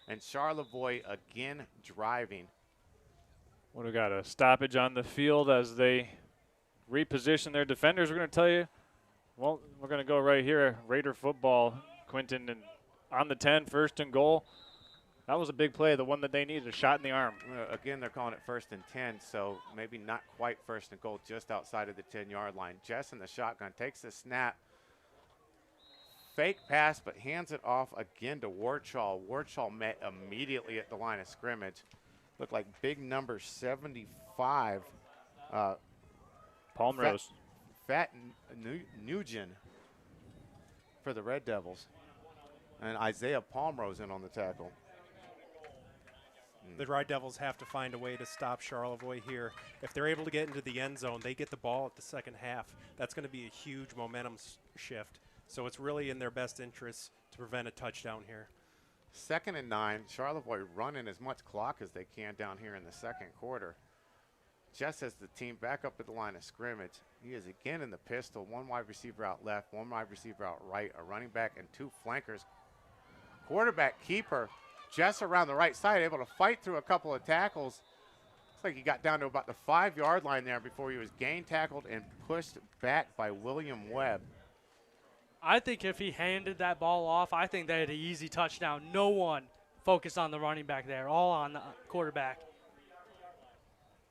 And Charlevoix again driving.
Well, we got a stoppage on the field as they reposition their defenders. We're going to tell you, well, we're going to go right here. Raider football, Quinton, and on the 10, 1st and goal. That was a big play, the one that they needed, a shot in the arm.
Again, they're calling it 1st and 10, so maybe not quite 1st and goal, just outside of the 10-yard line. Jess in the shotgun takes the snap. Fake pass, but hands it off again to Warchall. Warchall met immediately at the line of scrimmage. Looked like big number 75.
Palmrose.
Fat Nugent for the Red Devils. And Isaiah Palmrose in on the tackle.
The Red Devils have to find a way to stop Charlevoix here. If they're able to get into the end zone, they get the ball at the second half. That's going to be a huge momentum shift. So it's really in their best interest to prevent a touchdown here.
2nd and 9. Charlevoix running as much clock as they can down here in the second quarter. Jess has the team back up at the line of scrimmage. He is again in the pistol. 1 wide receiver out left, 1 wide receiver out right, a running back and 2 flankers. Quarterback keeper. Jess around the right side, able to fight through a couple of tackles. Looks like he got down to about the 5-yard line there before he was gain tackled and pushed back by William Webb.
I think if he handed that ball off, I think they had an easy touchdown. No one focused on the running back there, all on the quarterback.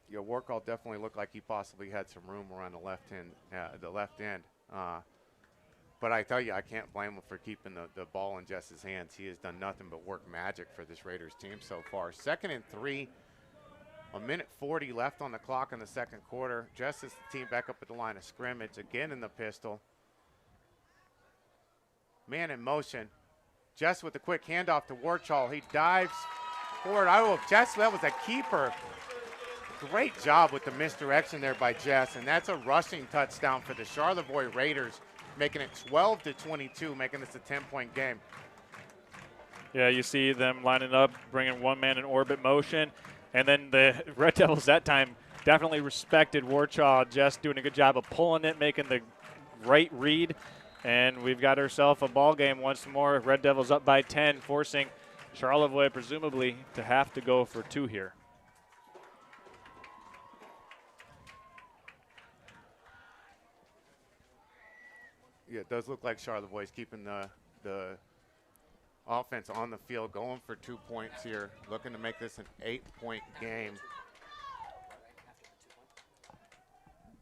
Yeah, Warcall definitely looked like he possibly had some room around the left end. But I tell you, I can't blame him for keeping the ball in Jess's hands. He has done nothing but work magic for this Raiders team so far. 2nd and 3, 1:40 left on the clock in the second quarter. Jess has the team back up at the line of scrimmage, again in the pistol. Man in motion. Jess with a quick handoff to Warchall. He dives forward. Jess, that was a keeper. Great job with the misdirection there by Jess, and that's a rushing touchdown for the Charlevoix Raiders, making it 12-22, making this a 10-point game.
Yeah, you see them lining up, bringing one man in orbit motion, and then the Red Devils that time definitely respected Warchall. Jess doing a good job of pulling it, making the right read, and we've got ourselves a ball game once more. Red Devils up by 10, forcing Charlevoix presumably to have to go for 2 here.
Yeah, it does look like Charlevoix is keeping the offense on the field, going for 2 points here, looking to make this an 8-point game.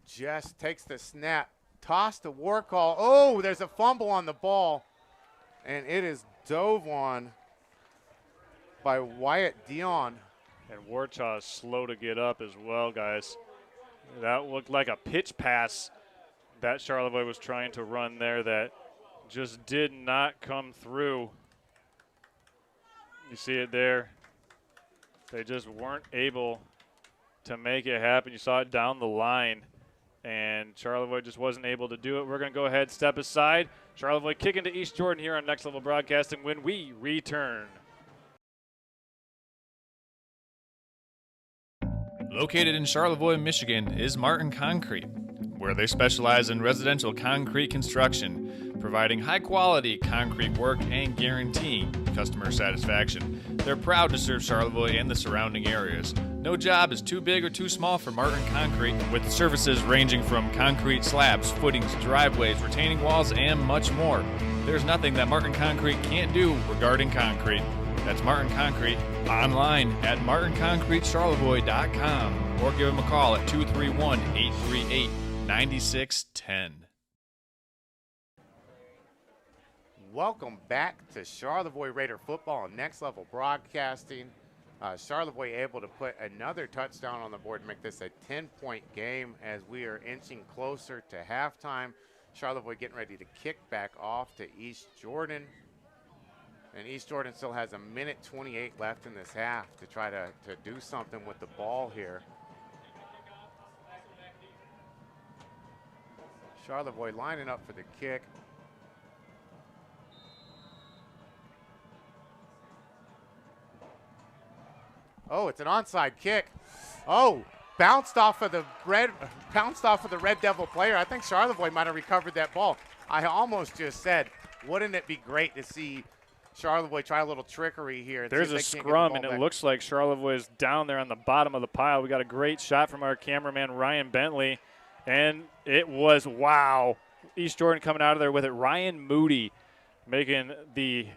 Jess takes the snap, toss to Warcall. Oh, there's a fumble on the ball, and it is dove on by Wyatt Dion.
And Warchaw is slow to get up as well, guys. That looked like a pitch pass that Charlevoix was trying to run there that just did not come through. You see it there. They just weren't able to make it happen. You saw it down the line, and Charlevoix just wasn't able to do it. We're going to go ahead, step aside. Charlevoix kicking to East Jordan here on Next Level Broadcasting when we return.
Located in Charlevoix, Michigan is Martin Concrete, where they specialize in residential concrete construction, providing high-quality concrete work and guaranteeing customer satisfaction. They're proud to serve Charlevoix and the surrounding areas. No job is too big or too small for Martin Concrete, with services ranging from concrete slabs, footings, driveways, retaining walls, and much more. There's nothing that Martin Concrete can't do regarding concrete. That's Martin Concrete, online at martinconcretecharlevoix.com, or give them a call at 231-838-9610.
Welcome back to Charlevoix Raider football on Next Level Broadcasting. Charlevoix able to put another touchdown on the board to make this a 10-point game as we are inching closer to halftime. Charlevoix getting ready to kick back off to East Jordan. And East Jordan still has a minute 28 left in this half to try to do something with the ball here. Charlevoix lining up for the kick. Oh, it's an onside kick. Oh, bounced off of the Red Devil player. I think Charlevoix might have recovered that ball. I almost just said, wouldn't it be great to see Charlevoix try a little trickery here?
There's a scrum, and it looks like Charlevoix is down there on the bottom of the pile. We got a great shot from our cameraman, Ryan Bentley, and it was, wow. East Jordan coming out of there with it. Ryan Moody making the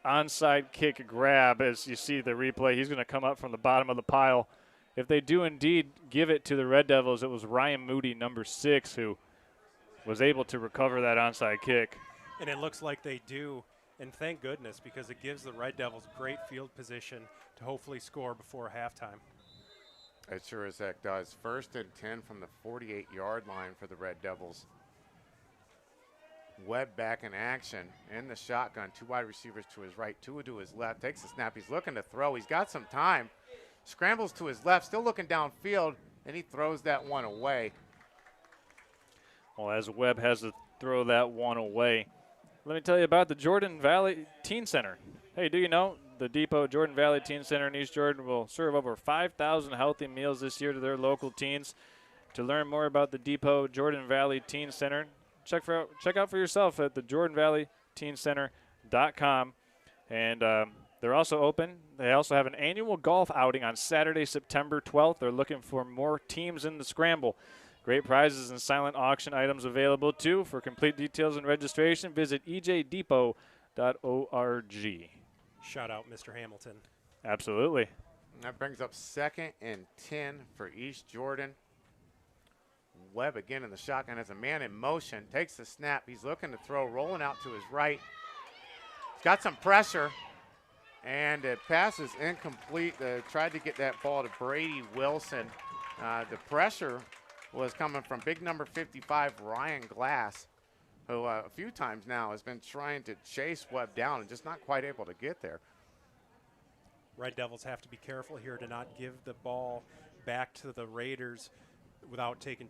onside kick grab. As you see the replay, he's going to come up from the bottom of the pile. If they do indeed give it to the Red Devils, it was Ryan Moody, number 6, who was able to recover that onside kick.
And it looks like they do, and thank goodness, because it gives the Red Devils great field position to hopefully score before halftime.
It sure as heck does. 1st and 10 from the 48-yard line for the Red Devils. Webb back in action in the shotgun. 2 wide receivers to his right, 2 to his left. Takes the snap. He's looking to throw. He's got some time. Scrambles to his left, still looking downfield, and he throws that one away.
Well, as Webb has to throw that one away, let me tell you about the Jordan Valley Teen Center. Hey, do you know the Depot Jordan Valley Teen Center in East Jordan will serve over 5,000 healthy meals this year to their local teens. To learn more about the Depot Jordan Valley Teen Center, check out for yourself at the JordanValleyTeenCenter.com. And they're also open. They also have an annual golf outing on Saturday, September 12th. They're looking for more teams in the scramble. Great prizes and silent auction items available, too. For complete details and registration, visit ejdepot.org.
Shout out, Mr. Hamilton.
Absolutely.
And that brings up 2nd and 10 for East Jordan. Webb again in the shotgun as a man in motion. Takes the snap. He's looking to throw, rolling out to his right. He's got some pressure. And the pass is incomplete. Tried to get that ball to Brady Wilson. The pressure was coming from big number 55, Ryan Glass, who a few times now has been trying to chase Webb down and just not quite able to get there.
Red Devils have to be careful here to not give the ball back to the Raiders without taking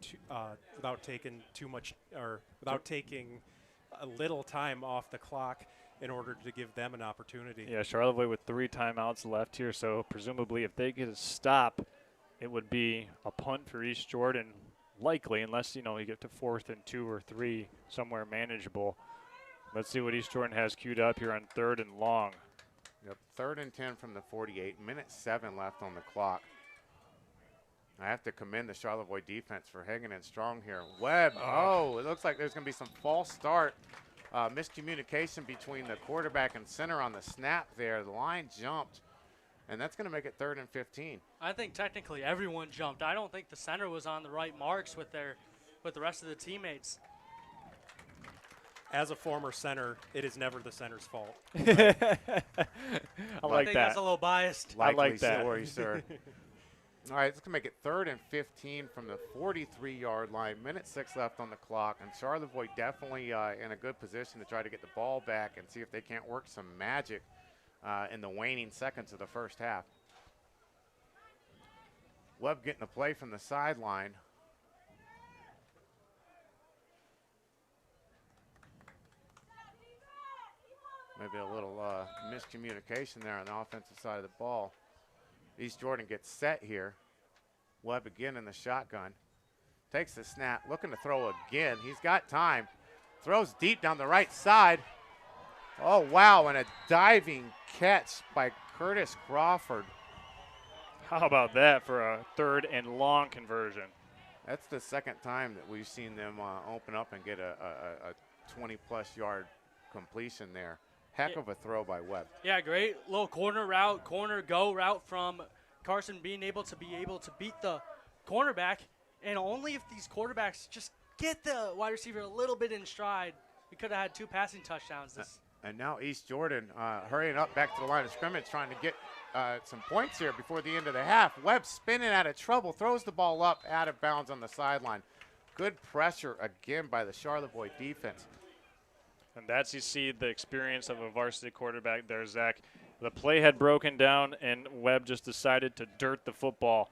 a little time off the clock in order to give them an opportunity.
Yeah, Charlevoix with 3 timeouts left here, so presumably if they get a stop, it would be a punt for East Jordan, likely, unless, you get to 4th and 2 or 3, somewhere manageable. Let's see what East Jordan has queued up here on 3rd and long.
Yep, 3rd and 10 from the 48, minute 7 left on the clock. I have to commend the Charlevoix defense for hanging in strong here. Webb, it looks like there's going to be some false start. Miscommunication between the quarterback and center on the snap there. The line jumped, and that's going to make it 3rd and 15.
I think technically everyone jumped. I don't think the center was on the right marks with the rest of the teammates.
As a former center, it is never the center's fault.
I like
think that's a little biased.
Likely
I like that.
story, sir. All right, it's going to make it 3rd and 15 from the 43-yard line. Minute 6 left on the clock, and Charlevoix definitely in a good position to try to get the ball back and see if they can't work some magic in the waning seconds of the first half. Webb getting a play from the sideline. Maybe a little miscommunication there on the offensive side of the ball. East Jordan gets set here. Webb again in the shotgun. Takes the snap, looking to throw again. He's got time. Throws deep down the right side. Oh, wow, and a diving catch by Curtis Crawford.
How about that for a 3rd and long conversion?
That's the 2nd time that we've seen them open up and get a 20-plus yard completion there. Heck of a throw by Webb.
Yeah, great little corner go route from Carson being able to beat the cornerback. And only if these quarterbacks just get the wide receiver a little bit in stride, we could have had 2 passing touchdowns.
And now East Jordan hurrying up back to the line of scrimmage, trying to get some points here before the end of the half. Webb spinning out of trouble, throws the ball up out of bounds on the sideline. Good pressure again by the Charlevoix defense.
And that's, you see, the experience of a varsity quarterback there, Zach. The play had broken down, and Webb just decided to dirt the football.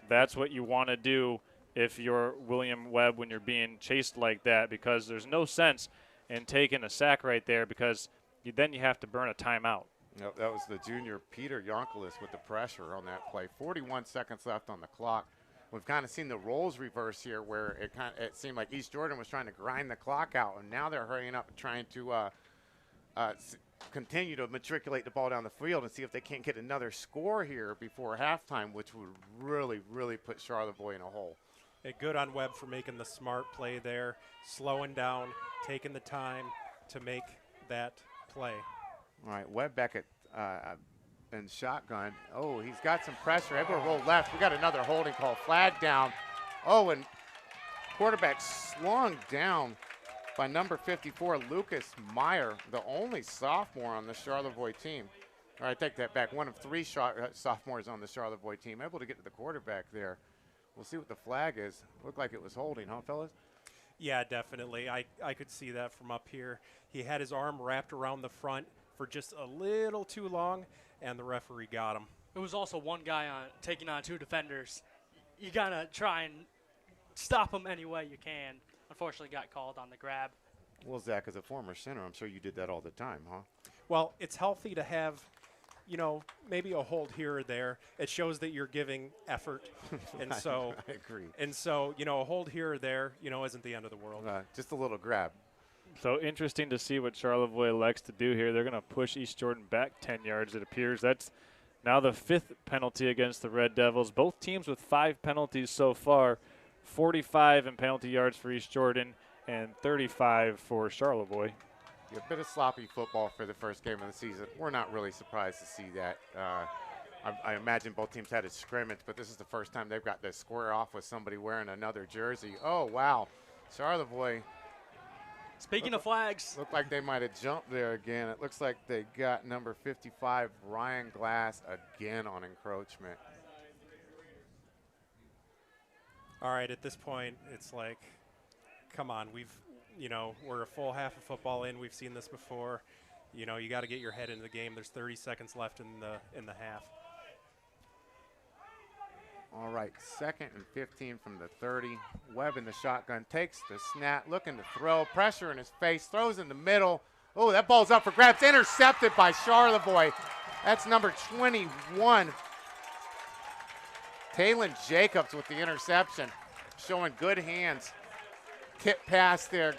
That's what you want to do if you're William Webb when you're being chased like that, because there's no sense in taking a sack right there, because then you have to burn a timeout.
Yep, that was the junior Peter Yonkelis with the pressure on that play. 41 seconds left on the clock. We've kind of seen the roles reverse here, where it seemed like East Jordan was trying to grind the clock out, and now they're hurrying up and trying to continue to matriculate the ball down the field and see if they can't get another score here before halftime, which would really, really put Charlevoix in a hole.
Hey, good on Webb for making the smart play there, slowing down, taking the time to make that play.
All right, Webb back at in shotgun. Oh, he's got some pressure. Able to roll left. We got another holding call. Flag down. Oh, and quarterback slung down by number 54, Lucas Meyer, the only sophomore on the Charlevoix team. All right, take that back. One of three sophomores on the Charlevoix team. Able to get to the quarterback there. We'll see what the flag is. Looked like it was holding, huh, fellas?
Yeah, definitely. I could see that from up here. He had his arm wrapped around the front for just a little too long, and the referee got him.
It was also one guy taking on two defenders. You got to try and stop him any way you can. Unfortunately, got called on the grab.
Well, Zach, as a former center, I'm sure you did that all the time, huh?
Well, it's healthy to have, maybe a hold here or there. It shows that you're giving effort. And so
I agree.
And so, a hold here or there, isn't the end of the world.
Just a little grab.
So interesting to see what Charlevoix likes to do here. They're going to push East Jordan back 10 yards, it appears. That's now the 5th penalty against the Red Devils. Both teams with 5 penalties so far, 45 in penalty yards for East Jordan and 35 for Charlevoix.
Yeah, a bit of sloppy football for the first game of the season. We're not really surprised to see that. I imagine both teams had a scrimmage, but this is the first time they've got to square off with somebody wearing another jersey. Oh, wow. Charlevoix.
Speaking of flags.
Looked like they might have jumped there again. It looks like they got number 55, Ryan Glass, again on encroachment.
All right, at this point, it's like, come on. We're a full half of football in. We've seen this before. You got to get your head into the game. There's 30 seconds left in the half.
All right, 2nd and 15 from the 30. Webb in the shotgun, takes the snap, looking to throw, pressure in his face, throws in the middle. Oh, that ball's up for grabs, intercepted by Charlevoix. That's number 21. Talon Jacobs with the interception, showing good hands. Tip pass there.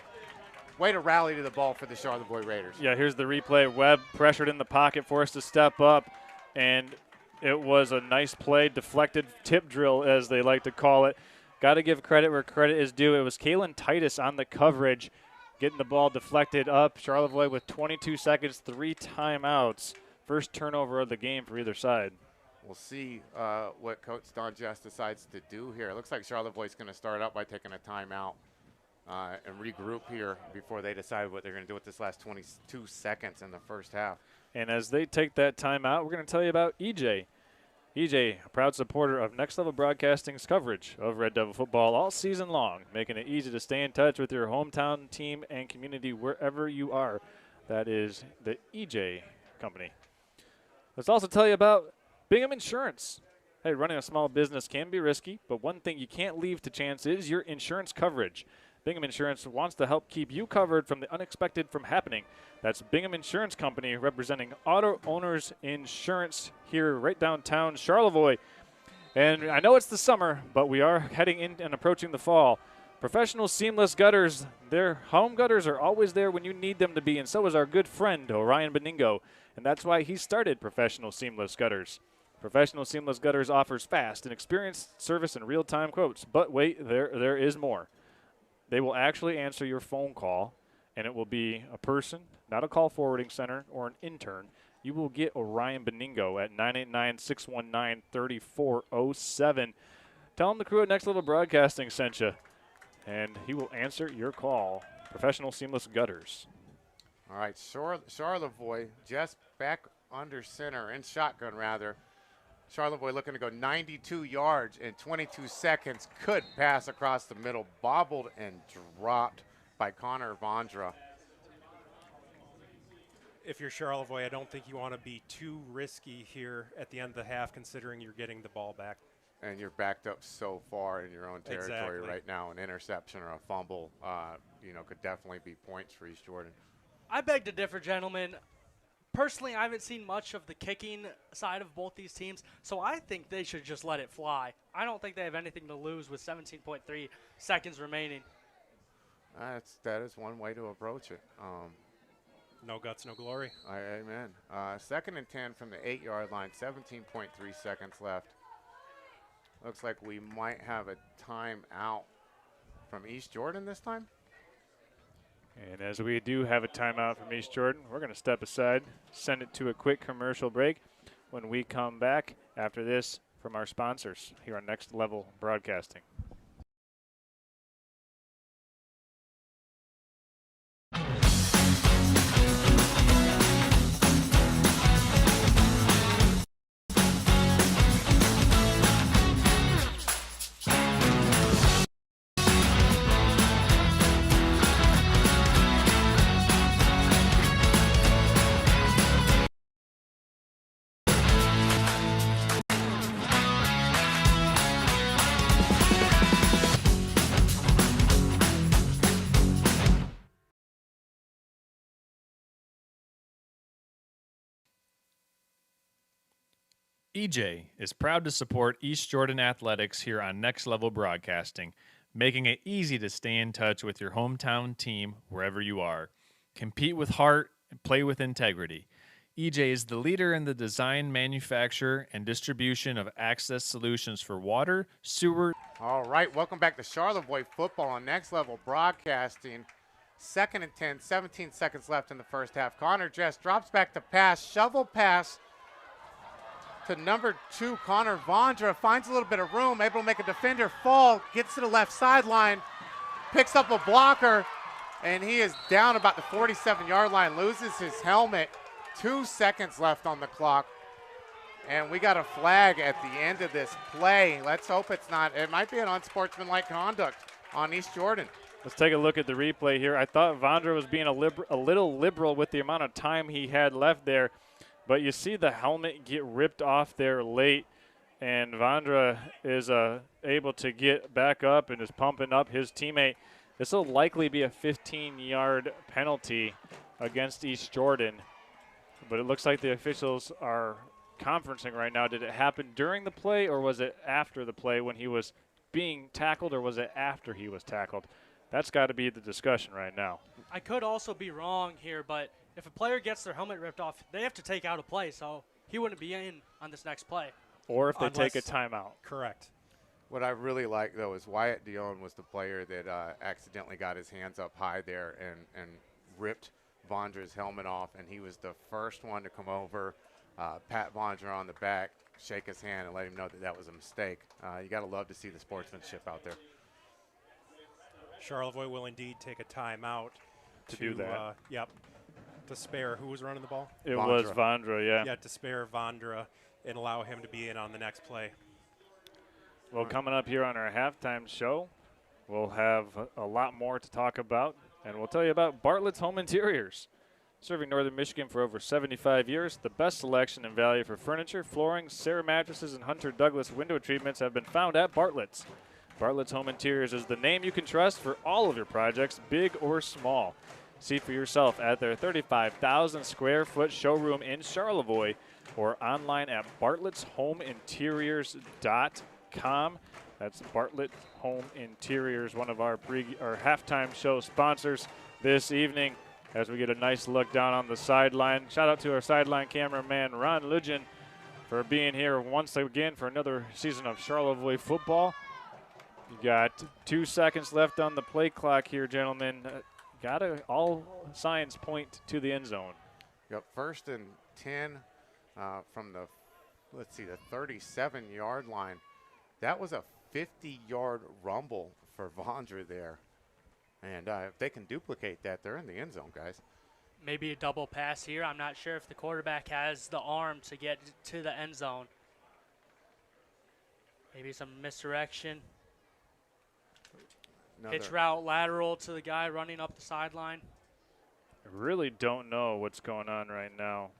Way to rally to the ball for the Charlevoix Raiders.
Yeah, here's the replay. Webb pressured in the pocket, forced to step up, and it was a nice play, deflected tip drill, as they like to call it. Got to give credit where credit is due. It was Kalen Titus on the coverage, getting the ball deflected up. Charlevoix with 22 seconds, 3 timeouts. First turnover of the game for either side.
We'll see what Coach Don Jess decides to do here. It looks like Charlevoix is going to start out by taking a timeout and regroup here before they decide what they're going to do with this last 22 seconds in the first half.
And as they take that timeout, we're going to tell you about EJ. EJ, a proud supporter of Next Level Broadcasting's coverage of Red Devil football all season long, making it easy to stay in touch with your hometown team and community wherever you are. That is the EJ company. Let's also tell you about Bingham Insurance. Hey, running a small business can be risky, but one thing you can't leave to chance is your insurance coverage. Bingham Insurance wants to help keep you covered from the unexpected from happening. That's Bingham Insurance Company, representing auto owners insurance here right downtown Charlevoix. And I know it's the summer, but we are heading in and approaching the fall. Professional seamless gutters, their home gutters are always there when you need them to be, and so is our good friend Orion Beningo. And that's why he started Professional Seamless Gutters. Professional Seamless Gutters offers fast and experienced service and real-time quotes. But wait, there is more. They will actually answer your phone call, and it will be a person, not a call forwarding center or an intern. You will get Orion Beningo at 989-619-3407. Tell him the crew at Next Level Broadcasting sent you, and he will answer your call. Professional Seamless Gutters.
All right, Charlevoix just back under center, in shotgun rather. Charlevoix looking to go 92 yards in 22 seconds. Could pass across the middle. Bobbled and dropped by Connor Vondra.
If you're Charlevoix, I don't think you want to be too risky here at the end of the half, considering you're getting the ball back.
And you're backed up so far in your own territory
Exactly.
right now. An interception or a fumble, could definitely be points for East Jordan.
I beg to differ, gentlemen. Personally, I haven't seen much of the kicking side of both these teams, so I think they should just let it fly. I don't think they have anything to lose with 17.3 seconds remaining.
That is one way to approach it.
No guts, no glory.
Amen. 2nd and 10 from the 8-yard line, 17.3 seconds left. Looks like we might have a timeout from East Jordan this time.
And as we do have a timeout from East Jordan, we're going to step aside, send it to a quick commercial break. When we come back after this from our sponsors here on Next Level Broadcasting.
EJ is proud to support East Jordan Athletics here on Next Level Broadcasting, making it easy to stay in touch with your hometown team wherever you are. Compete with heart and play with integrity. EJ is the leader in the design, manufacture, and distribution of access solutions for water, sewer.
All right, welcome back to Charlevoix football on Next Level Broadcasting. 2nd and 10, 17 seconds left in the first half. Connor Jess drops back to pass, shovel pass to number 2, Connor Vondra. Finds a little bit of room, able to make a defender fall, gets to the left sideline, picks up a blocker, and he is down about the 47-yard line, loses his helmet. 2 seconds left on the clock. And we got a flag at the end of this play. Let's hope it's not. It might be an unsportsmanlike conduct on East Jordan.
Let's take a look at the replay here. I thought Vondra was being a little liberal with the amount of time he had left there. But you see the helmet get ripped off there late, and Vondra is able to get back up and is pumping up his teammate. This will likely be a 15-yard penalty against East Jordan, but it looks like the officials are conferencing right now. Did it happen during the play, or was it after the play when he was being tackled, or was it after he was tackled? That's got to be the discussion right now.
I could also be wrong here, but if a player gets their helmet ripped off, they have to take out a play, so he wouldn't be in on this next play.
Or if they take a timeout.
Correct.
What I really like, though, is Wyatt Dion was the player that accidentally got his hands up high there and ripped Vondra's helmet off, and he was the first one to come over, pat Vondra on the back, shake his hand, and let him know that that was a mistake. You got to love to see the sportsmanship out there.
Charlevoix will indeed take a timeout
to do that.
To spare who was running the ball?
It was Vondra, yeah.
Yeah, to spare Vondra and allow him to be in on the next play.
Well, coming up here on our halftime show, we'll have a lot more to talk about, and we'll tell you about Bartlett's Home Interiors. Serving Northern Michigan for over 75 years, the best selection and value for furniture, flooring, Sarah mattresses, and Hunter Douglas window treatments have been found at Bartlett's. Bartlett's Home Interiors is the name you can trust for all of your projects, big or small. See for yourself at their 35,000 square foot showroom in Charlevoix or online at bartlettshomeinteriors.com. That's Bartlett Home Interiors, one of our halftime show sponsors this evening, as we get a nice look down on the sideline. Shout out to our sideline cameraman, Ron Lujan, for being here once again for another season of Charlevoix football. You got 2 seconds left on the play clock here, gentlemen. All signs point to the end zone.
Yep, 1st and 10 from the 37-yard line. That was a 50-yard rumble for Vondra there. And if they can duplicate that, they're in the end zone, guys.
Maybe a double pass here. I'm not sure if the quarterback has the arm to get to the end zone. Maybe some misdirection.
Another-
Pitch route lateral to the guy running up the sideline.
I really don't know what's going on right now.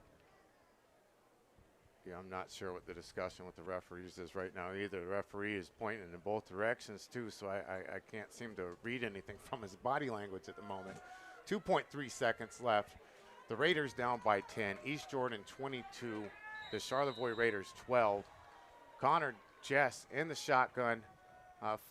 Yeah, I'm not sure what the discussion with the referees is right now either. The referee is pointing in both directions too, so I can't seem to read anything from his body language at the moment. 2.3 seconds left. The Raiders down by 10. East Jordan 22. The Charlevoix Raiders 12. Connor Jess in the shotgun.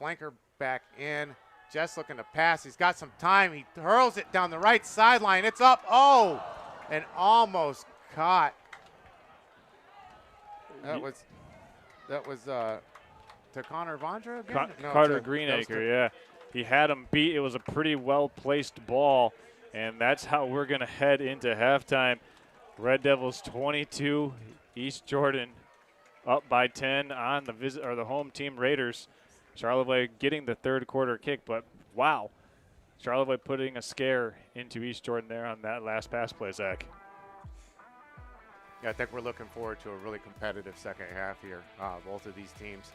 Flanker back in. Jess looking to pass. He's got some time. He hurls it down the right sideline. It's up. Oh, and almost caught. That was to Connor Vondra again? No,
Carter
to-
Greenacre, yeah. He had him beat. It was a pretty well-placed ball, and that's how we're going to head into halftime. Red Devils 22, East Jordan up by 10 on the home team Raiders. Charlevoix getting the third quarter kick, but wow. Charlevoix putting a scare into East Jordan there on that last pass play, Zach.
Yeah, I think we're looking forward to a really competitive second half here. Both of these teams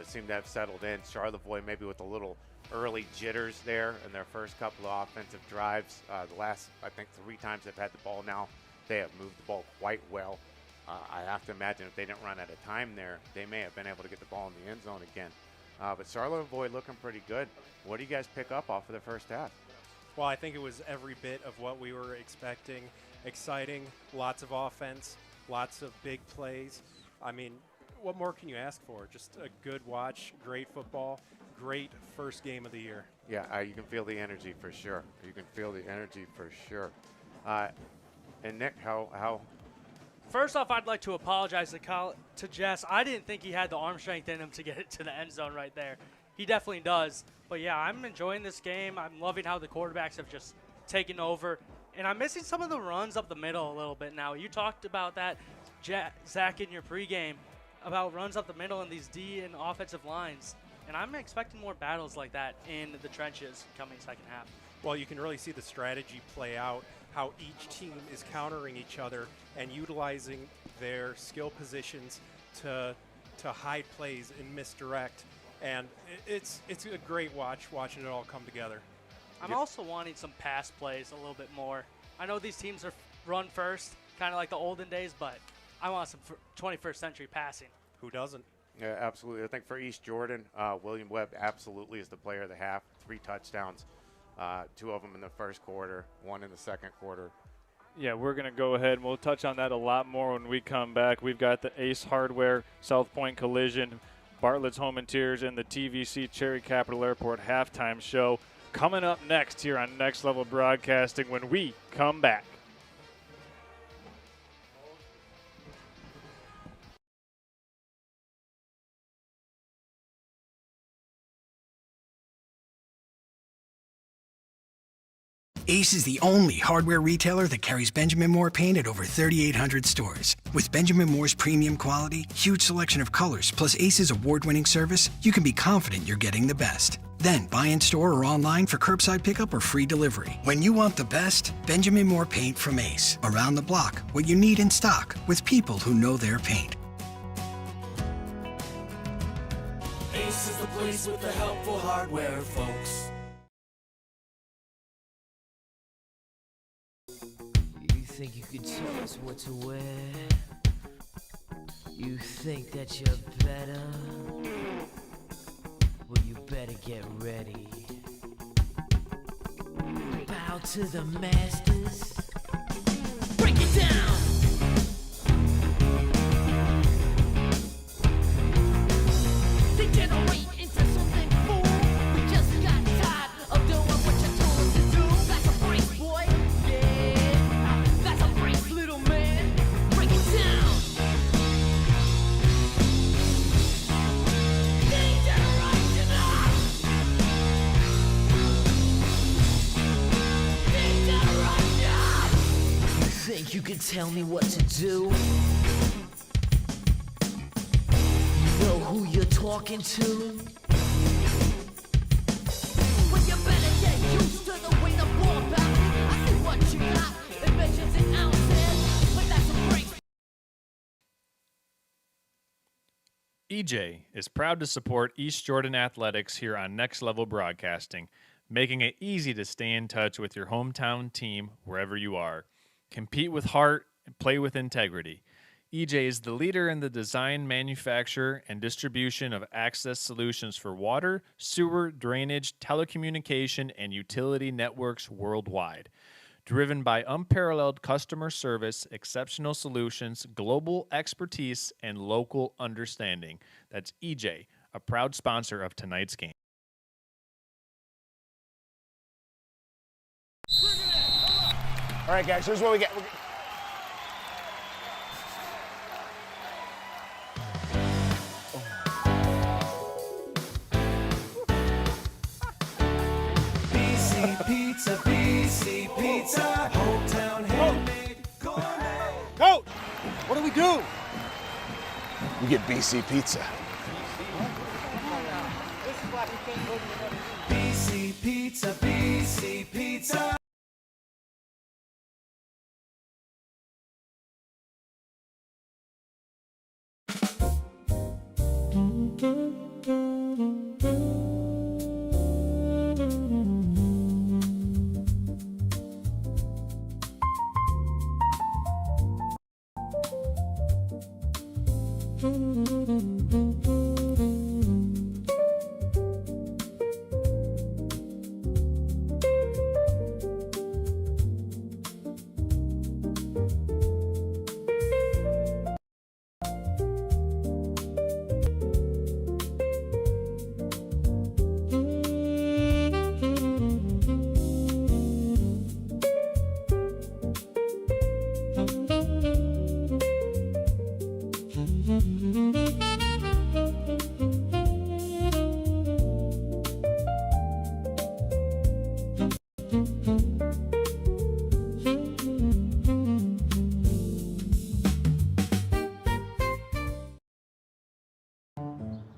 seem to have settled in. Charlevoix maybe with a little early jitters there in their first couple of offensive drives. The last, I think, 3 times they've had the ball now, they have moved the ball quite well. I have to imagine if they didn't run out of time there, they may have been able to get the ball in the end zone again. But Charlevoix looking pretty good. What do you guys pick up off of the first half?
Well, I think it was every bit of what we were expecting. Exciting, lots of offense, lots of big plays. I mean, what more can you ask for? Just a good watch, great football, great first game of the year.
Yeah, you can feel the energy for sure. You can feel the energy for sure. And Nick, how?
First off, I'd like to apologize to Jess. I didn't think he had the arm strength in him to get it to the end zone right there. He definitely does. But, yeah, I'm enjoying this game. I'm loving how the quarterbacks have just taken over. And I'm missing some of the runs up the middle a little bit now. You talked about that, Zach, in your pregame, about runs up the middle in these D and offensive lines. And I'm expecting more battles like that in the trenches coming second half.
Well, you can really see the strategy play out, how each team is countering each other and utilizing their skill positions to hide plays and misdirect. And it's a great watching it all come together.
I'm also wanting some pass plays a little bit more. I know these teams are run first, kind of like the olden days, but I want some 21st century passing.
Who doesn't?
Yeah, absolutely. I think for East Jordan, William Webb absolutely is the player of the half. 3 touchdowns, 2 of them in the first quarter, 1 in the second quarter.
Yeah, we're going to go ahead and we'll touch on that a lot more when we come back. We've got the Ace Hardware, South Point Collision, Bartlett's Home Interiors, and the TVC Cherry Capital Airport halftime show coming up next here on Next Level Broadcasting when we come back.
Ace is the only hardware retailer that carries Benjamin Moore paint at over 3,800 stores. With Benjamin Moore's premium quality, huge selection of colors, plus Ace's award-winning service, you can be confident you're getting the best. Then buy in store or online for curbside pickup or free delivery. When you want the best, Benjamin Moore paint from Ace. Around the block, what you need in stock, with people who know their paint.
Ace is the place with the helpful hardware, folks.
You think you could tell us what to wear? You think that you're better? Well, you better get ready. Bow to the masters. Break it down! They generate into something full. We just got tired of doing what you told us to do. That's a break, boy. Yeah, that's a break, little man. Break it down. You think you could tell me what to do? You know who you're talking to? Well, you better get used to the way the ball bounces. I see what you got. It measures in ounces, but that's a break.
EJ is proud to support East Jordan Athletics here on Next Level Broadcasting, making it easy to stay in touch with your hometown team wherever you are. Compete with heart and play with integrity. EJ is the leader in the design, manufacture, and distribution of access solutions for water, sewer, drainage, telecommunication, and utility networks worldwide. Driven by unparalleled customer service, exceptional solutions, global expertise, and local understanding. That's EJ, a proud sponsor of tonight's game.
All right, guys, here's what we get.
BC Pizza, BC Pizza, hometown handmade gourmet.
Coach, what do we do? We get BC Pizza.
BC Pizza, BC Pizza.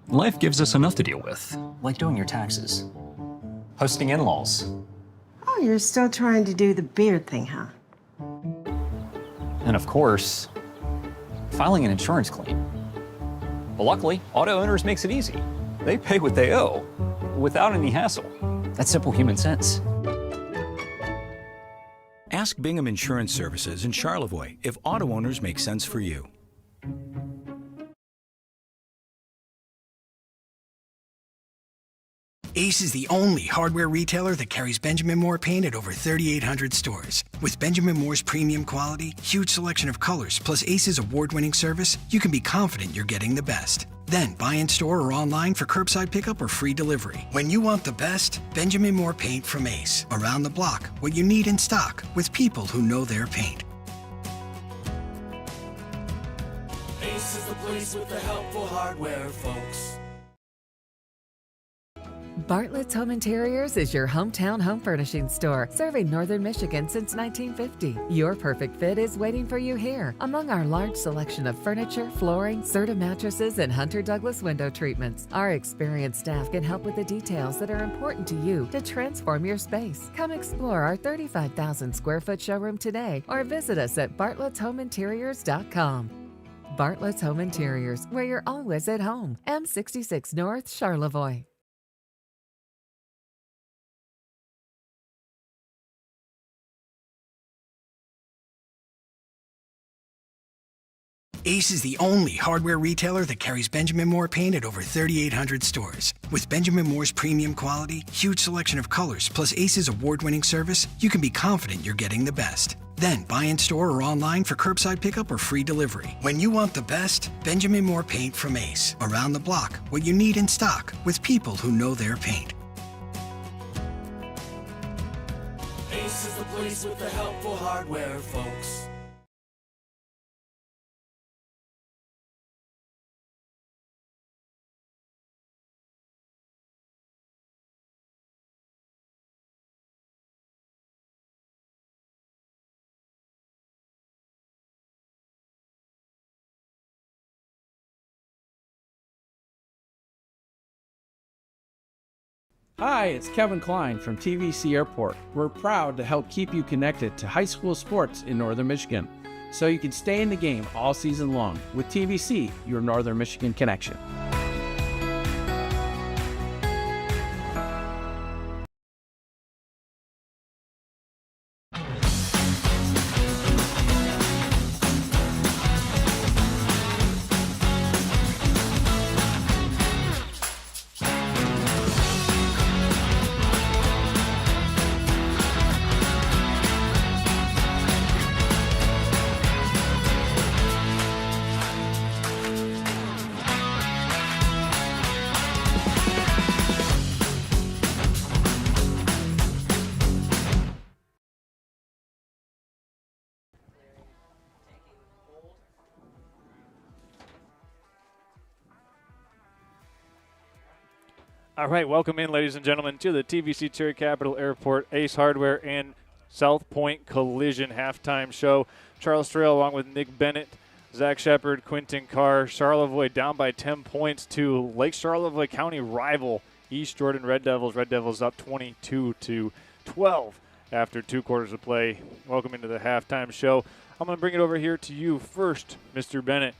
Life gives us enough to deal with, like doing your taxes, hosting in-laws,
Oh, you're still trying to do the beard thing, huh?
and of course, filing an insurance claim. But luckily, auto owners makes it easy. They pay what they owe without any hassle. That's simple human sense.
Ask Bingham Insurance Services in Charlevoix if auto owners make sense for you.
Ace is the only hardware retailer that carries Benjamin Moore paint at over 3,800 stores. With Benjamin Moore's premium quality, huge selection of colors, plus Ace's award-winning service, you can be confident you're getting the best. Then buy in store or online for curbside pickup or free delivery. When you want the best, Benjamin Moore paint from Ace. Around the block, what you need in stock, with people who know their paint.
Ace is the place with the helpful hardware, folks.
Bartlett's Home Interiors is your hometown home furnishing store, serving northern Michigan since 1950. Your perfect fit is waiting for you here. Among our large selection of furniture, flooring, Serta mattresses, and Hunter Douglas window treatments, our experienced staff can help with the details that are important to you to transform your space. Come explore our 35,000 square foot showroom today or visit us at bartlettshomeinteriors.com. Bartlett's Home Interiors, where you're always at home. M66 North, Charlevoix.
Ace is the only hardware retailer that carries Benjamin Moore paint at over 3,800 stores. With Benjamin Moore's premium quality, huge selection of colors, plus Ace's award-winning service, you can be confident you're getting the best. Then buy in store or online for curbside pickup or free delivery. When you want the best, Benjamin Moore paint from Ace. Around the block, what you need in stock, with people who know their paint.
Ace is the place with the helpful hardware, folks.
Hi, it's Kevin Klein from TVC Airport. We're proud to help keep you connected to high school sports in Northern Michigan, so you can stay in the game all season long with TVC, your Northern Michigan connection.
All right, welcome in, ladies and gentlemen, to the TVC Cherry Capital Airport Ace Hardware and South Point Collision halftime show. Charles Trail along with Nick Bennett, Zach Shepard, Quentin Carr. Charlevoix down by 10 points to Lake Charlevoix County rival East Jordan Red Devils. Red Devils up 22-12 after 2 quarters of play. Welcome into the halftime show. I'm going to bring it over here to you first, Mr. Bennett.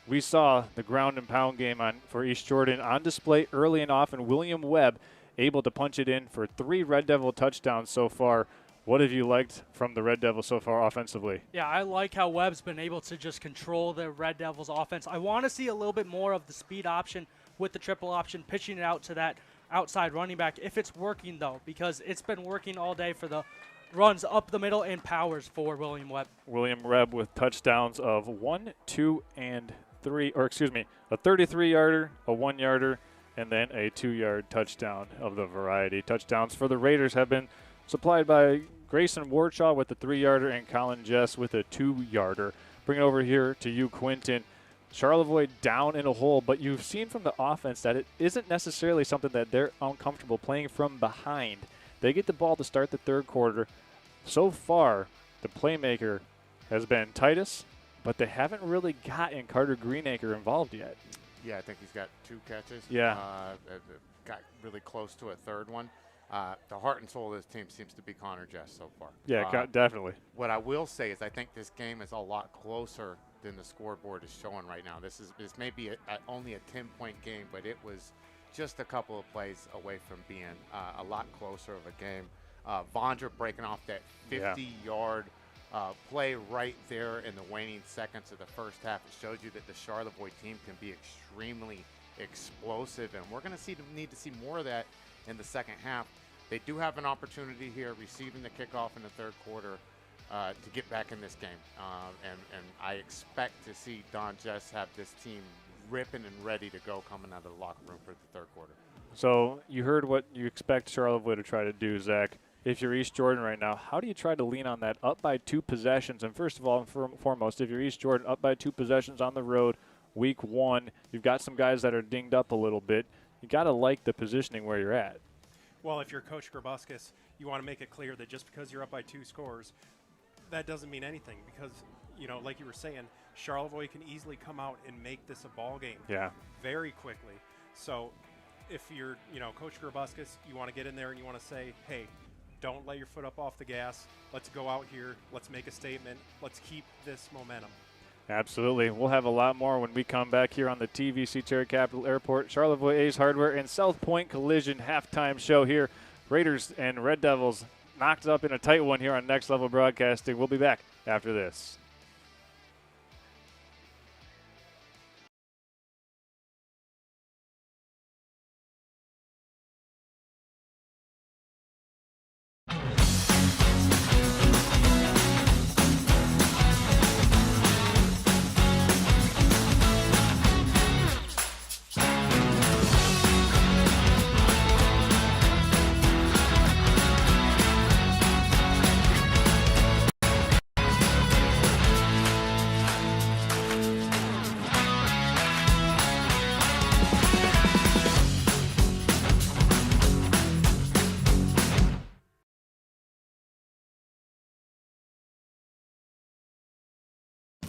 We saw the ground and pound game for East Jordan on display early and often. William Webb able to punch it in for 3 Red Devil touchdowns so far. What have you liked from the Red Devils so far offensively?
Yeah, I like how Webb's been able to just control the Red Devils offense. I want to see a little bit more of the speed option with the triple option, pitching it out to that outside running back if it's working, though, because it's been working all day for the runs up the middle and powers for William Webb.
William Webb with touchdowns of 1, 2, and 3, or excuse me, a 33-yarder, a 1-yarder, and then a 2-yard touchdown of the variety. Touchdowns for the Raiders have been supplied by Grayson Wardshaw with a 3-yarder and Colin Jess with a 2-yarder. Bring it over here to you, Quentin. Charlevoix down in a hole, but you've seen from the offense that it isn't necessarily something that they're uncomfortable playing from behind. They get the ball to start the third quarter. So far, the playmaker has been Titus, but they haven't really gotten Carter Greenacre involved yet.
Yeah, I think he's got 2 catches.
Yeah.
Got really close to a third one. The heart and soul of this team seems to be Connor Jess so far.
Yeah, definitely.
What I will say is I think this game is a lot closer than the scoreboard is showing right now. This may be only a 10-point game, but it was just a couple of plays away from being a lot closer of a game. Vondra breaking off that 50-yard play right there in the waning seconds of the first half. It shows you that the Charlevoix team can be extremely explosive, and we're going to need to see more of that in the second half. They do have an opportunity here, receiving the kickoff in the third quarter, to get back in this game. And I expect to see Don Jess have this team ripping and ready to go coming out of the locker room for the third quarter.
So you heard what you expect Charlevoix to try to do, Zach. If you're East Jordan right now, how do you try to lean on that up by 2 possessions? And first of all and foremost, if you're East Jordan up by 2 possessions on the road, week 1, you've got some guys that are dinged up a little bit. You got to like the positioning where you're at.
Well, if you're Coach Grabuskas, you want to make it clear that just because you're up by 2 scores, that doesn't mean anything because, like you were saying, Charlevoix can easily come out and make this a ball game very quickly. So if you're, Coach Grabuskas, you want to get in there and you want to say, hey, don't let your foot up off the gas. Let's go out here. Let's make a statement. Let's keep this momentum.
Absolutely. We'll have a lot more when we come back here on the TVC Cherry Capital Airport, Charlevoix Ace Hardware, and South Point Collision halftime show here. Raiders and Red Devils knocked up in a tight one here on Next Level Broadcasting. We'll be back after this.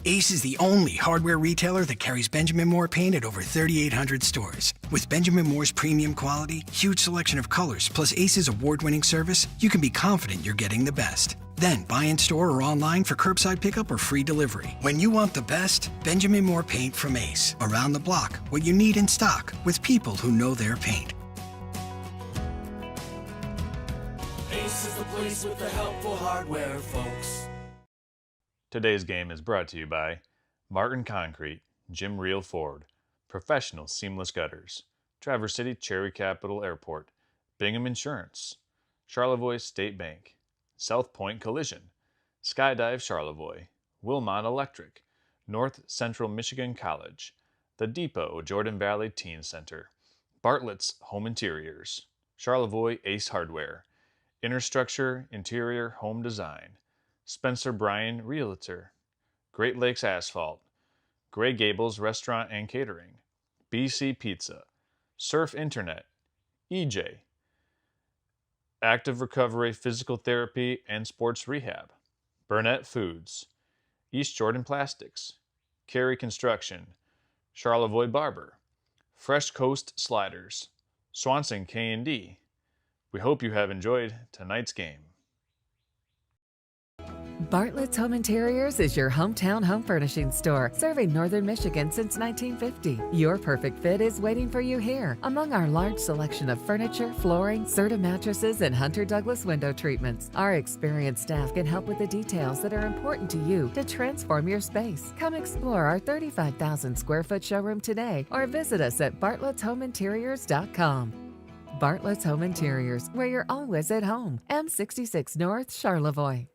Ace is the only hardware retailer that carries Benjamin Moore paint at over 3,800 stores. With Benjamin Moore's premium quality, huge selection of colors, plus Ace's award-winning service, you can be confident you're getting the best. Then buy in store or online for curbside pickup or free delivery. When you want the best, Benjamin Moore paint from Ace. Around the block, what you need in stock, with people who know their paint.
Ace is the place with the helpful hardware, folks.
Today's game is brought to you by Martin Concrete, Jim Reel Ford, Professional Seamless Gutters, Traverse City Cherry Capital Airport, Bingham Insurance, Charlevoix State Bank, South Point Collision, Skydive Charlevoix, Wilmot Electric, North Central Michigan College, The Depot Jordan Valley Teen Center, Bartlett's Home Interiors, Charlevoix Ace Hardware, Interstructure Interior Home Design, Spencer Bryan Realtor, Great Lakes Asphalt, Gray Gables Restaurant and Catering, BC Pizza, Surf Internet, EJ, Active Recovery Physical Therapy and Sports Rehab, Burnett Foods, East Jordan Plastics, Carey Construction, Charlevoix Barber, Fresh Coast Sliders, Swanson K&D. We hope you have enjoyed tonight's game.
Bartlett's Home Interiors is your hometown home furnishing store, serving northern Michigan since 1950. Your perfect fit is waiting for you here. Among our large selection of furniture, flooring, Serta mattresses, and Hunter Douglas window treatments, our experienced staff can help with the details that are important to you to transform your space. Come explore our 35,000 square foot showroom today or visit us at bartlettshomeinteriors.com. Bartlett's Home Interiors, where you're always at home. M66 North, Charlevoix.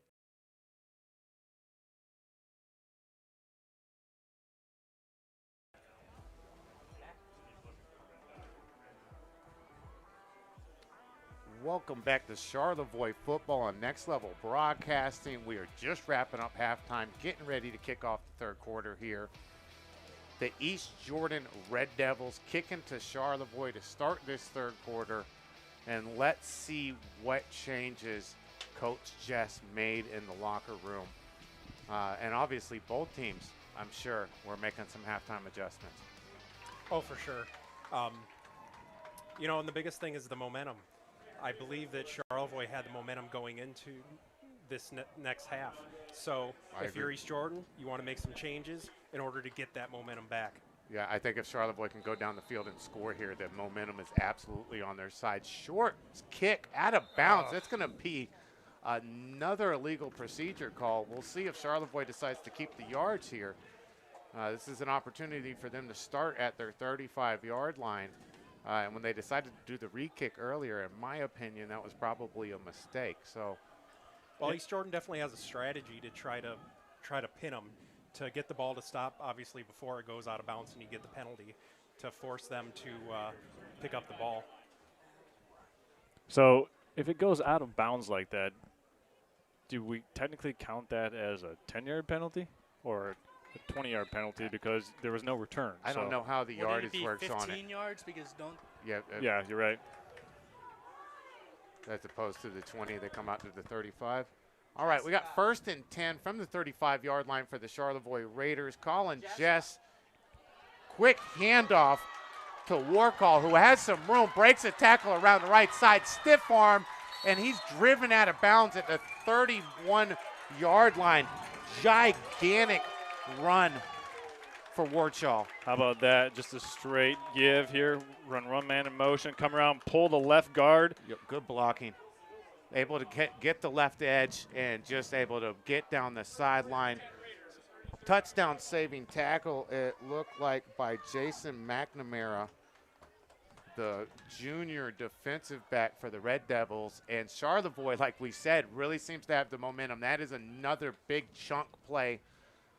Welcome back to Charlevoix football on Next Level Broadcasting. We are just wrapping up halftime, getting ready to kick off the third quarter here. The East Jordan Red Devils kicking to Charlevoix to start this third quarter. And let's see what changes Coach Jess made in the locker room. And obviously both teams, I'm sure, were making some halftime adjustments.
Oh, for sure. And the biggest thing is the momentum. I believe that Charlevoix had the momentum going into this next half. So if you're East Jordan, you want to make some changes in order to get that momentum back.
Yeah, I think if Charlevoix can go down the field and score here, the momentum is absolutely on their side. Short kick out of bounds. That's going to be another illegal procedure call. We'll see if Charlevoix decides to keep the yards here. This is an opportunity for them to start at their 35-yard line. And when they decided to do the re-kick earlier, in my opinion, that was probably a mistake. So,
well, East Jordan definitely has a strategy to try to pin them, to get the ball to stop, obviously, before it goes out of bounds and you get the penalty, to force them to pick up the ball.
So if it goes out of bounds like that, do we technically count that as a 10-yard penalty or a 20-yard penalty because there was no return?
I don't know how the yardage works on it.
15 yards because don't.
Yeah,
you're right.
As opposed to the 20, they come out to the 35. All right, we got 1st and 10 from the 35-yard line for the Charlevoix Raiders. Colin Jess, quick handoff to Warcall, who has some room, breaks a tackle around the right side, stiff arm, and he's driven out of bounds at the 31-yard line. Gigantic run for Warchall.
How about that? Just a straight give here. Run man in motion. Come around, pull the left guard.
Yep, good blocking. Able to get the left edge and just able to get down the sideline. Touchdown saving tackle, it looked like, by Jason McNamara, the junior defensive back for the Red Devils. And Charlevoix, like we said, really seems to have the momentum. That is another big chunk play.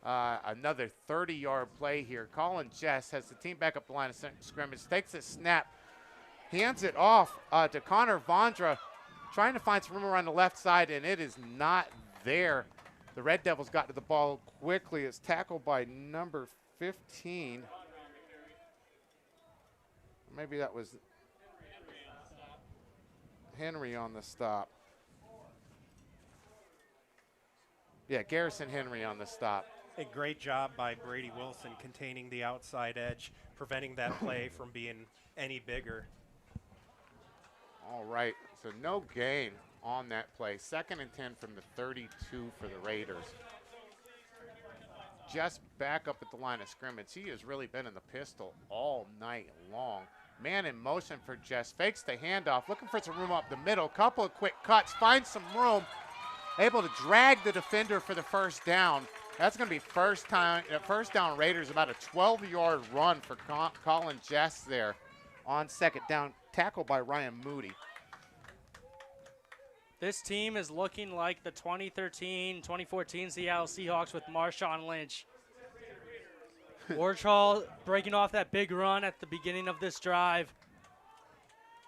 Another 30-yard play here. Colin Jess has the team back up the line of scrimmage, takes a snap, hands it off to Connor Vondra, trying to find some room around the left side, and it is not there. The Red Devils got to the ball quickly. It's tackled by number 15. Maybe that was Henry on the stop. Yeah, Garrison Henry on the stop.
A great job by Brady Wilson containing the outside edge, preventing that play from being any bigger.
All right, so no gain on that play. 2nd and 10 from the 32 for the Raiders. Just back up at the line of scrimmage. He has really been in the pistol all night long. Man in motion for Jess. Fakes the handoff, looking for some room up the middle. Couple of quick cuts, finds some room. Able to drag the defender for the first down. That's going to be first down Raiders, about a 12-yard run for Colin Jess there on 2nd down. Tackled by Ryan Moody.
This team is looking like the 2013-2014 Seattle Seahawks with Marshawn Lynch. Warchall breaking off that big run at the beginning of this drive.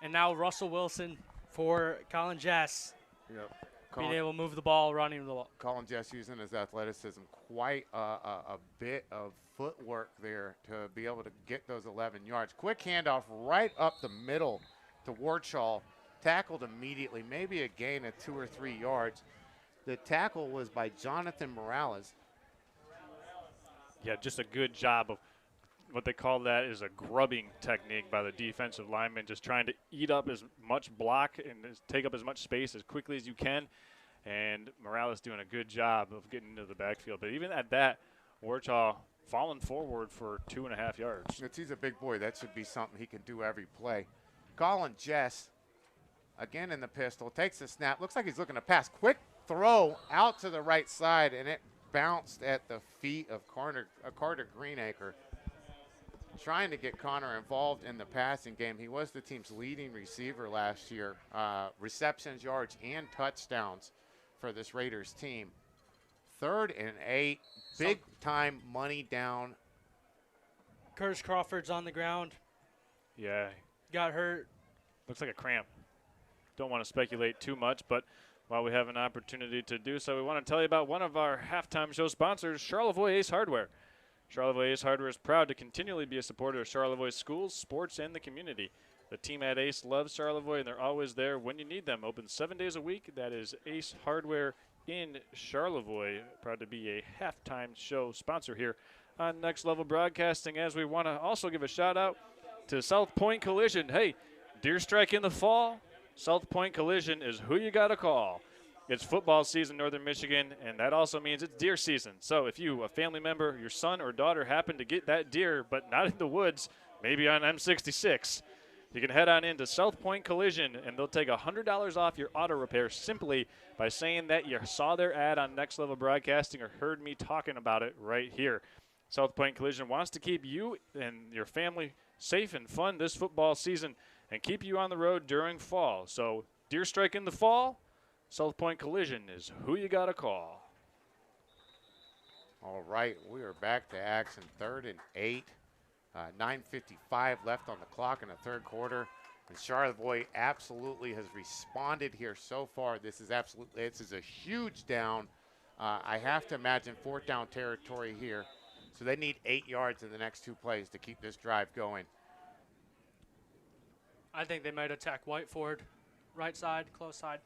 And now Russell Wilson for Colin Jess.
Yep.
Being able to move the ball, running the ball.
Colin Jess using his athleticism, quite a bit of footwork there to be able to get those 11 yards. Quick handoff right up the middle to Warchall. Tackled immediately, maybe a gain of 2 or 3 yards. The tackle was by Jonathan Morales.
Yeah, just a good job of what they call that is a grubbing technique by the defensive lineman, just trying to eat up as much block and take up as much space as quickly as you can. And Morales doing a good job of getting into the backfield. But even at that, Warchall falling forward for 2.5 yards.
He's a big boy. That should be something he can do every play. Colin Jess, again in the pistol, takes the snap. Looks like he's looking to pass. Quick throw out to the right side, and it bounced at the feet of Carter Greenacre. Trying to get Connor involved in the passing game. He was the team's leading receiver last year. Receptions, yards, and touchdowns for this Raiders team. 3rd and 8. Big time money down.
Curtis Crawford's on the ground.
Yeah.
Got hurt.
Looks like a cramp. Don't want to speculate too much, but while we have an opportunity to do so, we want to tell you about one of our halftime show sponsors, Charlevoix Ace Hardware. Charlevoix Ace Hardware is proud to continually be a supporter of Charlevoix schools, sports, and the community. The team at Ace loves Charlevoix, and they're always there when you need them. Open 7 days a week. That is Ace Hardware in Charlevoix. Proud to be a halftime show sponsor here on Next Level Broadcasting, as we want to also give a shout-out to South Point Collision. Hey, deer strike in the fall, South Point Collision is who you got to call. It's football season in Northern Michigan, and that also means it's deer season. So if you, a family member, your son or daughter, happen to get that deer, but not in the woods, maybe on M66, you can head on into South Point Collision, and they'll take $100 off your auto repair simply by saying that you saw their ad on Next Level Broadcasting or heard me talking about it right here. South Point Collision wants to keep you and your family safe and fun this football season and keep you on the road during fall. So deer strike in the fall, South Point Collision is who you got to call.
All right, we are back to action. 3rd and 8. 9:55 left on the clock in the third quarter. And Charlevoix absolutely has responded here so far. This is a huge down. I have to imagine 4th down territory here. So they need 8 yards in the next 2 plays to keep this drive going.
I think they might attack Whiteford. Right side, close side.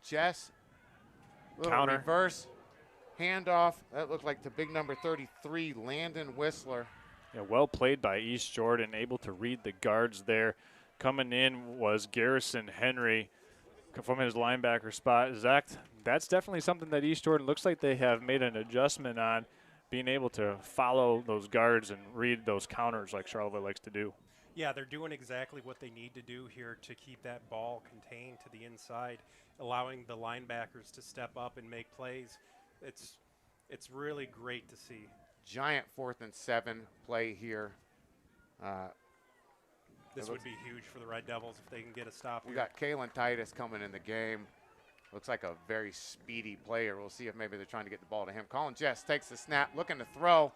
Jess, little
Counter.
reverse, handoff. That looked like the big number 33, Landon Whistler.
Yeah, well played by East Jordan, able to read the guards there. Coming in was Garrison Henry from his linebacker spot. Zach, that's definitely something that East Jordan looks like they have made an adjustment on, being able to follow those guards and read those counters like Charlevoix likes to do.
Yeah, they're doing exactly what they need to do here to keep that ball contained to the inside, allowing the linebackers to step up and make plays. It's really great to see.
Giant 4th and 7 play here.
This would be huge for the Red Devils if they can get a stop
We
here.
got Kalen Titus coming in the game. Looks like a very speedy player. We'll see if maybe they're trying to get the ball to him. Colin Jess takes the snap, looking to throw.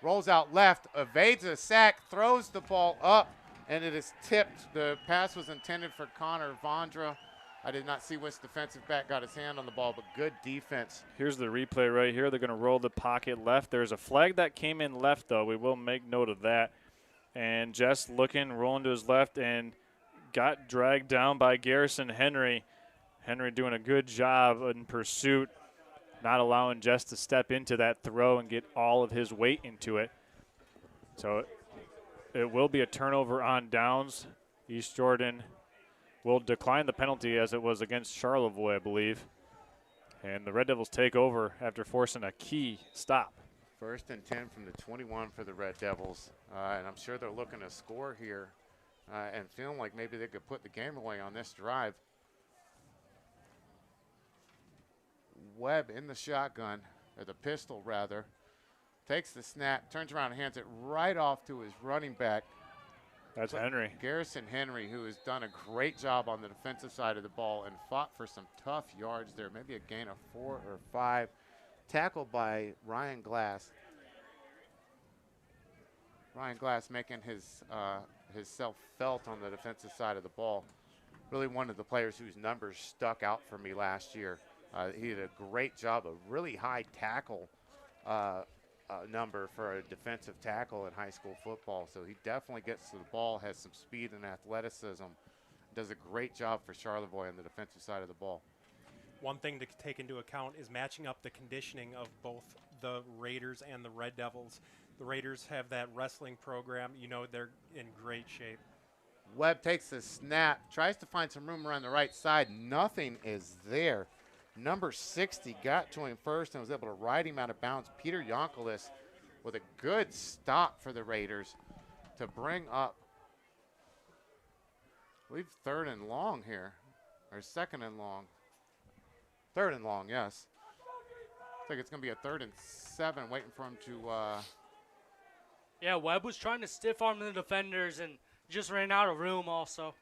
Rolls out left, evades a sack, throws the ball up, and it is tipped. The pass was intended for Connor Vondra. I did not see which defensive back got his hand on the ball, but good defense.
Here's the replay right here. They're going to roll the pocket left. There's a flag that came in left, though. We will make note of that. And Jess looking, rolling to his left, and got dragged down by Garrison Henry. Henry doing a good job in pursuit. not allowing Jess to step into that throw and get all of his weight into it. So it will be a turnover on downs. East Jordan will decline the penalty as it was against Charlevoix, I believe. And the Red Devils take over after forcing a key stop.
1st and 10 from the 21 for the Red Devils. And I'm sure they're looking to score here and feeling like maybe they could put the game away on this drive. Webb in the shotgun, or the pistol rather, takes the snap, turns around and hands it right off to his running back.
That's Henry.
Garrison Henry, who has done a great job on the defensive side of the ball and fought for some tough yards there, maybe a gain of 4 or 5. Tackled by Ryan Glass. Ryan Glass making his self felt on the defensive side of the ball. Really one of the players whose numbers stuck out for me last year. He did a great job, a really high tackle number for a defensive tackle in high school football. So he definitely gets to the ball, has some speed and athleticism, does a great job for Charlevoix on the defensive side of the ball.
One thing to take into account is matching up the conditioning of both the Raiders and the Red Devils. The Raiders have that wrestling program. You know they're in great shape.
Webb takes the snap, tries to find some room around the right side. Nothing is there. Number 60 got to him first and was able to ride him out of bounds. Peter Yonkelis with a good stop for the Raiders to bring up, I believe, 3rd and long here, or 2nd and long. 3rd and long, yes. I think it's going to be a 3rd and 7, waiting for him to.
Yeah, Webb was trying to stiff arm the defenders and just ran out of room also.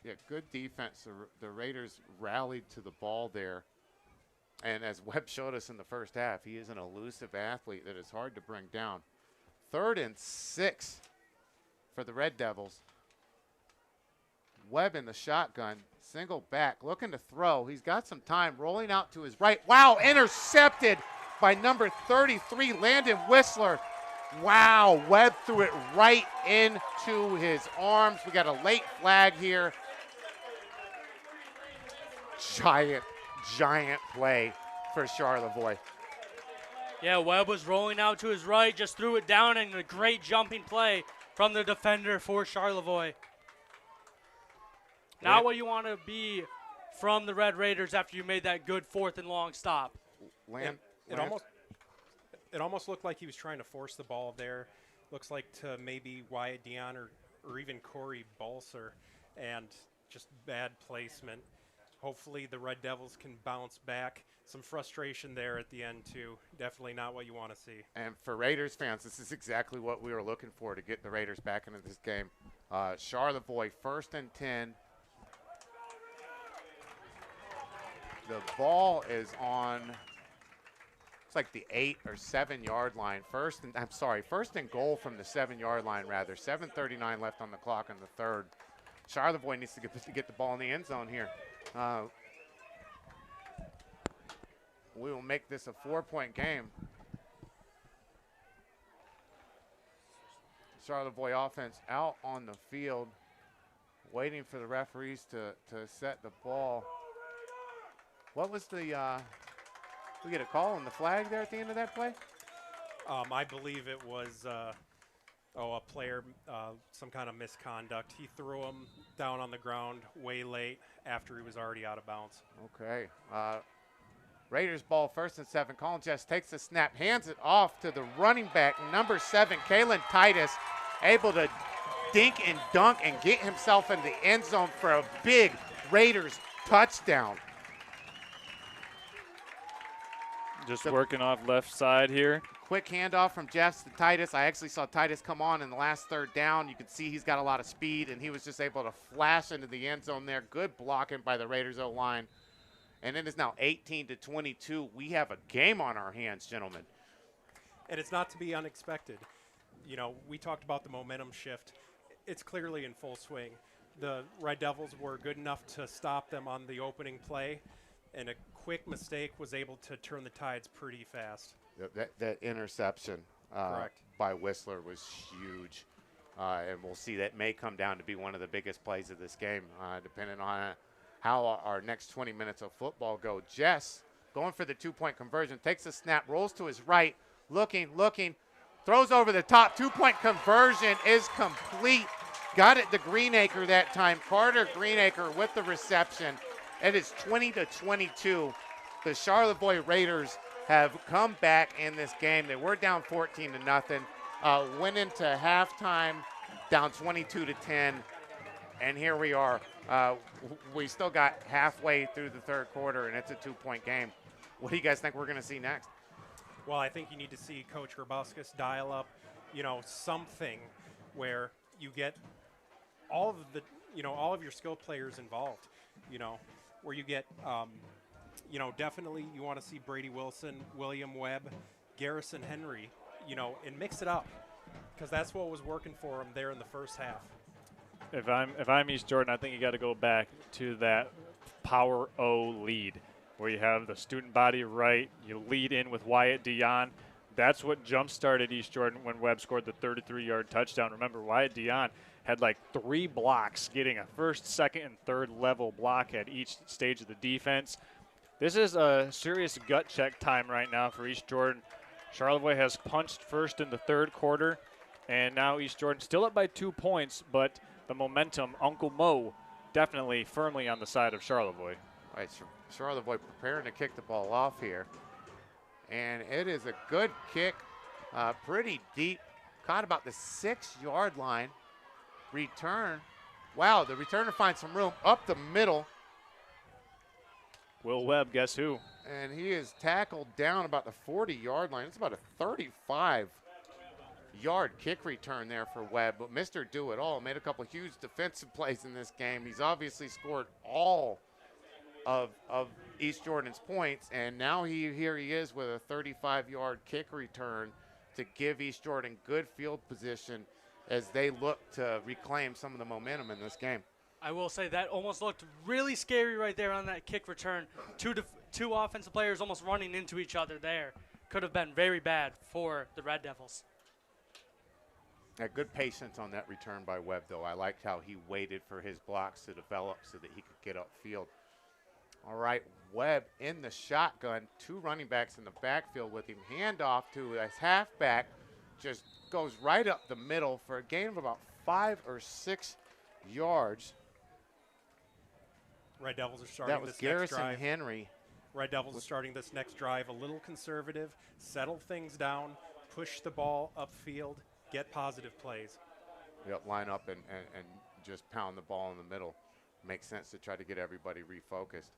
Yeah, good defense. The Raiders rallied to the ball there. And as Webb showed us in the first half, he is an elusive athlete that is hard to bring down. 3rd and 6 for the Red Devils. Webb in the shotgun, single back, looking to throw. He's got some time, rolling out to his right. Wow, intercepted by number 33, Landon Whistler. Wow, Webb threw it right into his arms. We got a late flag here. Giant play for Charlevoix.
Yeah, Webb was rolling out to his right, just threw it down, and a great jumping play from the defender for Charlevoix. Now what you want to be from the Red Raiders after you made that good 4th and long stop.
It almost looked like he was trying to force the ball there. Looks like to maybe Wyatt Dion or even Corey Balser, and just bad placement. Hopefully the Red Devils can bounce back. Some frustration there at the end, too. Definitely not what you want to see.
And for Raiders fans, this is exactly what we were looking for to get the Raiders back into this game. Charlevoix, 1st and 10. The ball is on, it's like the 8 or 7 yard line. First and goal from the 7 yard line, rather. 7:39 left on the clock in the 3rd. Charlevoix needs to get the ball in the end zone here. We will make this a 4-point game. Charlevoix offense out on the field, waiting for the referees to set the ball. What was the, we get a call on the flag there at the end of that play?
I believe it was, a player, some kind of misconduct. He threw him down on the ground way late after he was already out of bounds.
Okay. Raiders ball, 1st and 7. Colin Jess takes the snap, hands it off to the running back, number 7, Kalen Titus, able to dink and dunk and get himself in the end zone for a big Raiders touchdown.
Just working off left side here.
Quick handoff from Jeffs to Titus. I actually saw Titus come on in the last 3rd down. You can see he's got a lot of speed, and he was just able to flash into the end zone there. Good blocking by the Raiders O-line. And it is now 18-22. We have a game on our hands, gentlemen.
And it's not to be unexpected. You know, we talked about the momentum shift. It's clearly in full swing. The Red Devils were good enough to stop them on the opening play, and a quick mistake was able to turn the tides pretty fast.
That interception by Whistler was huge. And we'll see that may come down to be one of the biggest plays of this game, depending on how our next 20 minutes of football go. Jess going for the two-point conversion, takes the snap, rolls to his right, looking, throws over the top. Two-point conversion is complete. Got it to Greenacre that time. Carter Greenacre with the reception. It is 20-22. The Charlevoix Raiders have come back in this game. They were down 14-0. Went into halftime down 22-10. And here we are. We still got halfway through the third quarter, and it's a two-point game. What do you guys think we're going to see next?
Well, I think you need to see Coach Robuscus dial up, something where you get all of your skill players involved, where you get, definitely you want to see Brady Wilson, William Webb, Garrison Henry, and mix it up, because that's what was working for him there in the first half.
If I'm East Jordan, I think you got to go back to that power O lead, where you have the student body right, you lead in with Wyatt Dion. That's what jump-started East Jordan when Webb scored the 33-yard touchdown. Remember, Wyatt Dion had like 3 blocks, getting a first, second, and third level block at each stage of the defense. This is a serious gut check time right now for East Jordan. Charlevoix has punched first in the third quarter, and now East Jordan still up by 2 points, but the momentum, Uncle Mo, definitely firmly on the side of Charlevoix.
All right, Charlevoix preparing to kick the ball off here. And it is a good kick, pretty deep, caught about the 6-yard line. Return. Wow, the returner finds some room up the middle.
Will Webb, guess who?
And he is tackled down about the 40-yard line. It's about a 35-yard kick return there for Webb. But Mr. Do-It-All made a couple huge defensive plays in this game. He's obviously scored all of East Jordan's points, and now here he is with a 35-yard kick return to give East Jordan good field position as they look to reclaim some of the momentum in this game.
I will say that almost looked really scary right there on that kick return. Two offensive players almost running into each other there. Could have been very bad for the Red Devils.
Good patience on that return by Webb, though. I liked how he waited for his blocks to develop so that he could get upfield. All right, Webb in the shotgun. 2 running backs in the backfield with him. Handoff to his halfback. Just goes right up the middle for a gain of about 5 or 6 yards.
Red Devils are starting
That was
this next drive.
Garrison Henry.
Red Devils are starting this next drive a little conservative, settle things down, push the ball upfield, get positive plays.
Yep, line up and just pound the ball in the middle. Makes sense to try to get everybody refocused.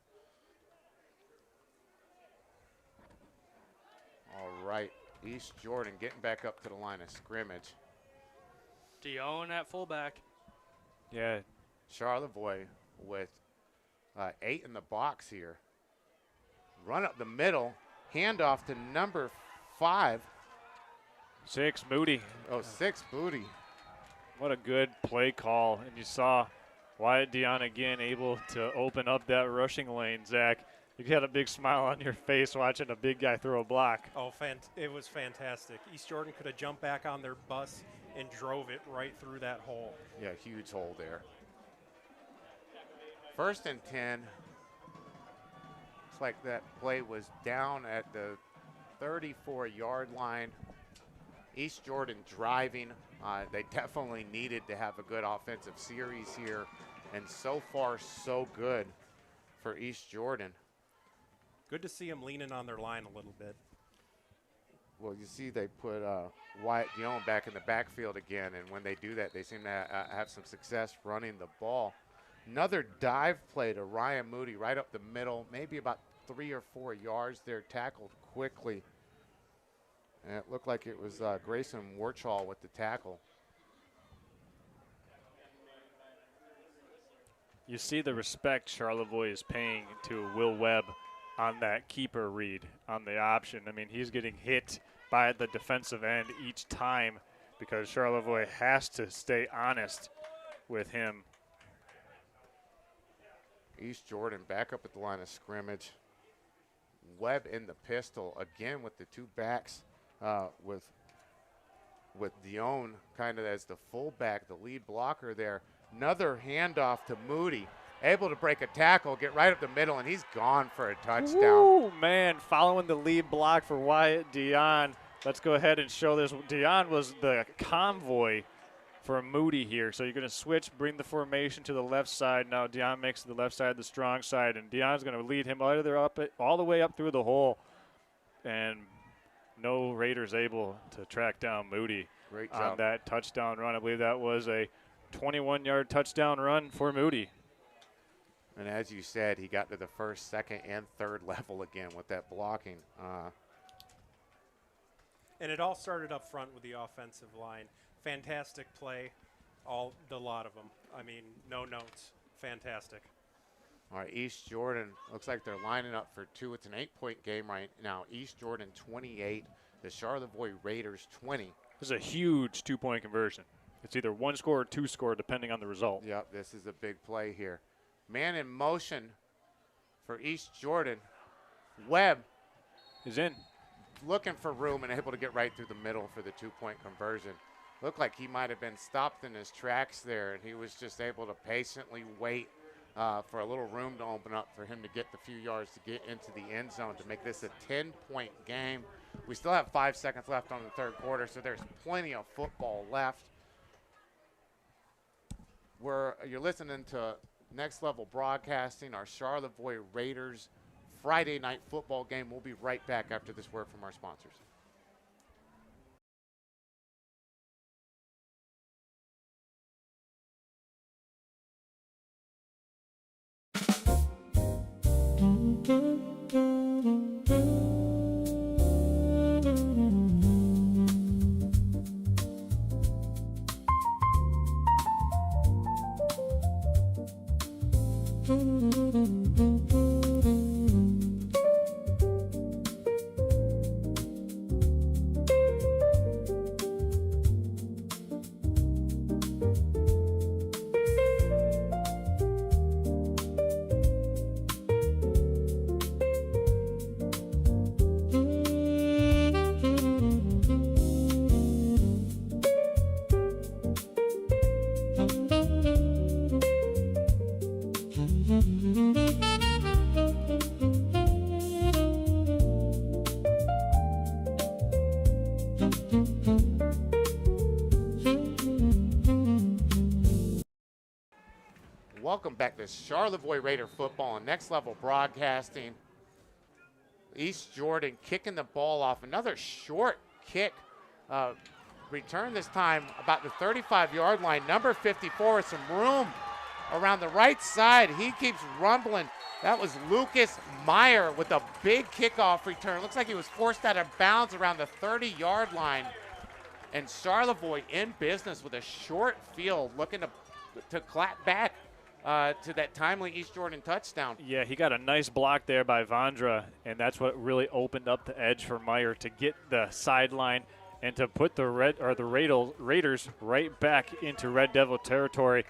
All right, East Jordan getting back up to the line of scrimmage.
Dion at fullback.
Yeah.
Charlevoix with 8 in the box here. Run up the middle, handoff to number 5.
6, Moody.
6, Moody.
What a good play call. And you saw Wyatt Dion again able to open up that rushing lane, Zach. You had a big smile on your face watching a big guy throw a block.
Oh, it was fantastic. East Jordan could have jumped back on their bus and drove it right through that hole.
Yeah, huge hole there. 1st and 10. Looks like that play was down at the 34-yard line. East Jordan driving. They definitely needed to have a good offensive series here. And so far, so good for East Jordan.
Good to see them leaning on their line a little bit.
Well, you see they put Wyatt Dion back in the backfield again, and when they do that, they seem to have some success running the ball. Another dive play to Ryan Moody right up the middle, maybe about 3 or 4 yards there, tackled quickly. And it looked like it was Grayson Warchall with the tackle.
You see the respect Charlevoix is paying to Will Webb on that keeper read on the option. I mean, he's getting hit by the defensive end each time because Charlevoix has to stay honest with him.
East Jordan back up at the line of scrimmage. Webb in the pistol again with the 2 backs with Dion kind of as the fullback, the lead blocker there. Another handoff to Moody. able to break a tackle, get right up the middle, and he's gone for a touchdown.
Oh, man, following the lead block for Wyatt Dion. Let's go ahead and show this. Dion was the convoy for Moody here. So you're going to switch, bring the formation to the left side. Now Dion makes the left side the strong side, and Dion's going to lead him all the way up through the hole. And no Raiders able to track down Moody
Great
on
job.
that touchdown run. I believe that was a 21-yard touchdown run for Moody.
And as you said, he got to the first, second, and third level again with that blocking.
And it all started up front with the offensive line. Fantastic play, a lot of them. I mean, no notes. Fantastic.
All right, East Jordan looks like they're lining up for two. It's an 8-point game right now. East Jordan 28, the Charlevoix Raiders 20.
This is a huge 2-point conversion. It's either 1 score or 2 score, depending on the result.
Yep, this is a big play here. Man in motion for East Jordan. Webb
is in.
Looking for room and able to get right through the middle for the 2-point conversion. Looked like he might have been stopped in his tracks there, and he was just able to patiently wait for a little room to open up for him to get the few yards to get into the end zone to make this a 10-point game. We still have 5 seconds left on the third quarter, so there's plenty of football left. You're listening to Next Level Broadcasting, our Charlevoix Raiders Friday night football game. We'll be right back after this word from our sponsors. Welcome back to Charlevoix Raider football and Next Level Broadcasting. East Jordan kicking the ball off. Another short kick. Return this time about the 35-yard line. Number 54 with some room around the right side. He keeps rumbling. That was Lucas Meyer with a big kickoff return. Looks like he was forced out of bounds around the 30-yard line. And Charlevoix in business with a short field looking to clap back to that timely East Jordan touchdown.
Yeah, he got a nice block there by Vondra, and that's what really opened up the edge for Meyer to get the sideline and to put the Raiders right back into Red Devil territory.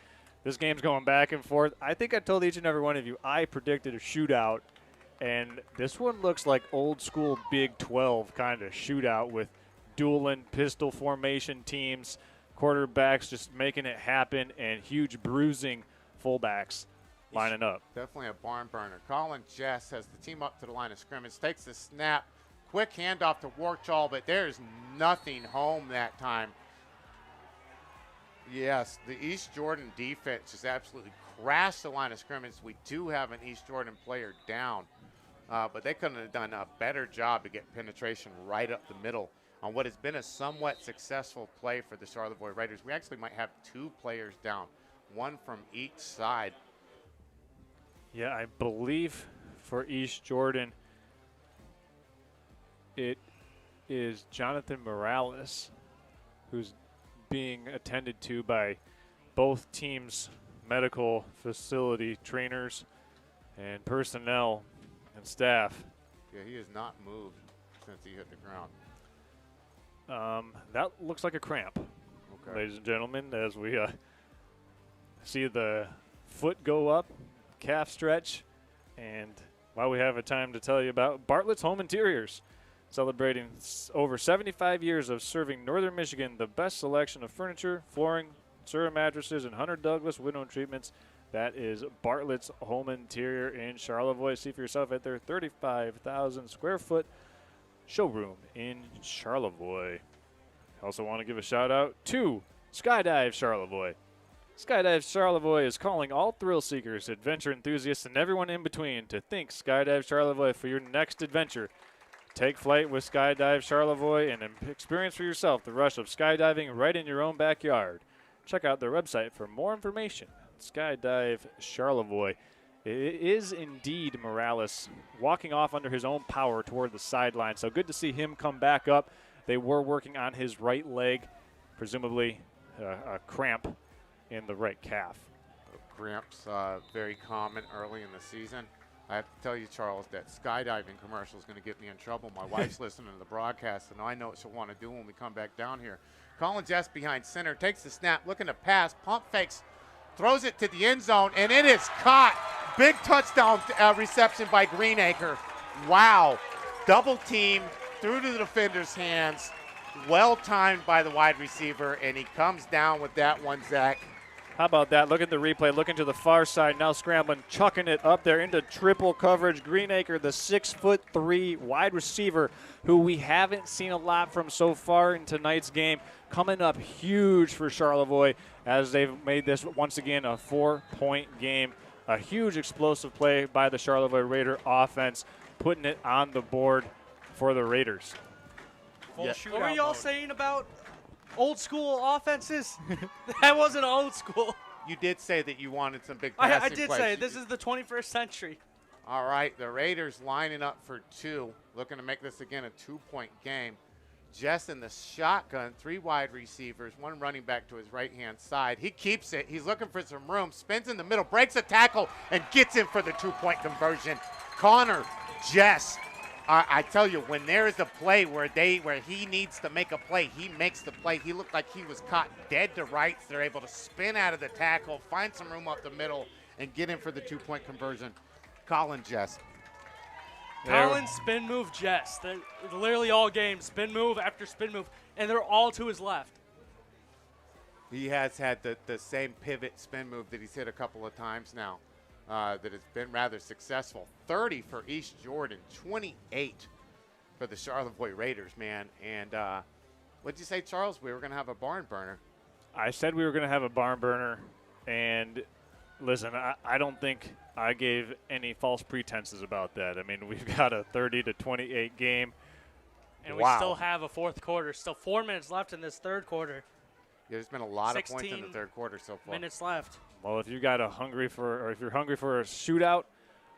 This game's going back and forth. I think I told each and every one of you I predicted a shootout, and this one looks like old school Big 12 kind of shootout with dueling pistol formation teams, quarterbacks just making it happen, and huge bruising fullbacks lining up.
Definitely a barn burner. Colin Jess has the team up to the line of scrimmage, takes the snap, quick handoff to Warchall, but there's nothing home that time. Yes, the East Jordan defense just absolutely crashed the line of scrimmage. We do have an East Jordan player down, but they couldn't have done a better job to get penetration right up the middle on what has been a somewhat successful play for the Charlevoix Raiders. We actually might have 2 players down, one from each side.
Yeah, I believe for East Jordan, it is Jonathan Morales who's being attended to by both teams' medical facility trainers and personnel and staff.
Yeah, he has not moved since he hit the ground.
That looks like a cramp,
okay,
ladies and gentlemen, as we see the foot go up, calf stretch, and while we have a time to tell you about Bartlett's Home Interiors, celebrating over 75 years of serving Northern Michigan the best selection of furniture, flooring, Sura mattresses, and Hunter Douglas window treatments. That is Bartlett's Home Interior in Charlevoix. See for yourself at their 35,000 square foot showroom in Charlevoix. Also want to give a shout out to Skydive Charlevoix. Skydive Charlevoix is calling all thrill seekers, adventure enthusiasts, and everyone in between to think Skydive Charlevoix for your next adventure. Take flight with Skydive Charlevoix and experience for yourself the rush of skydiving right in your own backyard. Check out their website for more information. Skydive Charlevoix. It is indeed Morales walking off under his own power toward the sideline. So good to see him come back up. They were working on his right leg, presumably a cramp in the right calf.
Cramps, very common early in the season. I have to tell you, Charles, that skydiving commercial is going to get me in trouble. My wife's listening to the broadcast, and I know what she'll want to do when we come back down here. Colin Jess behind center, takes the snap, looking to pass, pump fakes, throws it to the end zone, and it is caught. Big touchdown reception by Greenacre. Wow. Double team through to the defender's hands. Well timed by the wide receiver, and he comes down with that one, Zach.
How about that? Look at the replay. Looking to the far side, now scrambling, chucking it up there into triple coverage. Greenacre, the 6'3" wide receiver, who we haven't seen a lot from so far in tonight's game, coming up huge for Charlevoix as they've made this once again a 4-point game. A huge explosive play by the Charlevoix Raider offense, putting it on the board for the Raiders.
What were y'all saying about old school offenses? That wasn't old school.
You did say that you wanted some big passing
I did
plays.
say this is the 21st century.
All right, the Raiders lining up for 2, looking to make this again a 2-point game. Jess in the shotgun, 3 wide receivers, 1 running back to his right-hand side. He keeps it. He's looking for some room, spins in the middle, breaks a tackle, and gets in for the 2-point conversion. Connor, Jess, I tell you, when there is a play where he needs to make a play, he makes the play. He looked like he was caught dead to rights. They're able to spin out of the tackle, find some room up the middle, and get in for the 2-point conversion. Colin, Jess.
Colin, spin move, Jess. They're literally all games, spin move after spin move, and they're all to his left.
He has had the same pivot spin move that he's hit a couple of times now that has been rather successful. 30 for East Jordan, 28 for the Charlevoix Raiders, man. And what'd you say, Charles? We were going to have a barn burner.
I said we were going to have a barn burner, and listen, I don't think I gave any false pretenses about that. I mean, we've got a 30-28 game.
And we still have a fourth quarter. Still 4 minutes left in this third quarter.
Yeah, there's been a lot of points in the third quarter so far.
Minutes left.
Well, if you're hungry for a shootout,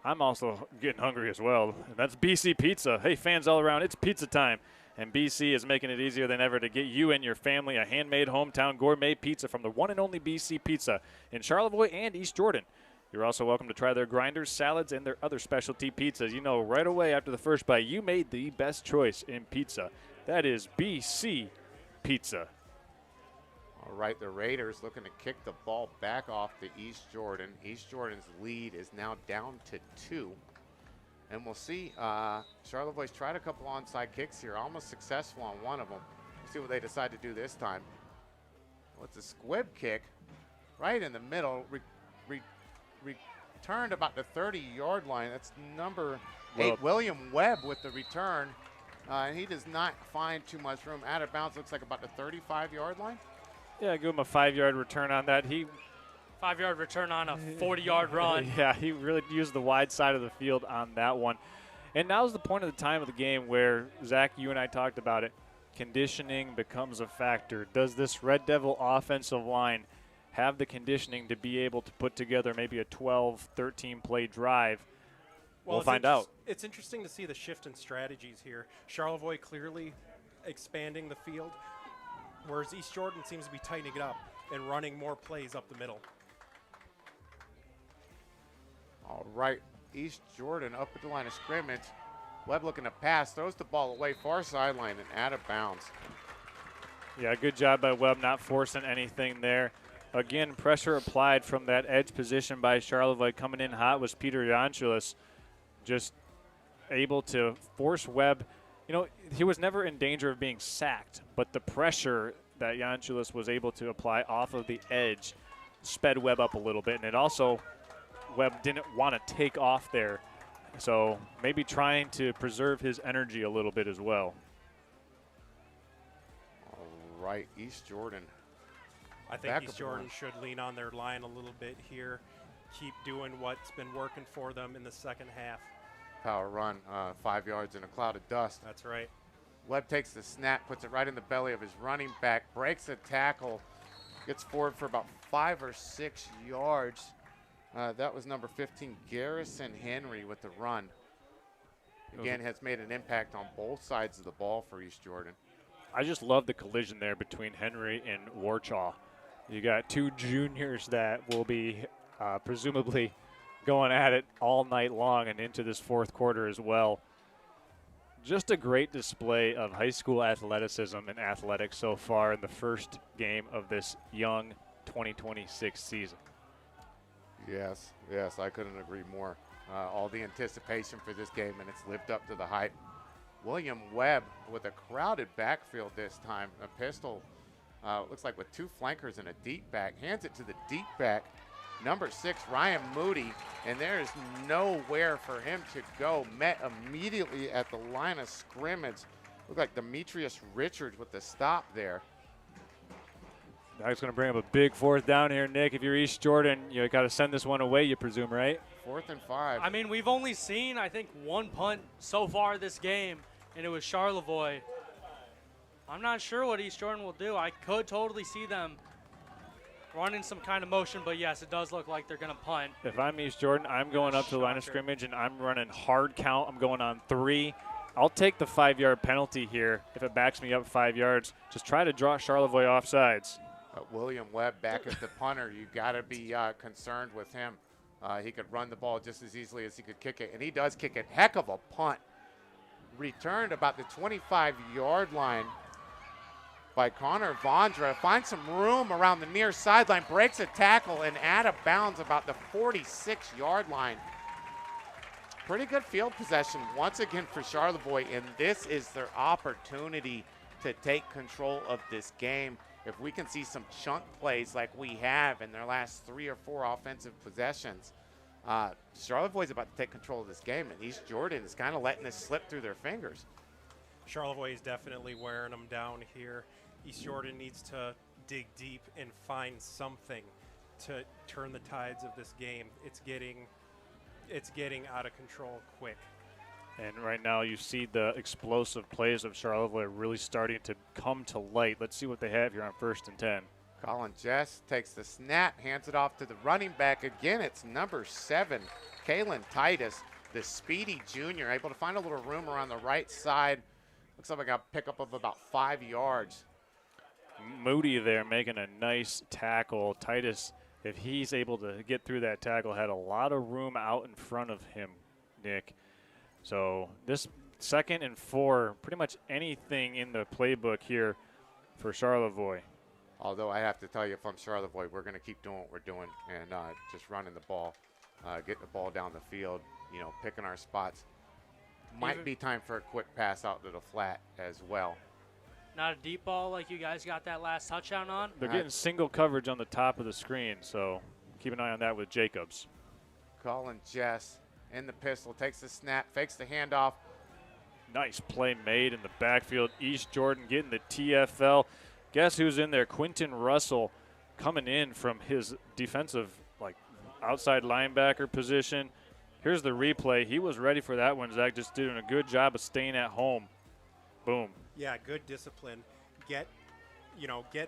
I'm also getting hungry as well. And that's BC Pizza. Hey, fans all around, it's pizza time. And BC is making it easier than ever to get you and your family a handmade hometown gourmet pizza from the one and only BC Pizza in Charlevoix and East Jordan. You're also welcome to try their grinders, salads, and their other specialty pizzas. You know right away after the first bite, you made the best choice in pizza. That is BC Pizza.
All right, the Raiders looking to kick the ball back off to East Jordan. East Jordan's lead is now down to 2. And we'll see. Charlevoix's tried a couple onside kicks here, almost successful on one of them. We'll see what they decide to do this time. Well, it's a squib kick right in the middle. Returned about the 30-yard line. That's number 8, William Webb, with the return. And he does not find too much room. Out of bounds, looks like about the 35-yard line.
Yeah, give him a 5-yard return on that.
5-yard return on a 40-yard run.
Yeah, he really used the wide side of the field on that one. And now's the point of the time of the game where, Zach, you and I talked about it. Conditioning becomes a factor. Does this Red Devil offensive line have the conditioning to be able to put together maybe a 12, 13-play drive? We'll find out.
It's interesting to see the shift in strategies here. Charlevoix clearly expanding the field, whereas East Jordan seems to be tightening it up and running more plays up the middle.
All right, East Jordan up at the line of scrimmage. Webb looking to pass, throws the ball away, far sideline, and out of bounds.
Yeah, good job by Webb not forcing anything there. Again, pressure applied from that edge position by Charlevoix. Coming in hot was Peter Yanchulis, just able to force Webb. You know, he was never in danger of being sacked, but the pressure that Yanchulis was able to apply off of the edge sped Webb up a little bit, and it also, Webb didn't want to take off there. So maybe trying to preserve his energy a little bit as well.
All right, East Jordan.
I think East Jordan should lean on their line a little bit here, keep doing what's been working for them in the second half.
Power run, 5 yards in a cloud of dust.
That's right.
Webb takes the snap, puts it right in the belly of his running back, breaks a tackle, gets forward for about 5 or 6 yards. That was number 15, Garrison Henry, with the run. Again, has made an impact on both sides of the ball for East Jordan.
I just love the collision there between Henry and Warchaw. You got two juniors that will be presumably going at it all night long and into this fourth quarter as well. Just a great display of high school athleticism and athletics so far in the first game of this young 2026 season.
Yes, I couldn't agree more. All the anticipation for this game, and it's lived up to the hype. William Webb with a crowded backfield this time. A pistol, looks like with two flankers and a deep back. Hands it to the deep back, number 6, Ryan Moody, and there is nowhere for him to go. Met immediately at the line of scrimmage. Looked like Demetrius Richards with the stop there.
That's going to bring up a big fourth down here, Nick. If you're East Jordan, you got to send this one away, you presume, right?
4th and 5.
I mean, we've only seen, I think, one punt so far this game, and it was Charlevoix. I'm not sure what East Jordan will do. I could totally see them running some kind of motion, but yes, it does look like they're going to punt.
If I'm East Jordan, I'm going up to the line of scrimmage, and I'm running hard count. I'm going on 3. I'll take the 5-yard penalty here if it backs me up 5 yards. Just try to draw Charlevoix off sides.
William Webb back at the punter. You got to be concerned with him. He could run the ball just as easily as he could kick it, and he does kick a heck of a punt. Returned about the 25-yard line by Connor Vondra. Finds some room around the near sideline, breaks a tackle, and out of bounds about the 46-yard line. Pretty good field possession once again for Charlevoix, and this is their opportunity to take control of this game. If we can see some chunk plays like we have in their last 3 or 4 offensive possessions, Charlevoix is about to take control of this game, and East Jordan is kind of letting this slip through their fingers.
Charlevoix is definitely wearing them down here. East Jordan needs to dig deep and find something to turn the tides of this game. It's getting out of control quick.
And right now you see the explosive plays of Charlevoix really starting to come to light. Let's see what they have here on 1st and 10.
Colin Jess takes the snap, hands it off to the running back. Again, it's number 7, Kalen Titus, the speedy junior, able to find a little room around the right side. Looks like I got a pickup of about 5 yards.
Moody there making a nice tackle. Titus, if he's able to get through that tackle, had a lot of room out in front of him, Nick. So this 2nd and 4, pretty much anything in the playbook here for Charlevoix.
Although I have to tell you, if I'm Charlevoix, we're going to keep doing what we're doing and just running the ball, getting the ball down the field, picking our spots. Might be time for a quick pass out to the flat as well.
Not a deep ball like you guys got that last touchdown on?
They're getting single coverage on the top of the screen, so keep an eye on that with Jacobs.
Colin Jess in the pistol, takes the snap, fakes the handoff.
Nice play made in the backfield. East Jordan getting the TFL. Guess who's in there? Quinton Russell coming in from his defensive, outside linebacker position. Here's the replay. He was ready for that one. Zach just doing a good job of staying at home. Boom.
Yeah, good discipline. Get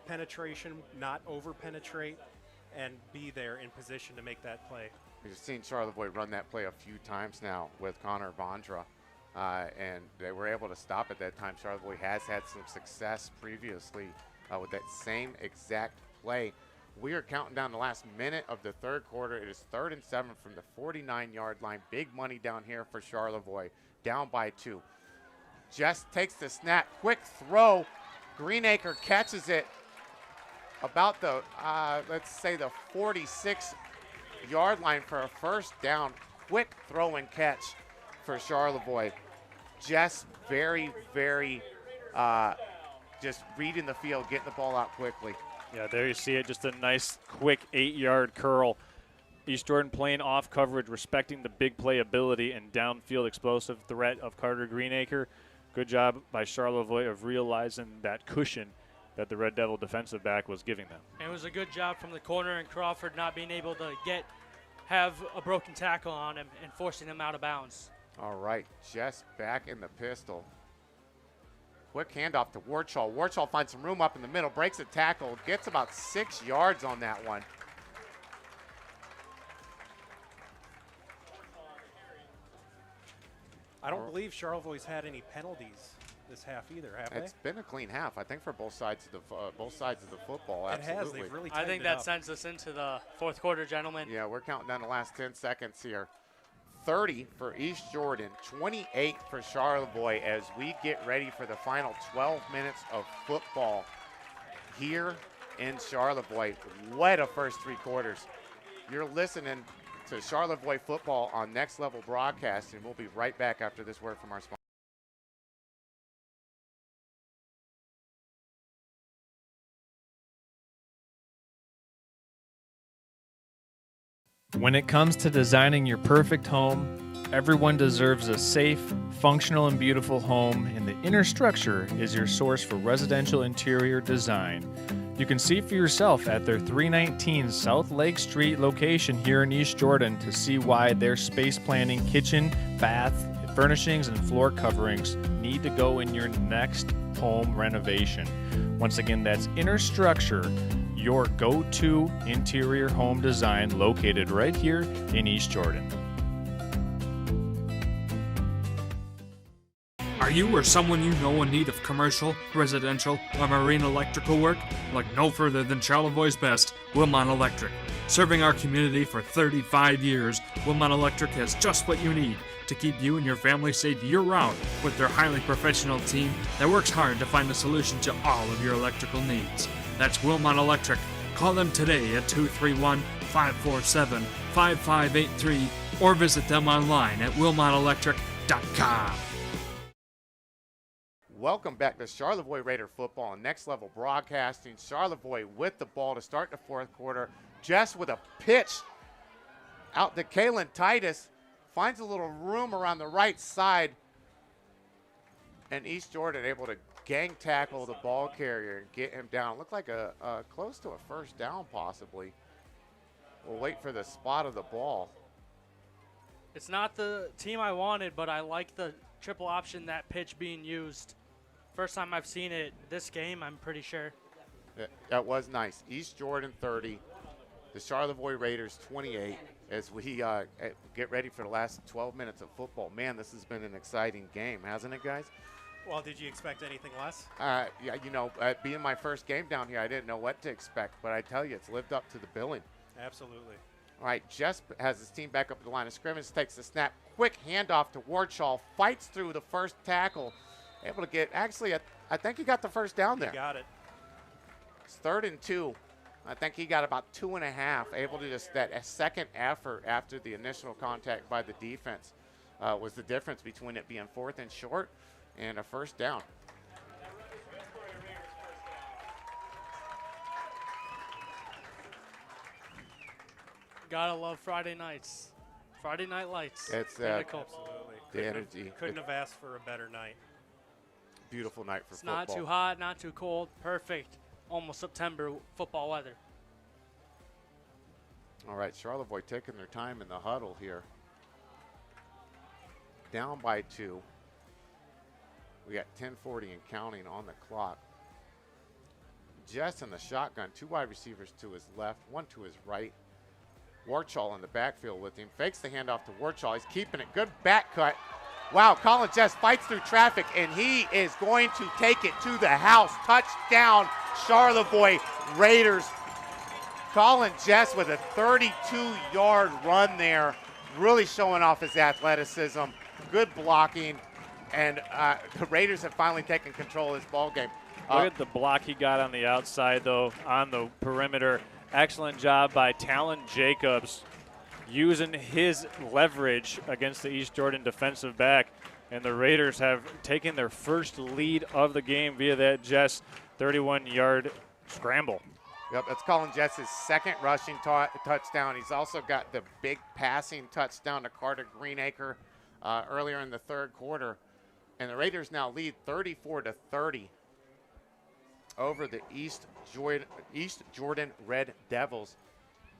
penetration, not over-penetrate, and be there in position to make that play.
We've seen Charlevoix run that play a few times now with Connor Vondra, and they were able to stop at that time. Charlevoix has had some success previously with that same exact play. We are counting down the last minute of the 3rd quarter. It is 3rd and 7 from the 49-yard line. Big money down here for Charlevoix, down by 2. Just takes the snap, quick throw. Greenacre catches it about the, let's say the 46-yard line for a 1st down. Quick throw and catch for Charlevoix. Just very, very just reading the field, getting the ball out quickly.
Yeah, there you see it. Just a nice, quick 8-yard curl. East Jordan playing off coverage, respecting the big play ability and downfield explosive threat of Carter Greenacre. Good job by Charlevoix of realizing that cushion that the Red Devil defensive back was giving them.
And it was a good job from the corner and Crawford not being able to have a broken tackle on him and forcing him out of bounds.
All right, Jess back in the pistol. Quick handoff to Warchall. Warchall finds some room up in the middle, breaks a tackle, gets about 6 yards on that one.
I don't believe Charlevoix's had any penalties this half either, have they?
It's been a clean half, I think, for both sides of the football.
It has.
Absolutely.
They've really
I think that
up.
sends us into the fourth quarter, gentlemen.
Yeah, we're counting down the last 10 seconds here. 30 for East Jordan, 28 for Charlevoix as we get ready for the final 12 minutes of football here in Charlevoix. What a first 3 quarters. You're listening to Charlevoix football on Next Level Broadcasting. We'll be right back after this word from our sponsor.
When it comes to designing your perfect home, everyone deserves a safe, functional, and beautiful home, and the inner structure is your source for residential interior design. You can see for yourself at their 319 South Lake Street location here in East Jordan to see why their space planning, kitchen, bath, furnishings, and floor coverings need to go in your next home renovation. Once again, that's Inner Structure, your go-to interior home design located right here in East Jordan.
Are you or someone you know in need of commercial, residential, or marine electrical work? Look no further than Charlevoix's best, Wilmot Electric. Serving our community for 35 years, Wilmot Electric has just what you need to keep you and your family safe year-round with their highly professional team that works hard to find a solution to all of your electrical needs. That's Wilmot Electric. Call them today at 231-547-5583 or visit them online at wilmotelectric.com.
Welcome back to Charlevoix Raider football and Next Level Broadcasting. Charlevoix with the ball to start the fourth quarter. Jess with a pitch out to Kalen Titus. Finds a little room around the right side. And East Jordan able to gang tackle the ball carrier and get him down. Looked like a close to a first down possibly. We'll wait for the spot of the ball.
It's not the team I wanted, but I like the triple option, that pitch being used. First time I've seen it this game, I'm pretty sure.
That was nice. East Jordan 30, the Charlevoix Raiders 28 as we get ready for the last 12 minutes of football. Man, this has been an exciting game, hasn't it, guys?
Well, did you expect anything less?
Yeah, you know, being my first game down here, I didn't know what to expect, but I tell you, it's lived up to the billing.
Absolutely.
All right, Jess has his team back up at the line of scrimmage, takes the snap, quick handoff to Warchall, fights through the first tackle, able to get, actually, I think he got the first down there.
He got it.
It's 3rd and 2. I think he got about 2.5, able to just, that second effort after the initial contact by the defense was the difference between it being 4th and short and a first down.
Gotta love Friday nights. Friday Night Lights.
It's
Absolutely.
The energy.
Couldn't have asked for a better night.
Beautiful night for
It's
football.
not too hot, not too cold. Perfect. Almost September football weather.
All right, Charlevoix taking their time in the huddle here. Down by 2. We got 10:40 and counting on the clock. Jess in the shotgun, 2 wide receivers to his left, 1 to his right. Warchall in the backfield with him. Fakes the handoff to Warchall. He's keeping it. Good back cut. Wow, Colin Jess fights through traffic, and he is going to take it to the house. Touchdown, Charlevoix Raiders. Colin Jess with a 32-yard run there, really showing off his athleticism. Good blocking, and the Raiders have finally taken control of this ball game.
Look at the block he got on the outside, though, on the perimeter. Excellent job by Talon Jacobs using his leverage against the East Jordan defensive back. And the Raiders have taken their first lead of the game via that Jess 31-yard scramble.
Yep, that's Colin Jess's second rushing touchdown. He's also got the big passing touchdown to Carter Greenacre earlier in the third quarter. And the Raiders now lead 34-30 over the East Jordan Red Devils.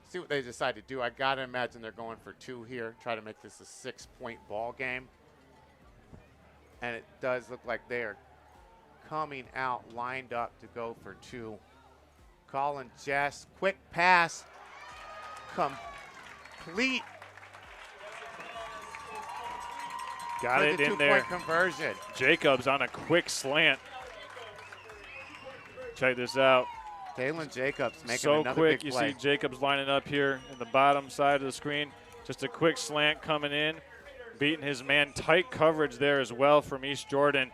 See what they decide to do. I got to imagine they're going for 2 here, try to make this a 6-point ball game. And it does look like they are coming out lined up to go for 2. Colin Jess, quick pass, complete.
Got it in there.
2-point conversion.
Jacobs on a quick slant. Check this out.
Dalen Jacobs making
so
another
quick.
big play.
You see Jacobs lining up here in the bottom side of the screen. Just a quick slant coming in, beating his man. Tight coverage there as well from East Jordan.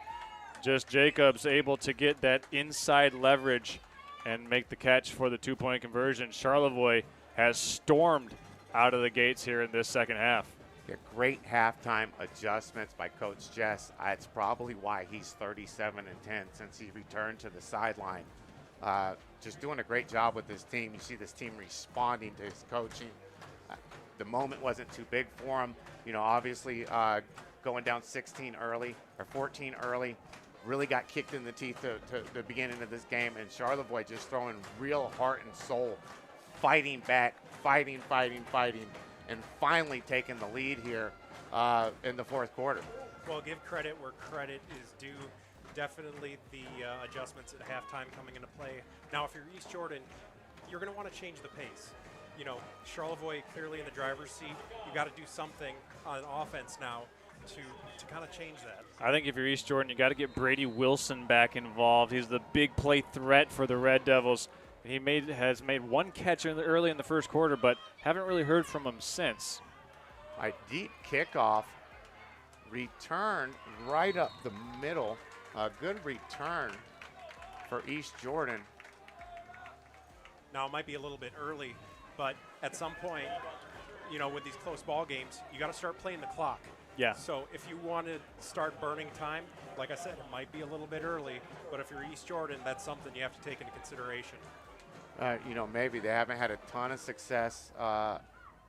Just Jacobs able to get that inside leverage and make the catch for the 2-point conversion. Charlevoix has stormed out of the gates here in this second half.
Yeah, great halftime adjustments by Coach Jess. It's probably why he's 37-10 since he returned to the sideline. Just doing a great job with this team. You see this team responding to his coaching. The moment wasn't too big for him. You know, obviously going down 16 early or 14 early, really got kicked in the teeth to the beginning of this game. And Charlevoix just throwing real heart and soul, fighting back, fighting, and finally taking the lead here in the fourth quarter.
Well, give credit where credit is due. Definitely the adjustments at halftime coming into play. Now, if you're East Jordan, you're going to want to change the pace. You know, Charlevoix clearly in the driver's seat. You got to do something on offense now to kind of change that.
I think if you're East Jordan, you got to get Brady Wilson back involved. He's the big play threat for the Red Devils. He has made one catch early in the first quarter, but haven't really heard from him since.
A deep kickoff, return right up the middle. A good return for East Jordan.
Now, it might be a little bit early, but at some point, you know, with these close ball games, you got to start playing the clock.
Yeah.
So if you want to start burning time, like I said, it might be a little bit early, but if you're East Jordan, that's something you have to take into consideration.
You know, maybe they haven't had a ton of success.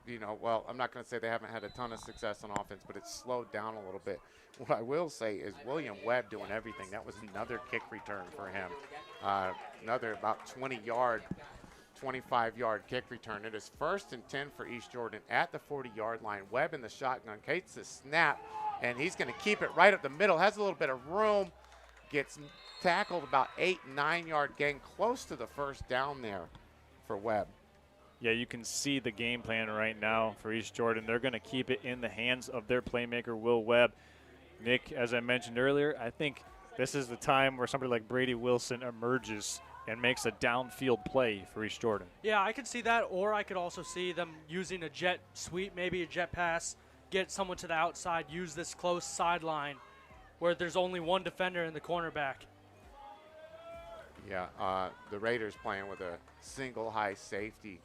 You know, well, I'm not going to say they haven't had a ton of success on offense, but it's slowed down a little bit. What I will say is William Webb doing everything. That was another kick return for him. Another about 20-yard, 25-yard kick return. It is 1st and 10 for East Jordan at the 40-yard line. Webb in the shotgun, takes the snap, and he's going to keep it right up the middle. Has a little bit of room. Gets tackled about 8-9-yard gain, close to the first down there for Webb.
Yeah, you can see the game plan right now for East Jordan. They're going to keep it in the hands of their playmaker, Will Webb. Nick, as I mentioned earlier, I think this is the time where somebody like Brady Wilson emerges and makes a downfield play for East Jordan.
Yeah, I could see that, or I could also see them using a jet sweep, maybe a jet pass, get someone to the outside, use this close sideline where there's only one defender in the cornerback.
Yeah, the Raiders playing with a single high safety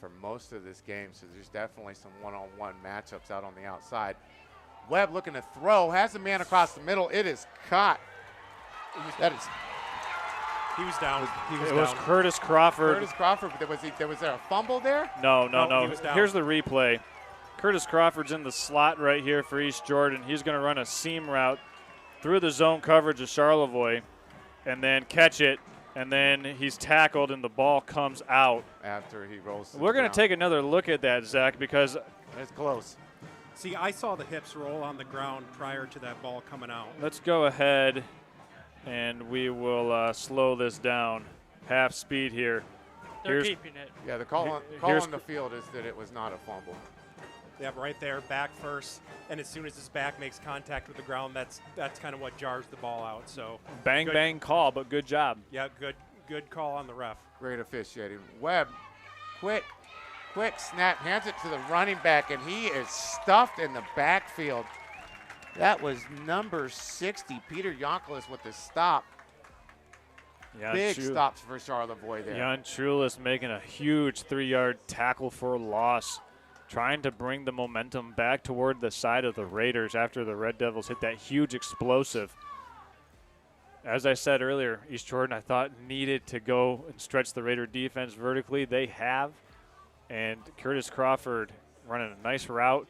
for most of this game, so there's definitely some one-on-one matchups out on the outside. Webb looking to throw, has a man across the middle. It is caught.
He was down.
It was Curtis Crawford.
Curtis Crawford. Was there a fumble there?
No.
He was down.
Here's the replay. Curtis Crawford's in the slot right here for East Jordan. He's going to run a seam route through the zone coverage of Charlevoix and then catch it, and then he's tackled and the ball comes out.
After he rolls.
We're going to take another look at that, Zach, because
it's close.
See, I saw the hips roll on the ground prior to that ball coming out.
Let's go ahead and we will slow this down. Half speed here.
They're keeping it.
Yeah, the call on the field is that it was not a fumble.
Yeah, right there, back first, and as soon as his back makes contact with the ground, that's kind of what jars the ball out. So
bang call, but good job.
Yeah, good call on the ref.
Great officiating. Webb, quick snap, hands it to the running back, and he is stuffed in the backfield. That was number 60, Peter Yonkelis with the stop. Big stops for Charlevoix there.
Jan Trulis making a huge 3-yard tackle for loss, trying to bring the momentum back toward the side of the Raiders after the Red Devils hit that huge explosive. as I said earlier, East Jordan, I thought, needed to go and stretch the Raider defense vertically. They have. And Curtis Crawford running a nice route.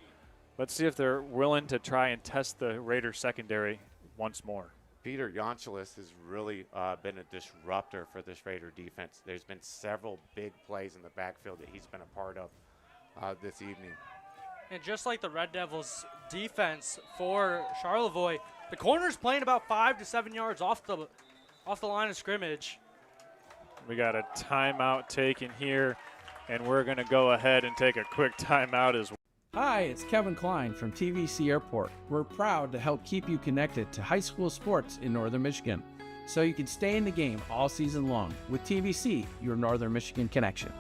Let's see if they're willing to try and test the Raider secondary once more.
Peter Yonchelis has really been a disruptor for this Raider defense. There's been several big plays in the backfield that he's been a part of this evening.
And just like the Red Devils' defense for Charlevoix, the corner's playing about 5 to 7 yards off the line of scrimmage.
We got a timeout taken here, and we're going to go ahead and take a quick timeout as well.
Hi, it's Kevin Klein from TVC Airport. We're proud to help keep you connected to high school sports in Northern Michigan, so you can stay in the game all season long with TVC, your Northern Michigan connection.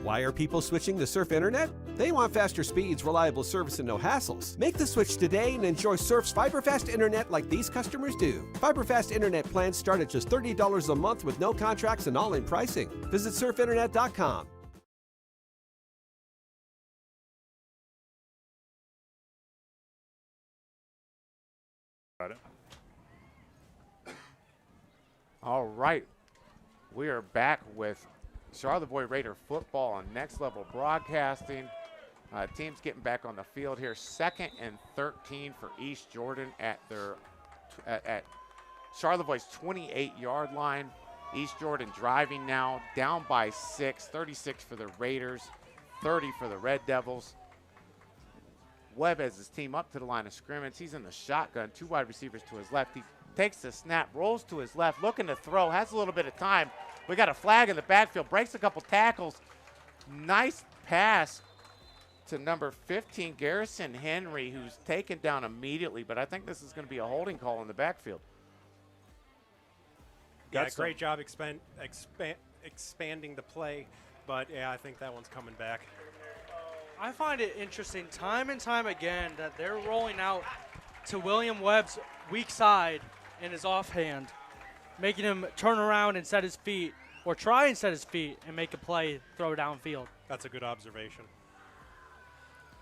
Why are people switching to Surf Internet? They want faster speeds, reliable service, and no hassles. Make the switch today and enjoy Surf's fiber-fast internet like these customers do. Fiber-fast internet plans start at just $30 a month with no contracts and all-in pricing. Visit surfinternet.com.
Got it.
All right. We are back with Charlevoix Raider football on Next Level Broadcasting. Teams getting back on the field here. 2nd and 13 for East Jordan at their at Charlevoix's 28-yard line. East Jordan driving now, down by 6. 36 for the Raiders, 30 for the Red Devils. Webb has his team up to the line of scrimmage. He's in the shotgun, 2 wide receivers to his left. He takes the snap, rolls to his left, looking to throw, has a little bit of time. We got a flag in the backfield, breaks a couple tackles. Nice pass to number 15, Garrison Henry, who's taken down immediately, but I think this is going to be a holding call in the backfield.
Yeah, great job expanding the play, but yeah, I think that one's coming back.
I find it interesting time and time again that they're rolling out to William Webb's weak side in his offhand, making him turn around and set his feet, or try and set his feet and make a play, throw downfield.
That's a good observation.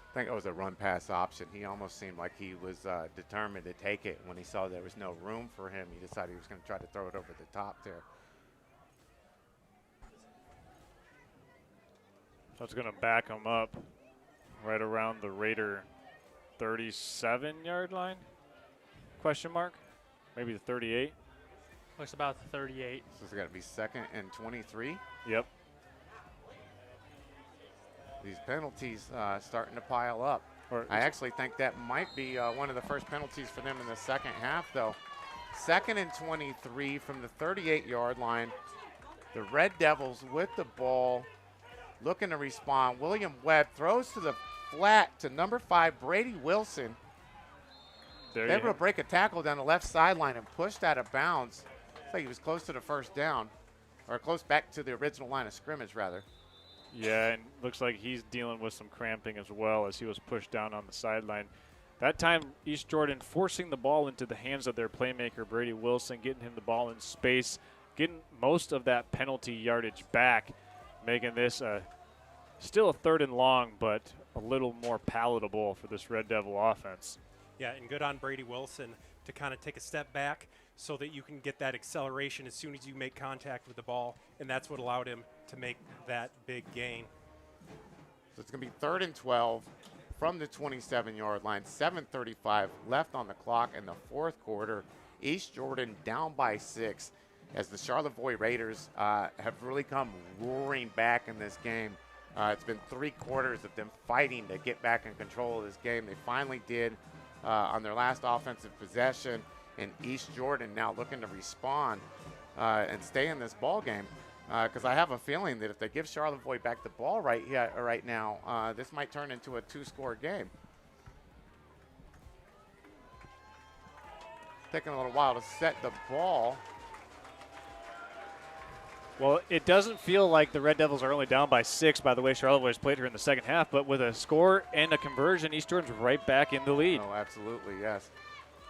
I think it was a run-pass option. He almost seemed like he was determined to take it. When he saw there was no room for him, he decided he was going to try to throw it over the top there.
So it's going to back him up right around the Raider 37-yard line? Question mark? Maybe the 38?
Looks about the 38.
So it's got to be 2nd and 23.
Yep.
These penalties starting to pile up. I actually think that might be one of the first penalties for them in the second half, though. 2nd and 23 from the 38-yard line. The Red Devils with the ball, looking to respond. William Webb throws to the flat to number 5, Brady Wilson. They're able to break a tackle down the left sideline and pushed out of bounds. Looks like he was close to the first down, or close back to the original line of scrimmage, rather.
Yeah, and looks like he's dealing with some cramping as well as he was pushed down on the sideline. That time, East Jordan forcing the ball into the hands of their playmaker, Brady Wilson, getting him the ball in space, getting most of that penalty yardage back, making this still a 3rd and long, but a little more palatable for this Red Devil offense.
Yeah, and good on Brady Wilson to kind of take a step back so that you can get that acceleration as soon as you make contact with the ball, and that's what allowed him to make that big gain.
So it's going to be 3rd and 12 from the 27-yard line. 7:35 left on the clock in the 4th quarter. East Jordan down by 6 as the Charlevoix Raiders have really come roaring back in this game. It's been 3 quarters of them fighting to get back in control of this game. They finally did on their last offensive possession, and East Jordan now looking to respond and stay in this ball game. Because I have a feeling that if they give Charlevoix back the ball right now, this might turn into a 2-score game. Taking a little while to set the ball.
Well, it doesn't feel like the Red Devils are only down by 6 by the way Charlevoix has played here in the second half, but with a score and a conversion, East Jordan's right back in the lead.
Oh, absolutely, yes.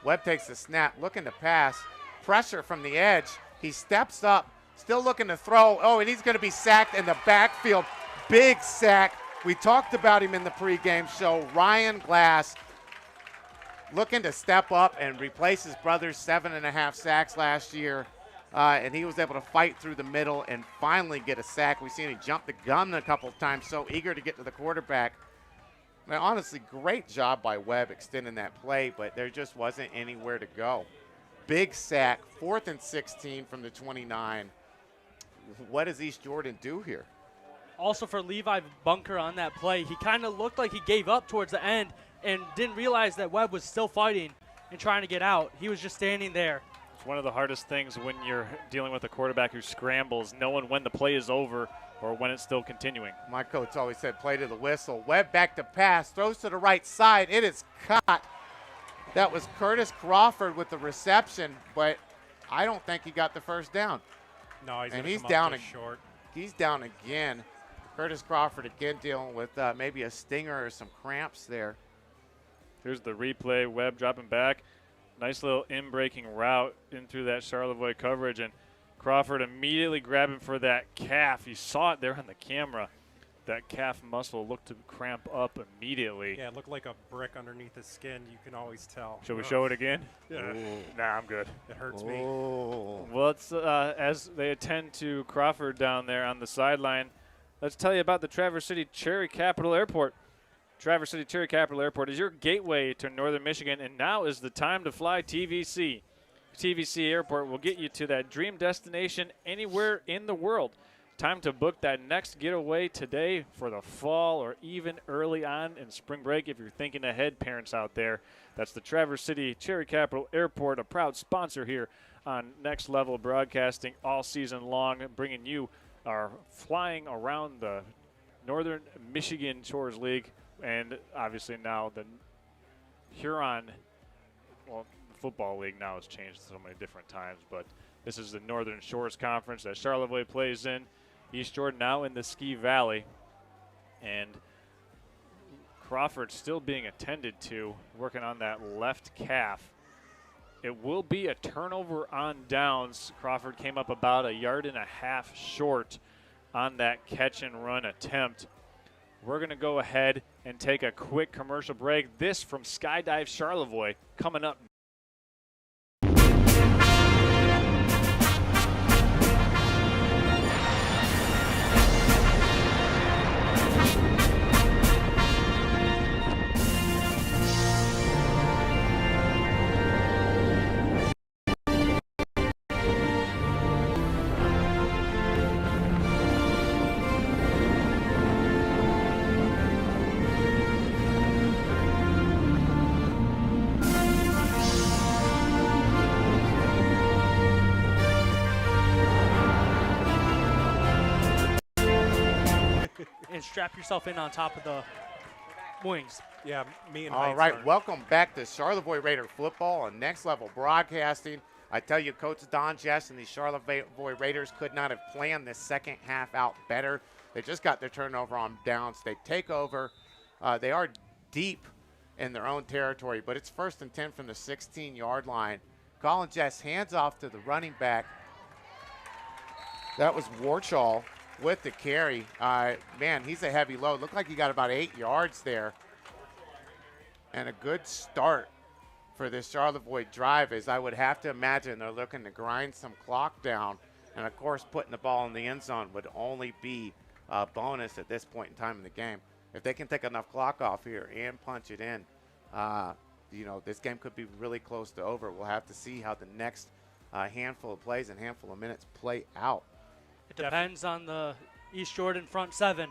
Webb takes the snap, looking to pass. Pressure from the edge. He steps up, still looking to throw. Oh, and he's going to be sacked in the backfield big sack. We talked about him in the pregame show. Ryan Glass looking to step up and replace his brother's 7.5 sacks last year. And he was able to fight through the middle and finally get a sack. We've seen him jump the gun a couple of times, so eager to get to the quarterback. Now, honestly, great job by Webb extending that play, but there just wasn't anywhere to go. Big sack, 4th and 16 from the 29. What does East Jordan do here?
Also for Levi Bunker on that play, he kind of looked like he gave up towards the end and didn't realize that Webb was still fighting and trying to get out. He was just standing there.
It's one of the hardest things when you're dealing with a quarterback who scrambles, knowing when the play is over or when it's still continuing.
My coach always said play to the whistle. Webb back to pass, throws to the right side. It is caught. That was Curtis Crawford with the reception, but I don't think he got the first down.
No,
he's
down
short. He's down again. Curtis Crawford again dealing with maybe a stinger or some cramps there.
Here's the replay. Webb dropping back. Nice little in-breaking route in through that Charlevoix coverage, and Crawford immediately grabbing for that calf. You saw it there on the camera. That calf muscle looked to cramp up immediately.
Yeah, it looked like a brick underneath his skin. You can always tell.
Should we show it again?
Yeah.
Nah, I'm good.
It hurts me.
Well, it's, as they attend to Crawford down there on the sideline, let's tell you about the Traverse City Cherry Capital Airport. Traverse City Cherry Capital Airport is your gateway to northern Michigan, and now is the time to fly TVC. TVC Airport will get you to that dream destination anywhere in the world. Time to book that next getaway today for the fall or even early on in spring break if you're thinking ahead, parents out there. That's the Traverse City Cherry Capital Airport, a proud sponsor here on Next Level Broadcasting all season long, bringing you our flying around the Northern Michigan Shores League. And obviously now the Huron, well, the football league now has changed so many different times, but this is the Northern Shores Conference that Charlevoix plays in. East Jordan now in the Ski Valley, and Crawford still being attended to, working on that left calf. It will be a turnover on downs. Crawford came up about 1.5 yards short on that catch and run attempt. We're going to go ahead and take a quick commercial break. This from Skydive Charlevoix coming up.
And strap yourself in on top of the wings.
Yeah, me and
All right, welcome back to Charlevoix Raider football on Next Level Broadcasting. I tell you, Coach Don Jess and the Charlevoix Raiders could not have planned this second half out better. They just got their turnover on downs. They take over. They are deep in their own territory, but it's 1st and 10 from the 16-yard line. Colin Jess hands off to the running back. That was Warchall with the carry. Man, he's a heavy load. Looked like he got about 8 yards there. And a good start for this Charlevoix drive, as I would have to imagine they're looking to grind some clock down. And, of course, putting the ball in the end zone would only be a bonus at this point in time in the game. If they can take enough clock off here and punch it in, you know, this game could be really close to over. We'll have to see how the next handful of plays and handful of minutes play out.
It depends on the East Jordan front seven.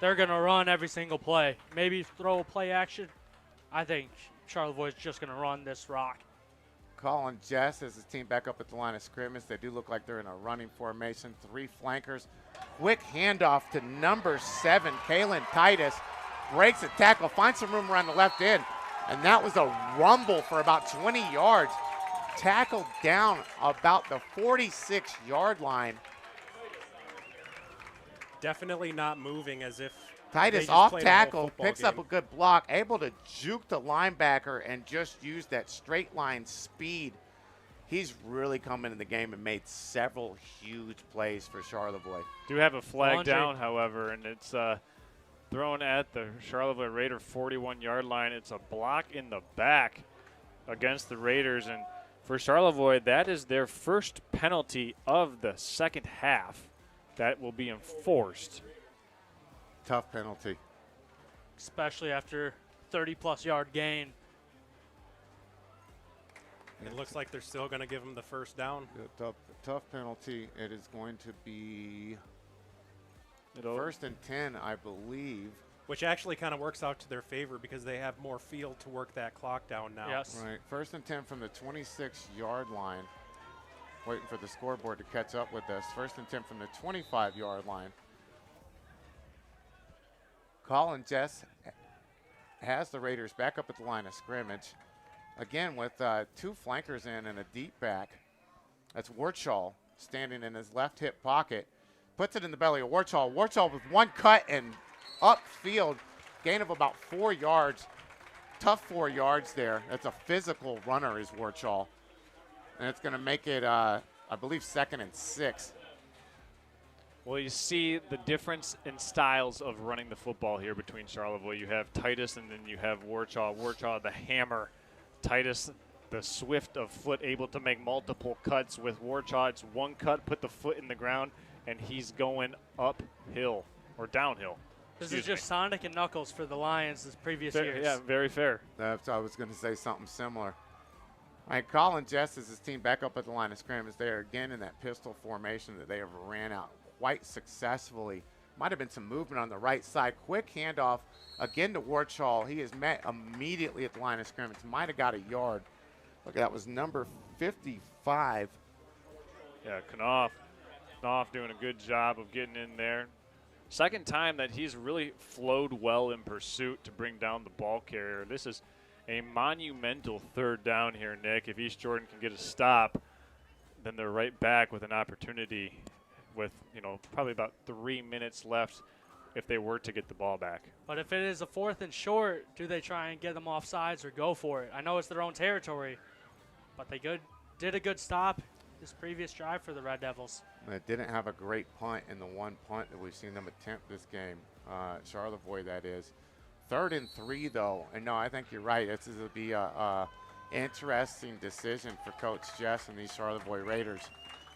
They're going to run every single play. Maybe throw a play action. I think Charlevoix is just going to run this rock.
Colin Jess has his team back up at the line of scrimmage. They do look like they're in a running formation. 3 flankers. Quick handoff to number 7, Kalen Titus. Breaks a tackle, finds some room around the left end. And that was a rumble for about 20 yards. Tackled down about the 46-yard line.
Definitely not moving as if
Titus off tackle, picks up a good block, able to juke the linebacker and just use that straight line speed. he's really come into the game and made several huge plays for Charlevoix.
Do have a flag
Laundry.
down, however, and it's thrown at the Charlevoix Raider 41-yard line. It's a block in the back against the Raiders, and for Charlevoix, that is their first penalty of the second half that will be enforced.
Tough penalty.
Especially after 30-plus yard gain.
It looks like they're still going to give him the first down.
Yeah, tough penalty. It is going to be first and 10, I believe.
Which actually kind of works out to their favor because they have more field to work that clock down now.
Yes.
Right. First and 10 from the 26-yard line. Waiting for the scoreboard to catch up with us. First and 10 from the 25-yard line. Colin Jess has the Raiders back up at the line of scrimmage. Again, with two flankers in and a deep back. That's Warchall standing in his left hip pocket. Puts it in the belly of Warchall. Warchall with one cut and upfield. Gain of about 4 yards. Tough 4 yards there. That's a physical runner is Warchall. And it's going to make it, I believe, 2nd and 6.
Well, you see the difference in styles of running the football here between Charlevoix. You have Titus and then you have Warchall. Warchall, the hammer. Titus, the swift of foot, able to make multiple cuts. With Warchall, it's one cut, put the foot in the ground, and he's going uphill or downhill.
This is just Sonic and Knuckles for the Lions this previous years.
Yeah, very fair.
I was going to say something similar. All right, Colin Jess is his team back up at the line of scrimmage. They are again in that pistol formation that they have ran out quite successfully. Might have been some movement on the right side. Quick handoff again to Warchall. He is met immediately at the line of scrimmage. Might have got a yard. Look, that was number 55.
Yeah, Knopf doing a good job of getting in there. Second time that he's really flowed well in pursuit to bring down the ball carrier. This is a monumental third down here, Nick. If East Jordan can get a stop, then they're right back with an opportunity with, probably about 3 minutes left if they were to get the ball back.
But if it is a 4th and short, do they try and get them off sides or go for it? I know it's their own territory, but they did a good stop this previous drive for the Red Devils.
They didn't have a great punt in the one punt that we've seen them attempt this game. Charlevoix, that is. 3rd and 3, though. And no, I think you're right. This will be a interesting decision for Coach Jess and these Charlevoix Raiders.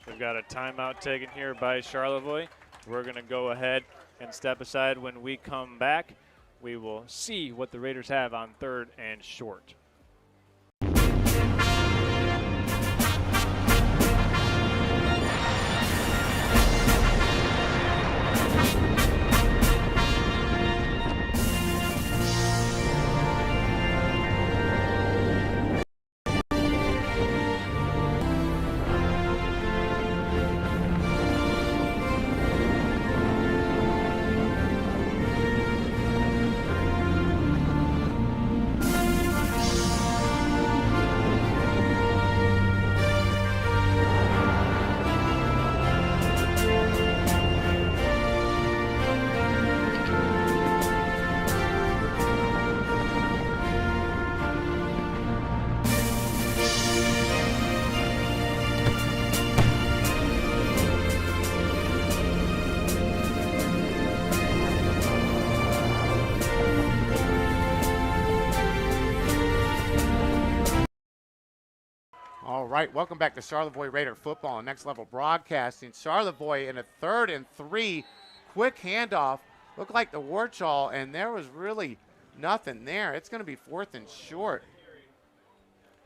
We've got a timeout taken here by Charlevoix. We're going to go ahead and step aside. When we come back, we will see what the Raiders have on 3rd and short.
All right, welcome back to Charlevoix Raider football and Next Level Broadcasting. Charlevoix in a 3rd and 3, quick handoff. Looked like the Warchall, and there was really nothing there. It's going to be 4th and short.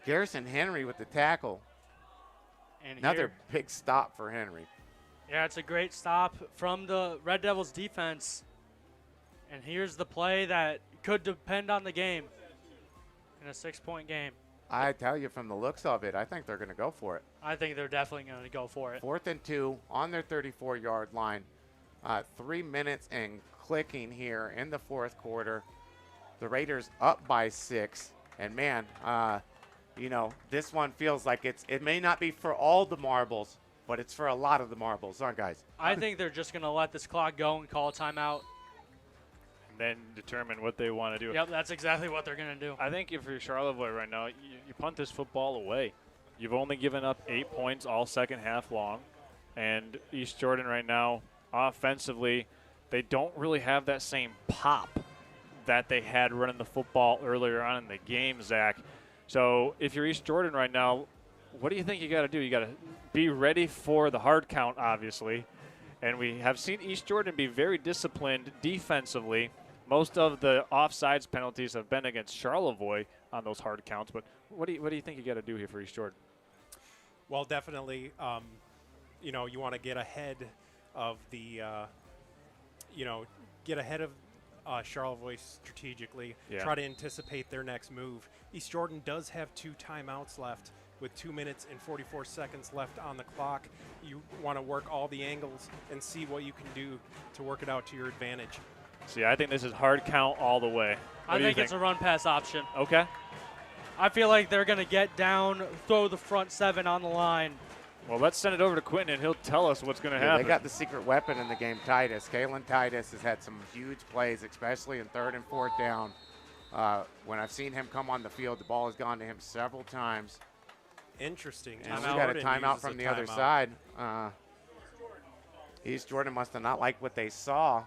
Garrison Henry with the tackle.
And
another big stop for Henry.
Yeah, it's a great stop from the Red Devils defense. And here's the play that could depend on the game in a 6-point game.
I tell you, from the looks of it, I think they're going to go for it.
I think they're definitely going to go for it.
4th and 2 on their 34-yard line. 3 minutes and clicking here in the 4th quarter. The Raiders up by 6. And, man, this one feels like it may not be for all the marbles, but it's for a lot of the marbles, huh, guys?
I think they're just going to let this clock go and call a timeout.
Then determine what they want to do.
Yep, that's exactly what they're going to do.
I think if you're Charlevoix right now, you punt this football away. You've only given up 8 points all second half long. And East Jordan right now, offensively, they don't really have that same pop that they had running the football earlier on in the game, Zach. So if you're East Jordan right now, what do you think you got to do? You got to be ready for the hard count, obviously. And we have seen East Jordan be very disciplined defensively. Most of the offsides penalties have been against Charlevoix on those hard counts. But what do you think you got to do here for East Jordan?
Well, definitely, you know, you want to get ahead of the, Charlevoix strategically.
Yeah.
Try to anticipate their next move. East Jordan does have 2 timeouts left with 2 minutes and 44 seconds left on the clock. You want to work all the angles and see what you can do to work it out to your advantage.
See, I think this is hard count all the way.
I think it's a run-pass option.
Okay.
I feel like they're going to get down, throw the front 7 on the line.
Well, let's send it over to Quentin, and he'll tell us what's going to happen.
They got the secret weapon in the game, Titus. Kalen Titus has had some huge plays, especially in 3rd and 4th down. When I've seen him come on the field, the ball has gone to him several times.
Interesting.
And we got a timeout from the other side. East Jordan must have not liked what they saw.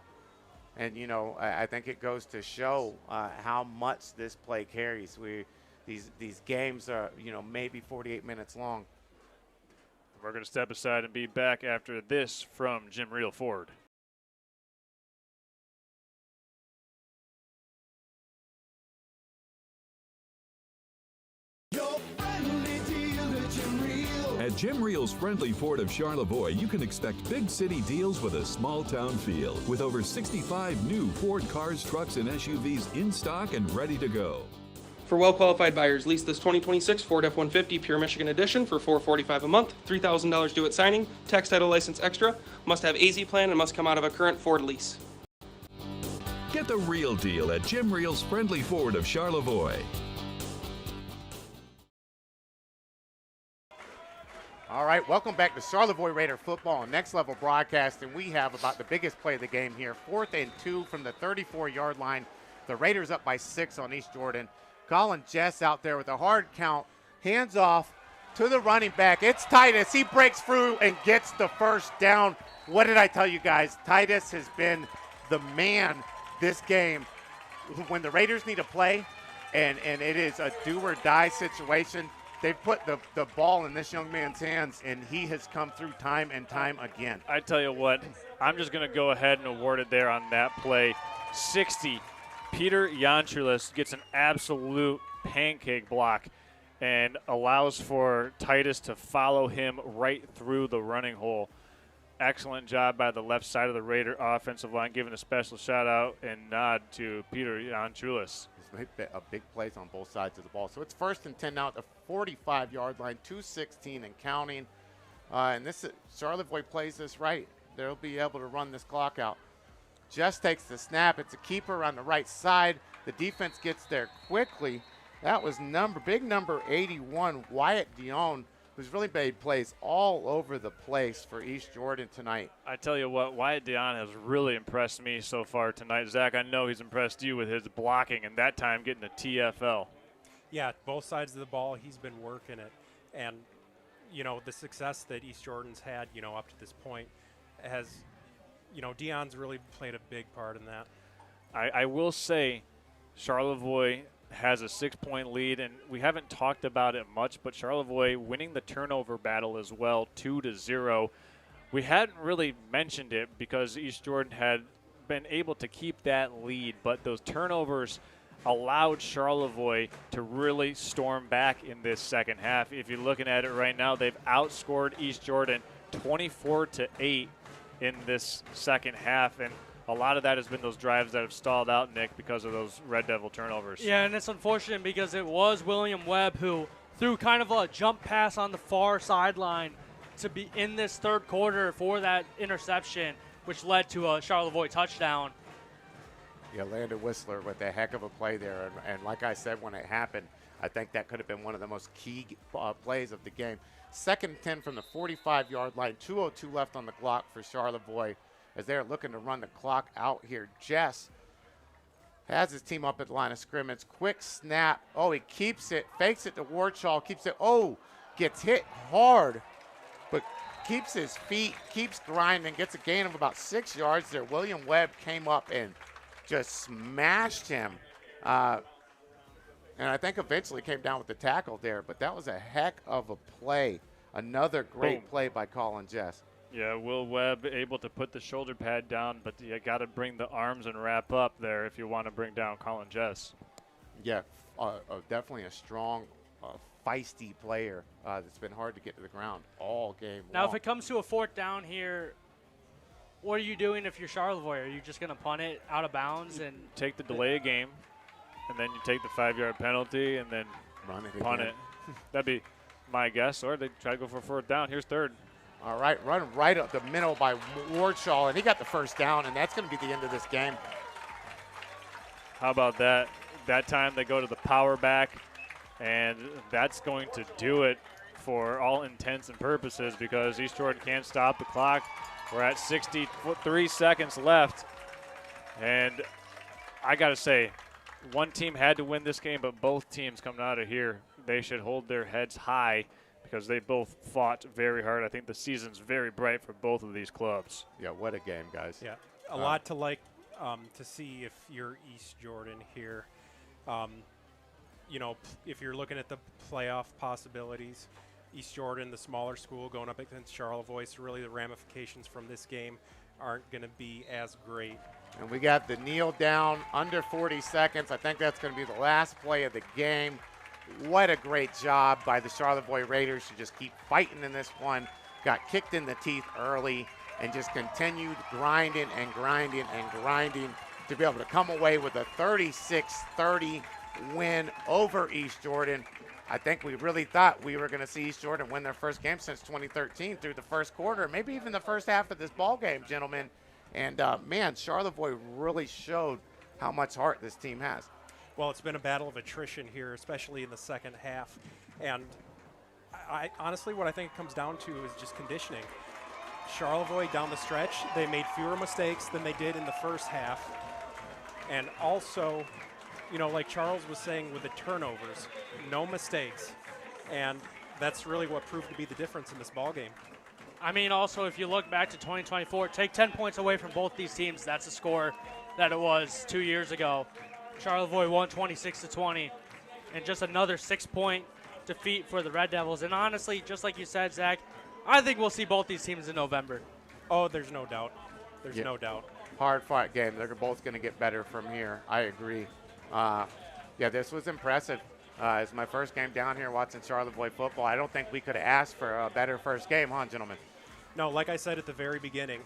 And, you know, I think it goes to show how much this play carries. These games are, you know, maybe 48 minutes long.
We're going to step aside and be back after this from Jim Reel Ford.
At Jim Reel's friendly Ford of Charlevoix, you can expect big city deals with a small town feel, with over 65 new Ford cars, trucks, and SUVs in stock and ready to go.
For well-qualified buyers, lease this 2026 Ford F-150 Pure Michigan Edition for $445 a month, $3,000 due at signing, tax title license extra, must have AZ plan, and must come out of a current Ford lease.
Get the real deal at Jim Reel's friendly Ford of Charlevoix.
All right, welcome back to Charlevoix Raider football on Next Level Broadcasting. We have about the biggest play of the game here, 4th and 2 from the 34-yard line. The Raiders up by 6 on East Jordan. Colin Jess out there with a hard count, hands off to the running back. It's Titus. He breaks through and gets the first down. What did I tell you guys? Titus has been the man this game. When the Raiders need a play, and it is a do-or-die situation, they've put the ball in this young man's hands, and he has come through time and time again.
I tell you what, I'm just going to go ahead and award it there on that play. 60. Peter Janchulis gets an absolute pancake block and allows for Titus to follow him right through the running hole. Excellent job by the left side of the Raider offensive line, giving a special shout-out and nod to Peter Janchulis.
He's made big plays on both sides of the ball. So it's 1st and 10 now at the 45-yard line, 2:16 and counting. And this Charlevoix plays this right. They'll be able to run this clock out. Just takes the snap. It's a keeper on the right side. The defense gets there quickly. That was big number 81, Wyatt Dion, who's really made plays all over the place for East Jordan tonight.
I tell you what, Wyatt Dion has really impressed me so far tonight. Zach, I know he's impressed you with his blocking, and that time getting a TFL.
Yeah, both sides of the ball, he's been working it. And, you know, the success that East Jordan's had, you know, up to this point has, you know, Dion's really played a big part in that.
I will say Charlevoix has a 6-point lead, and we haven't talked about it much, but Charlevoix winning the turnover battle as well, 2-0. We hadn't really mentioned it because East Jordan had been able to keep that lead, but those turnovers allowed Charlevoix to really storm back in this second half. If you're looking at it right now, they've outscored East Jordan 24-8 in this second half, and a lot of that has been those drives that have stalled out, Nick, because of those Red Devil turnovers.
Yeah, and it's unfortunate because it was William Webb who threw kind of a jump pass on the far sideline to be in this third quarter for that interception, which led to a Charlevoix touchdown.
Yeah, Landon Whistler with a heck of a play there. And like I said when it happened, I think that could have been one of the most key plays of the game. 2nd and 10 from the 45-yard line, 2:02 left on the clock for Charlevoix as they're looking to run the clock out here. Jess has his team up at the line of scrimmage. Quick snap. Oh, he keeps it, fakes it to Warchall, keeps it. Oh, gets hit hard, but keeps his feet, keeps grinding, gets a gain of about 6 yards there. William Webb came up and just smashed him. And I think eventually came down with the tackle there, but that was a heck of a play. Another great play by Colin Jess.
Yeah, Will Webb able to put the shoulder pad down, but you got to bring the arms and wrap up there if you want to bring down Colin Jess.
Yeah, definitely a strong, feisty player that's been hard to get to the ground all game
Now,
long.
if it comes to a 4th down here, what are you doing if you're Charlevoix? Are you just going to punt it out of bounds and
take the delay of game, and then you take the 5-yard penalty and then punt it? That'd be my guess. Or they try to go for a 4th down. Here's 3rd.
All right, run right up the middle by Wardshaw, and he got the 1st down, and that's going to be the end of this game.
How about that? That time they go to the power back, and that's going to do it for all intents and purposes because East Jordan can't stop the clock. We're at 63 seconds left, and I got to say, one team had to win this game, but both teams coming out of here, they should hold their heads high because they both fought very hard. I think the season's very bright for both of these clubs.
Yeah, what a game, guys.
Yeah, a lot to like to see if you're East Jordan here. You know, if you're looking at the playoff possibilities, East Jordan, the smaller school, going up against Charlevoix, so really the ramifications from this game aren't going to be as great.
And we got the kneel down under 40 seconds. I think that's going to be the last play of the game. What a great job by the Charlevoix Raiders to just keep fighting in this one. Got kicked in the teeth early and just continued grinding and grinding and grinding to be able to come away with a 36-30 win over East Jordan. I think we really thought we were going to see East Jordan win their first game since 2013 through the first quarter, maybe even the first half of this ball game, gentlemen. And, man, Charlevoix really showed how much heart this team has.
Well, it's been a battle of attrition here, especially in the second half. And I honestly, what I think it comes down to is just conditioning. Charlevoix down the stretch, they made fewer mistakes than they did in the first half. And also, you know, like Charles was saying with the turnovers, no mistakes. And that's really what proved to be the difference in this ballgame.
I mean, also, if you look back to 2024, take 10 points away from both these teams. That's the score that it was 2 years ago. Charlevoix won 26-20, and just another 6-point defeat for the Red Devils. And honestly, just like you said, Zach, I think we'll see both these teams in November.
Oh, there's no doubt. There's no doubt.
Hard-fought game. They're both going to get better from here. I agree. Yeah, this was impressive. It's my first game down here watching Charlevoix football. I don't think we could have asked for a better first game, huh, gentlemen?
No, like I said at the very beginning,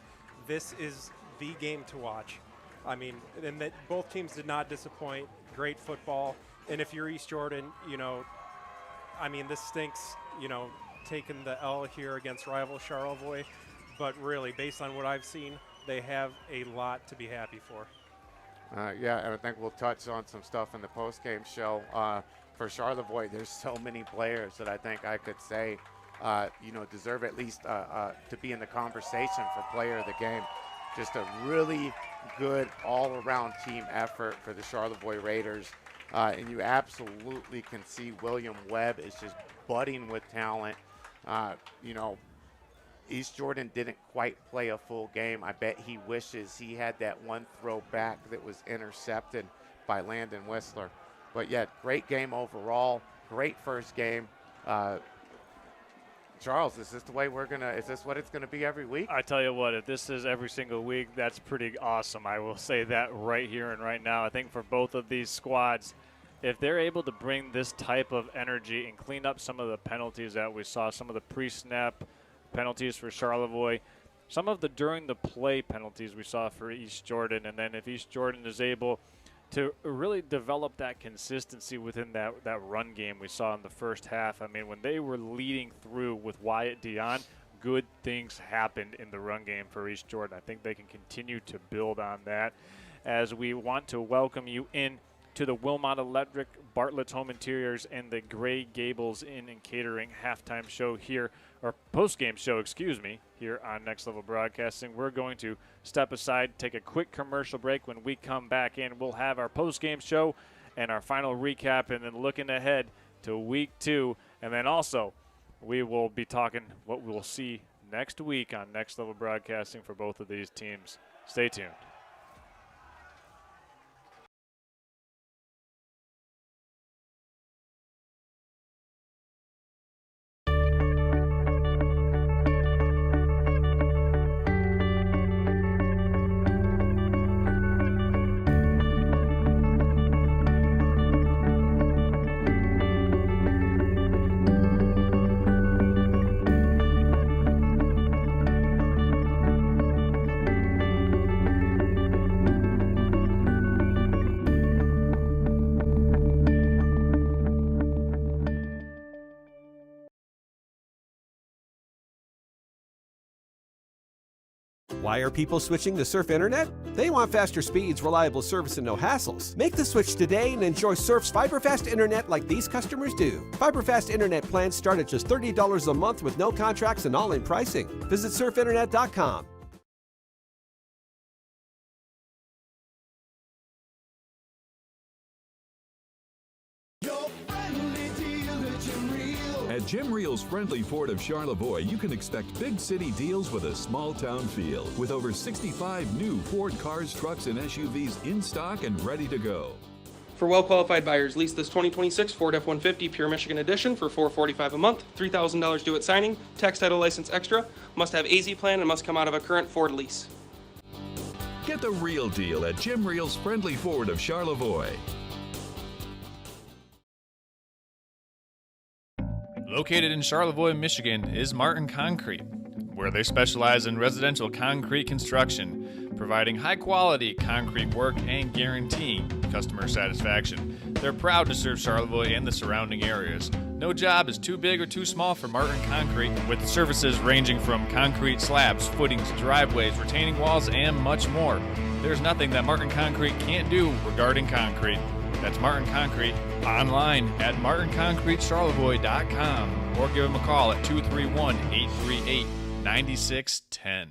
this is the game to watch. I mean, and that both teams did not disappoint. Great football. And if you're East Jordan, you know, I mean, this stinks, you know, taking the L here against rival Charlevoix. But really, based on what I've seen, they have a lot to be happy for.
Yeah, and I think we'll touch on some stuff in the post-game show. For Charlevoix, there's so many players that I think I could say, you know, deserve at least to be in the conversation for player of the game. Just a really good all-around team effort for the Charlevoix Raiders. And you absolutely can see William Webb is just budding with talent. You know, East Jordan didn't quite play a full game. I bet he wishes he had that one throw back that was intercepted by Landon Whistler. But, yeah, great game overall. Great first game. Charles, is this the way is this what it's going to be every week?
I tell you what, if this is every single week, that's pretty awesome. I will say that right here and right now. I think for both of these squads, if they're able to bring this type of energy and clean up some of the penalties that we saw, some of the pre-snap penalties for Charlevoix, some of the during the play penalties we saw for East Jordan, and then if East Jordan is able to really develop that consistency within that run game we saw in the first half. I mean, when they were leading through with Wyatt Dion, good things happened in the run game for East Jordan. I think they can continue to build on that as we want to welcome you in to the Wilmot Electric, Bartlett's Home Interiors, and the Gray Gables Inn and Catering halftime show here, or post-game show, excuse me, here on Next Level Broadcasting. We're going to step aside, take a quick commercial break. When we come back in, we'll have our post-game show and our final recap, and then looking ahead to week 2, and then also we will be talking what we'll see next week on Next Level Broadcasting for both of these teams. Stay tuned.
Why are people switching to Surf Internet? They want faster speeds, reliable service, and no hassles. Make the switch today and enjoy Surf's fiber-fast internet like these customers do. Fiber-fast internet plans start at just $30 a month with no contracts and all-in pricing. Visit surfinternet.com.
At Jim Reel's Friendly Ford of Charlevoix, you can expect big city deals with a small town feel. With over 65 new Ford cars, trucks, and SUVs in stock and ready to go.
For well-qualified buyers, lease this 2026 Ford F-150 Pure Michigan Edition for $445 a month, $3,000 due at signing, tax title license extra, must have AZ plan and must come out of a current Ford lease.
Get the real deal at Jim Reel's Friendly Ford of Charlevoix.
Located in Charlevoix, Michigan, is Martin Concrete, where they specialize in residential concrete construction, providing high-quality concrete work and guaranteeing customer satisfaction. They're proud to serve Charlevoix and the surrounding areas. No job is too big or too small for Martin Concrete, with services ranging from concrete slabs, footings, driveways, retaining walls, and much more. There's nothing that Martin Concrete can't do regarding concrete. That's Martin Concrete, online at martinconcretecharlevoix.com, or give them a call at 231-838-9610.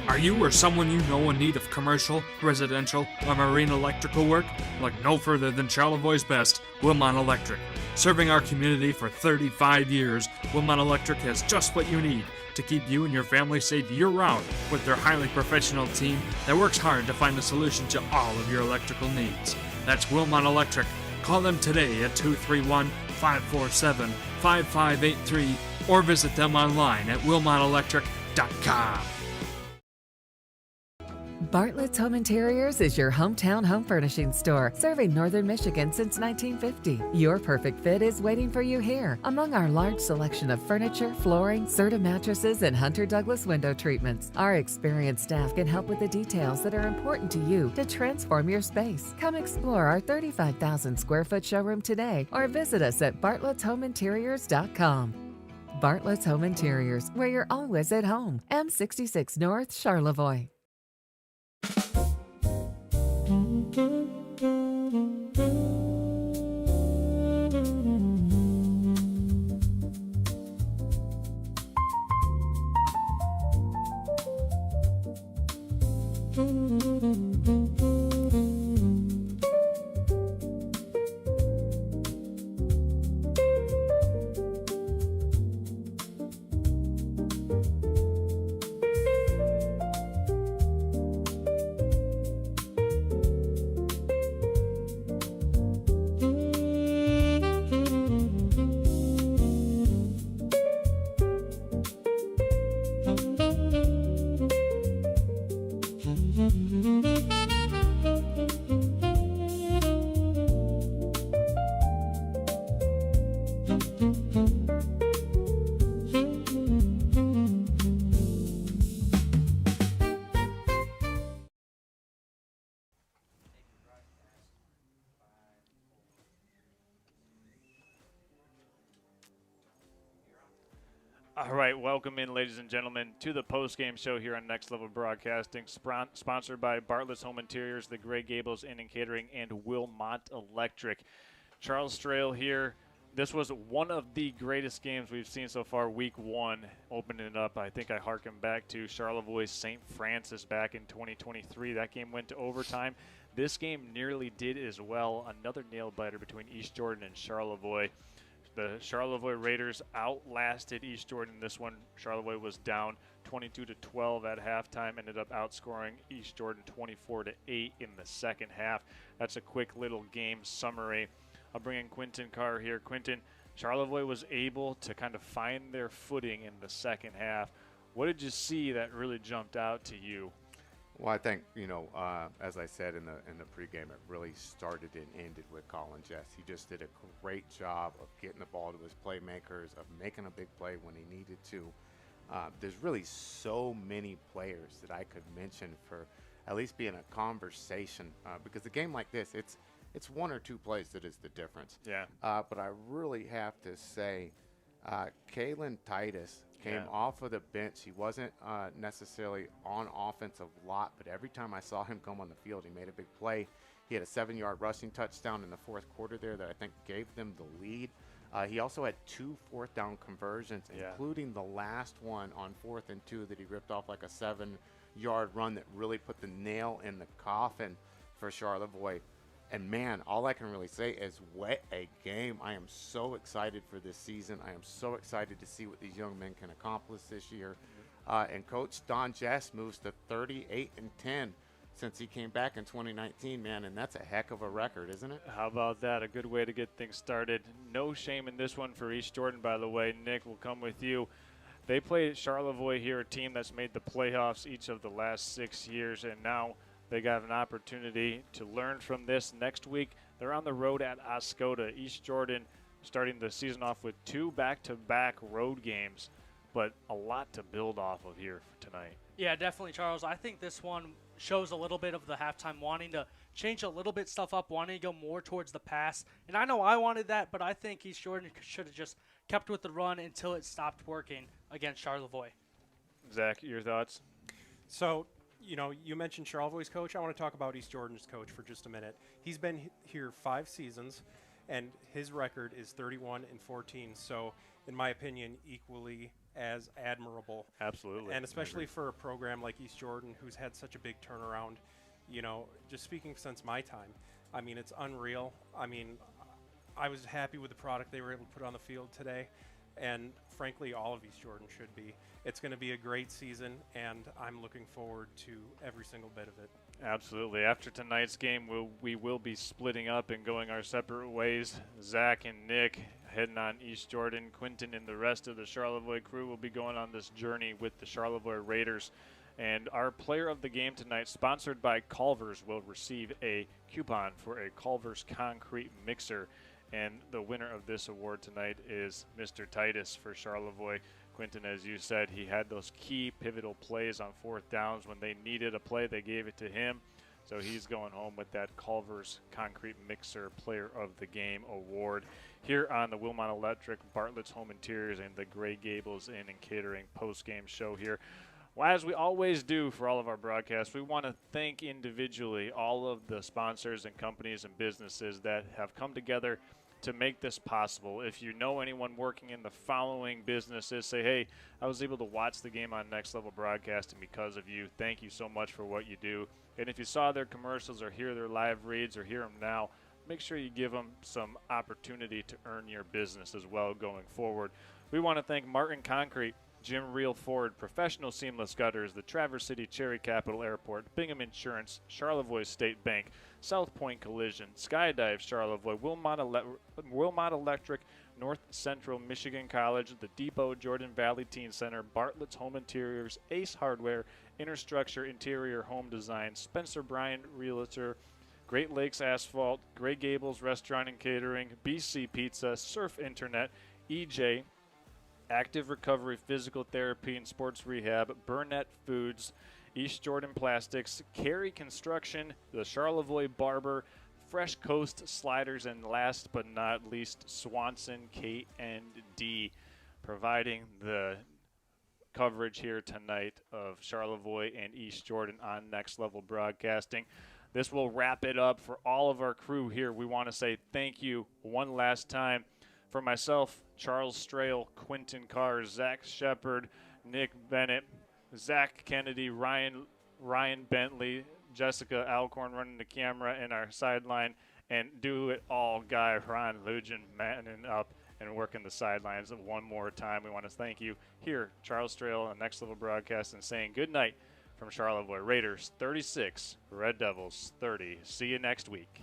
Are you or someone you know in need of commercial, residential, or marine electrical work? Look no further than Charlevoix's best, Wilmot Electric. Serving our community for 35 years, Wilmot Electric has just what you need to keep you and your family safe year-round with their highly professional team that works hard to find a solution to all of your electrical needs. That's Wilmot Electric. Call them today at 231-547-5583 or visit them online at wilmotelectric.com.
Bartlett's Home Interiors is your hometown home furnishing store, serving northern Michigan since 1950. Your perfect fit is waiting for you here. Among our large selection of furniture, flooring, Serta mattresses, and Hunter Douglas window treatments, our experienced staff can help with the details that are important to you to transform your space. Come explore our 35,000 square foot showroom today or visit us at bartlettshomeinteriors.com. Bartlett's Home Interiors, where you're always at home. M66 North, Charlevoix.
All right, welcome in, ladies and gentlemen, to the post-game show here on Next Level Broadcasting, sponsored by Bartlett's Home Interiors, the Gray Gables Inn and Catering, and Wilmot Electric. Charles Strail here. This was one of the greatest games we've seen so far, week one, opening it up. I think I harken back to Charlevoix St. Francis back in 2023. That game went to overtime. This game nearly did as well. Another nail-biter between East Jordan and Charlevoix. The Charlevoix Raiders outlasted East Jordan. This one, Charlevoix was down 22-12 at halftime, ended up outscoring East Jordan 24-8 in the second half. That's a quick little game summary. I'll bring in Quentin Carr here. Quentin, Charlevoix was able to kind of find their footing in the second half. What did you see that really jumped out to you?
Well, I think, as I said in the pregame, it really started and ended with Colin Jess. He just did a great job of getting the ball to his playmakers, of making a big play when he needed to. There's really so many players that I could mention for at least being a conversation, because a game like this, it's one or two plays that is the difference.
Yeah.
But I really have to say, Kalen Titus came off of the bench. He wasn't necessarily on offense a lot, but every time I saw him come on the field, he made a big play. He had a 7-yard rushing touchdown in the fourth quarter there that I think gave them the lead. He also had 2 fourth-down conversions, including the last one on 4th and 2 that he ripped off like a 7-yard run that really put the nail in the coffin for Charlevoix. And, man, all I can really say is what a game. I am so excited for this season. I am so excited to see what these young men can accomplish this year. And Coach Don Jess moves to 38-10 since he came back in 2019, man, and that's a heck of a record, isn't it?
How about that? A good way to get things started. No shame in this one for East Jordan, by the way. Nick, we'll come with you. They played Charlevoix here, a team that's made the playoffs each of the last 6 years, and now they got an opportunity to learn from this. Next week, they're on the road at Oscoda. East Jordan starting the season off with 2 back-to-back road games, but a lot to build off of here tonight.
Yeah, definitely, Charles. I think this one shows a little bit of the halftime wanting to change a little bit stuff up, wanting to go more towards the pass. And I know I wanted that, but I think East Jordan should have just kept with the run until it stopped working against Charlevoix.
Zach, your thoughts?
So, you mentioned Charlevoix's coach. I want to talk about East Jordan's coach for just a minute. He's been here 5 seasons, and his record is 31-14. So, in my opinion, equally as admirable.
Absolutely.
And especially for a program like East Jordan, who's had such a big turnaround, just speaking since my time, I mean, it's unreal. I mean, I was happy with the product they were able to put on the field today, and frankly, all of East Jordan should be. It's going to be a great season, and I'm looking forward to every single bit of it.
Absolutely. After tonight's game, we will be splitting up and going our separate ways. Zach and Nick heading on East Jordan. Quentin and the rest of the Charlevoix crew will be going on this journey with the Charlevoix Raiders. And our player of the game tonight, sponsored by Culver's, will receive a coupon for a Culver's concrete mixer. And the winner of this award tonight is Mr. Titus for Charlevoix. Quentin, as you said, he had those key pivotal plays on 4th downs. When they needed a play, they gave it to him. So he's going home with that Culver's Concrete Mixer Player of the Game award here on the Wilmot Electric, Bartlett's Home Interiors, and the Gray Gables Inn and Catering post-game show here. Well, as we always do for all of our broadcasts, we want to thank individually all of the sponsors and companies and businesses that have come together to make this possible. If you know anyone working in the following businesses, say, hey, I was able to watch the game on Next Level Broadcasting because of you. Thank you so much for what you do. And if you saw their commercials or hear their live reads or hear them now, make sure you give them some opportunity to earn your business as well going forward. We want to thank Martin Concrete, Jim Reel Ford, Professional Seamless Gutters, the Traverse City Cherry Capital Airport, Bingham Insurance, Charlevoix State Bank, South Point Collision, Skydive Charlevoix, Wilmot Electric, North Central Michigan College, the Depot Jordan Valley Teen Center, Bartlett's Home Interiors, Ace Hardware, Interstructure Interior Home Design, Spencer Bryant Realtor, Great Lakes Asphalt, Gray Gables Restaurant and Catering, BC Pizza, Surf Internet, EJ, Active Recovery Physical Therapy and Sports Rehab, Burnett Foods, East Jordan Plastics, Carey Construction, the Charlevoix Barber, Fresh Coast Sliders, and last but not least, Swanson K&D, providing the coverage here tonight of Charlevoix and East Jordan on Next Level Broadcasting. This will wrap it up for all of our crew here. We want to say thank you one last time. For myself, Charles Strail, Quentin Carr, Zach Shepard, Nick Bennett, Zach Kennedy, Ryan Bentley, Jessica Alcorn running the camera in our sideline, and do it all guy Ron Lujan manning up and working the sidelines. One more time, we want to thank you here, Charles Trail on Next Level Broadcast, and saying good night from Charlevoix. Raiders 36, Red Devils 30. See you next week.